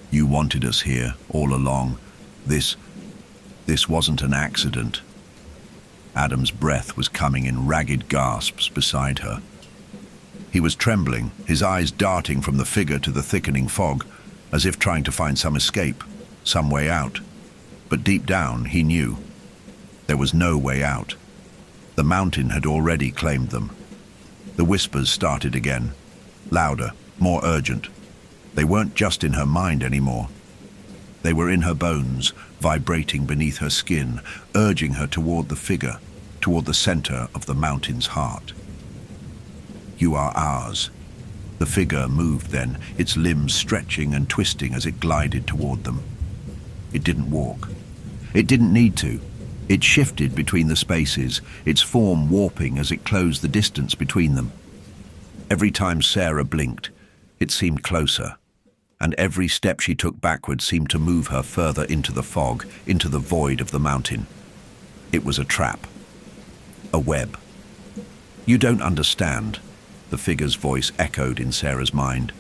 "You wanted us here all along. This wasn't an accident." Adam's breath was coming in ragged gasps beside her. He was trembling, his eyes darting from the figure to the thickening fog, as if trying to find some escape, some way out. But deep down, he knew there was no way out. The mountain had already claimed them. The whispers started again, louder, more urgent. They weren't just in her mind anymore. They were in her bones, vibrating beneath her skin, urging her toward the figure, toward the center of the mountain's heart. "You are ours." The figure moved then, its limbs stretching and twisting as it glided toward them. It didn't walk. It didn't need to. It shifted between the spaces, its form warping as it closed the distance between them. Every time Sarah blinked, it seemed closer, and every step she took backward seemed to move her further into the fog, into the void of the mountain. It was a trap, a web. "You don't understand," the figure's voice echoed in Sarah's mind.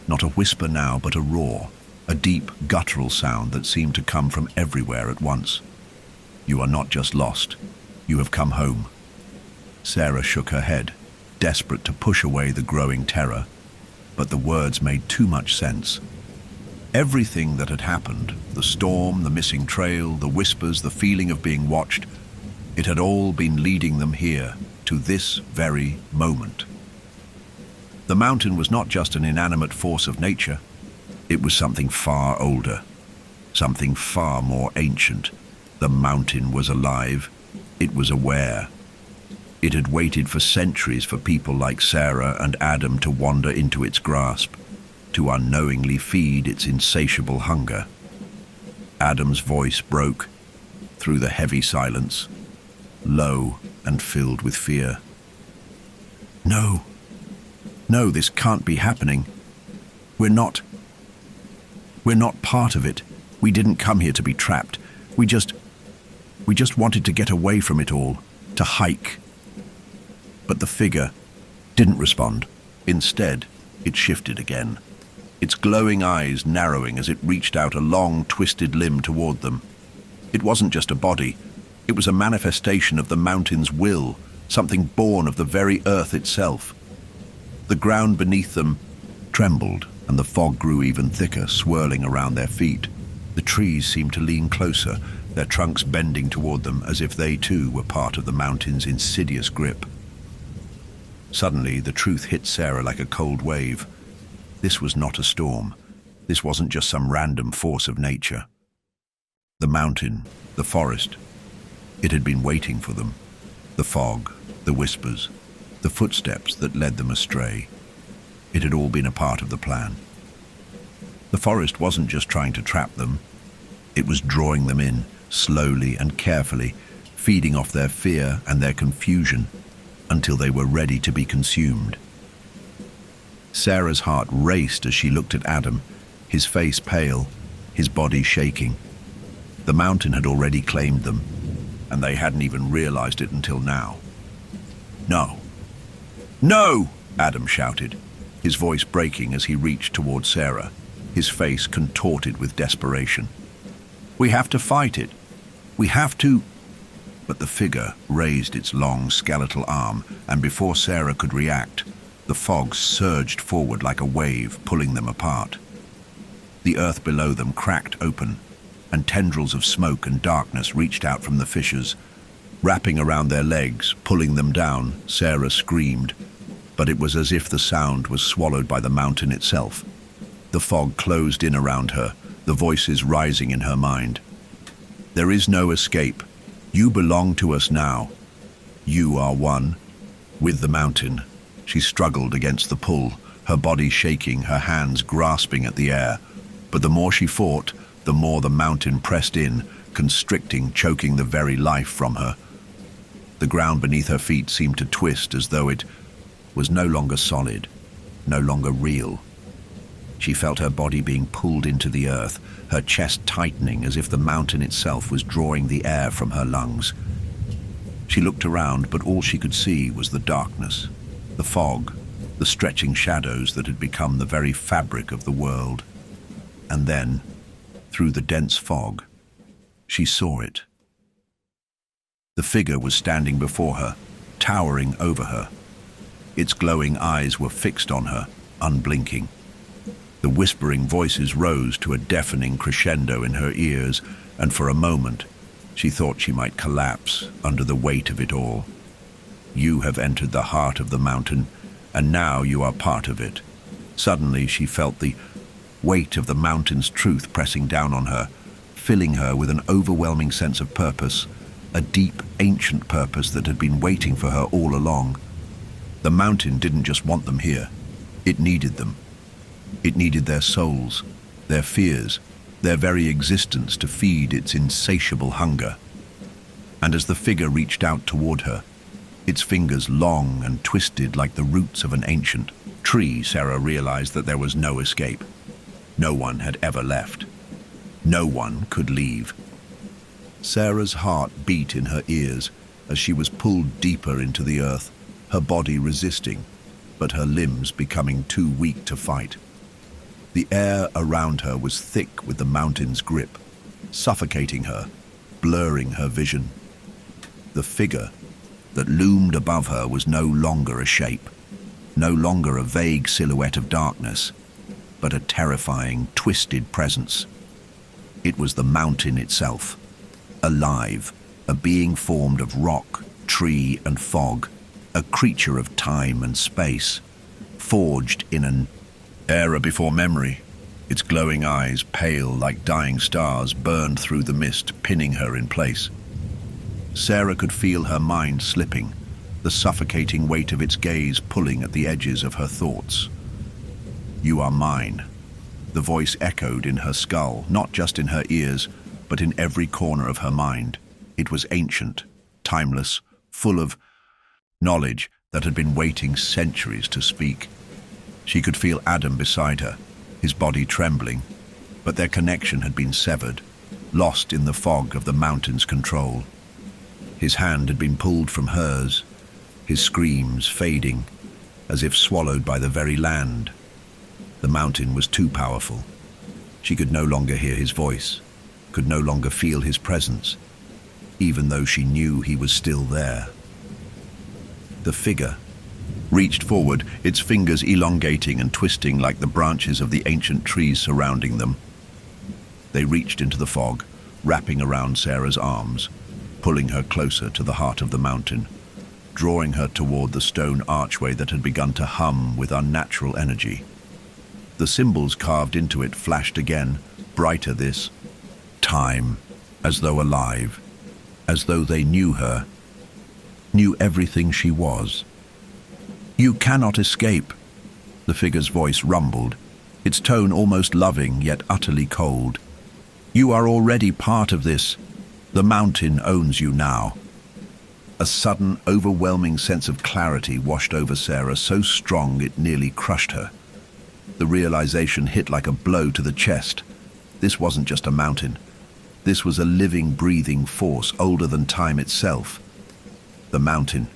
Not a whisper now, but a roar, a deep, guttural sound that seemed to come from everywhere at once. "You are not just lost, you have come home." Sarah shook her head, desperate to push away the growing terror. but the words made too much sense. Everything that had happened, the storm, the missing trail, the whispers, the feeling of being watched, it had all been leading them here, to this very moment. The mountain was not just an inanimate force of nature, it was something far older, something far more ancient. The mountain was alive, it was aware. It had waited for centuries for people like Sarah and Adam to wander into its grasp, to unknowingly feed its insatiable hunger. Adam's voice broke through the heavy silence, low and filled with fear. No, this can't be happening. We're not part of it. We didn't come here to be trapped. We just wanted to get away from it all, to hike. But the figure didn't respond. Instead, it shifted again, its glowing eyes narrowing as it reached out a long, twisted limb toward them. It wasn't just a body. It was a manifestation of the mountain's will, something born of the very earth itself. The ground beneath them trembled, and the fog grew even thicker, swirling around their feet. The trees seemed to lean closer, their trunks bending toward them as if they too were part of the mountain's insidious grip. Suddenly, the truth hit Sarah like a cold wave. This was not a storm. This wasn't just some random force of nature. The mountain, the forest, it had been waiting for them. The fog, the whispers, the footsteps that led them astray. It had all been a part of the plan. The forest wasn't just trying to trap them. It was drawing them in, slowly and carefully, feeding off their fear and their confusion until they were ready to be consumed. Sarah's heart raced as she looked at Adam, his face pale, his body shaking. The mountain had already claimed them, and they hadn't even realized it until now. No! No! Adam shouted, his voice breaking as he reached toward Sarah, his face contorted with desperation. We have to fight it. We have to... But the figure raised its long skeletal arm, and before Sarah could react, the fog surged forward like a wave, pulling them apart. The earth below them cracked open, and tendrils of smoke and darkness reached out from the fissures. Wrapping around their legs, pulling them down, Sarah screamed, but it was as if the sound was swallowed by the mountain itself. The fog closed in around her, the voices rising in her mind. There is no escape. You belong to us now. You are one with the mountain. She struggled against the pull, her body shaking, her hands grasping at the air. But the more she fought, the more the mountain pressed in, constricting, choking the very life from her. The ground beneath her feet seemed to twist as though it was no longer solid, no longer real. She felt her body being pulled into the earth, her chest tightening as if the mountain itself was drawing the air from her lungs. She looked around, but all she could see was the darkness, the fog, the stretching shadows that had become the very fabric of the world. And then, through the dense fog, she saw it. The figure was standing before her, towering over her. Its glowing eyes were fixed on her, unblinking. The whispering voices rose to a deafening crescendo in her ears, and for a moment, she thought she might collapse under the weight of it all. You have entered the heart of the mountain, and now you are part of it. Suddenly, she felt the weight of the mountain's truth pressing down on her, filling her with an overwhelming sense of purpose, a deep, ancient purpose that had been waiting for her all along. The mountain didn't just want them here. It needed them. It needed their souls, their fears, their very existence to feed its insatiable hunger. And as the figure reached out toward her, its fingers long and twisted like the roots of an ancient tree, Sarah realized that there was no escape. No one had ever left. No one could leave. Sarah's heart beat in her ears as she was pulled deeper into the earth, her body resisting, but her limbs becoming too weak to fight. The air around her was thick with the mountain's grip, suffocating her, blurring her vision. The figure that loomed above her was no longer a shape. no longer a vague silhouette of darkness, but a terrifying, twisted presence. It was the mountain itself, alive, a being formed of rock, tree, and fog, a creature of time and space, forged in an era before memory. Its glowing eyes, pale like dying stars, burned through the mist, pinning her in place. Sarah could feel her mind slipping, the suffocating weight of its gaze pulling at the edges of her thoughts. "You are mine." The voice echoed in her skull, not just in her ears, but in every corner of her mind. It was ancient, timeless, full of knowledge that had been waiting centuries to speak. She could feel Adam beside her, his body trembling, but their connection had been severed, lost in the fog of the mountain's control. His hand had been pulled from hers, his screams fading, as if swallowed by the very land. The mountain was too powerful. She could no longer hear his voice, could no longer feel his presence, even though she knew he was still there. The figure reached forward, its fingers elongating and twisting like the branches of the ancient trees surrounding them. They reached into the fog, wrapping around Sarah's arms, pulling her closer to the heart of the mountain, drawing her toward the stone archway that had begun to hum with unnatural energy. The symbols carved into it flashed again, brighter this time, as though alive, as though they knew her, knew everything she was. "You cannot escape," the figure's voice rumbled, its tone almost loving yet utterly cold. "You are already part of this. The mountain owns you now." A sudden, overwhelming sense of clarity washed over Sarah, so strong it nearly crushed her. The realization hit like a blow to the chest. This wasn't just a mountain. This was a living, breathing force older than time itself. The mountain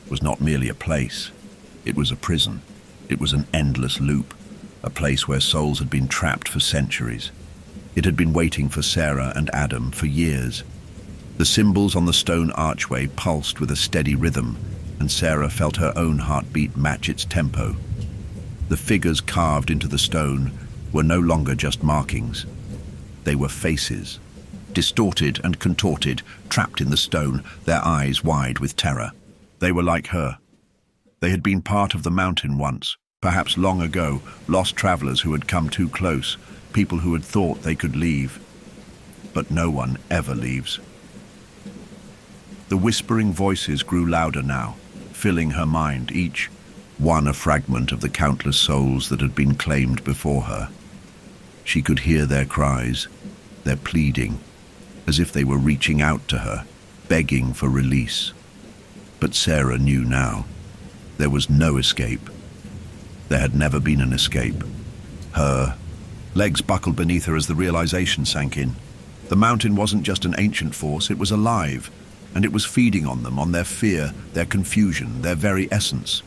was not merely a place. It was a prison. It was an endless loop, a place where souls had been trapped for centuries. It had been waiting for Sarah and Adam for years. The symbols on the stone archway pulsed with a steady rhythm, and Sarah felt her own heartbeat match its tempo. The figures carved into the stone were no longer just markings. They were faces, distorted and contorted, trapped in the stone, their eyes wide with terror. They were like her. They had been part of the mountain once, perhaps long ago, lost travelers who had come too close, people who had thought they could leave. But no one ever leaves. The whispering voices grew louder now, filling her mind, each one a fragment of the countless souls that had been claimed before her. She could hear their cries, their pleading, as if they were reaching out to her, begging for release. But Sarah knew now. There was no escape. There had never been an escape. Her legs buckled beneath her as the realization sank in. The mountain wasn't just an ancient force, it was alive, and it was feeding on them, on their fear, their confusion, their very essence.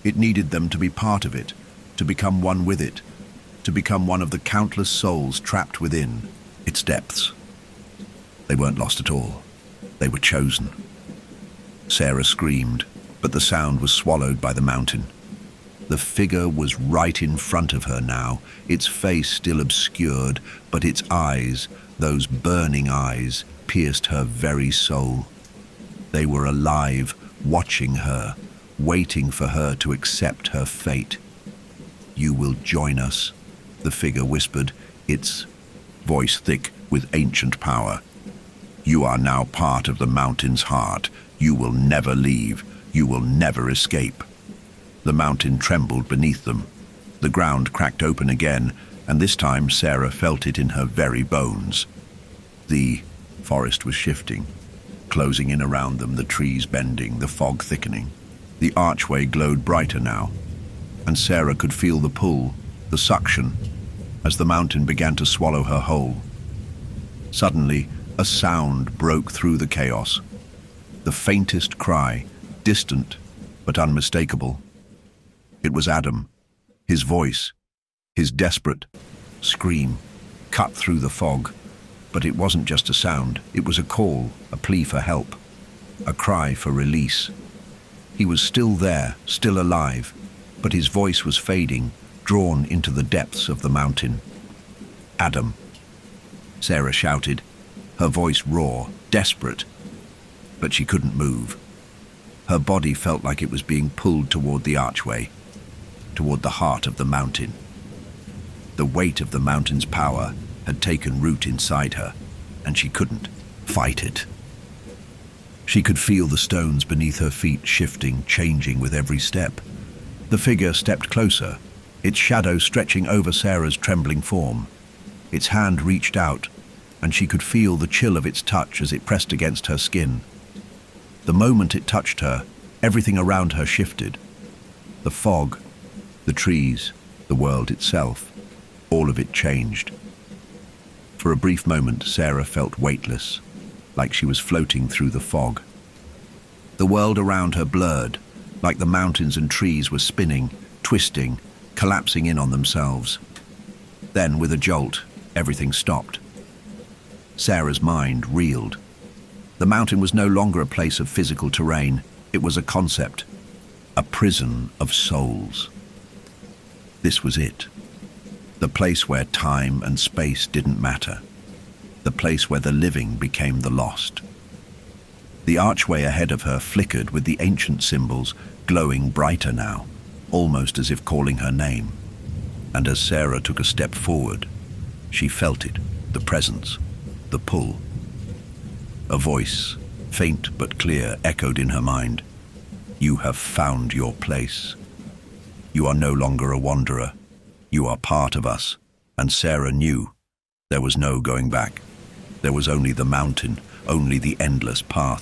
It needed them to be part of it, to become one with it, to become one of the countless souls trapped within its depths. They weren't lost at all. They were chosen. Sarah screamed, but the sound was swallowed by the mountain. The figure was right in front of her now, its face still obscured, but its eyes, those burning eyes, pierced her very soul. They were alive, watching her, waiting for her to accept her fate. "You will join us," the figure whispered, its voice thick with ancient power. "You are now part of the mountain's heart. You will never leave. You will never escape." The mountain trembled beneath them. The ground cracked open again, and this time Sarah felt it in her very bones. The forest was shifting, closing in around them, the trees bending, the fog thickening. The archway glowed brighter now, and Sarah could feel the pull, the suction, as the mountain began to swallow her whole. Suddenly, a sound broke through the chaos. The faintest cry, distant but unmistakable. It was Adam. His voice, his desperate scream, cut through the fog. But it wasn't just a sound, it was a call, a plea for help, a cry for release. He was still there, still alive, but his voice was fading, drawn into the depths of the mountain. "Adam," Sarah shouted, her voice raw, desperate, but she couldn't move. Her body felt like it was being pulled toward the archway, toward the heart of the mountain. The weight of the mountain's power had taken root inside her, and she couldn't fight it. She could feel the stones beneath her feet shifting, changing with every step. The figure stepped closer, its shadow stretching over Sarah's trembling form. Its hand reached out, and she could feel the chill of its touch as it pressed against her skin. The moment it touched her, everything around her shifted. The fog, the trees, the world itself, all of it changed. For a brief moment, Sarah felt weightless, like she was floating through the fog. The world around her blurred, like the mountains and trees were spinning, twisting, collapsing in on themselves. Then, with a jolt, everything stopped. Sarah's mind reeled. The mountain was no longer a place of physical terrain. It was a concept, a prison of souls. This was it. The place where time and space didn't matter. The place where the living became the lost. The archway ahead of her flickered with the ancient symbols glowing brighter now, almost as if calling her name. And as Sarah took a step forward, she felt it, the presence, the pull. A voice, faint but clear, echoed in her mind. "You have found your place. You are no longer a wanderer. You are part of us." And Sarah knew there was no going back. There was only the mountain, only the endless path.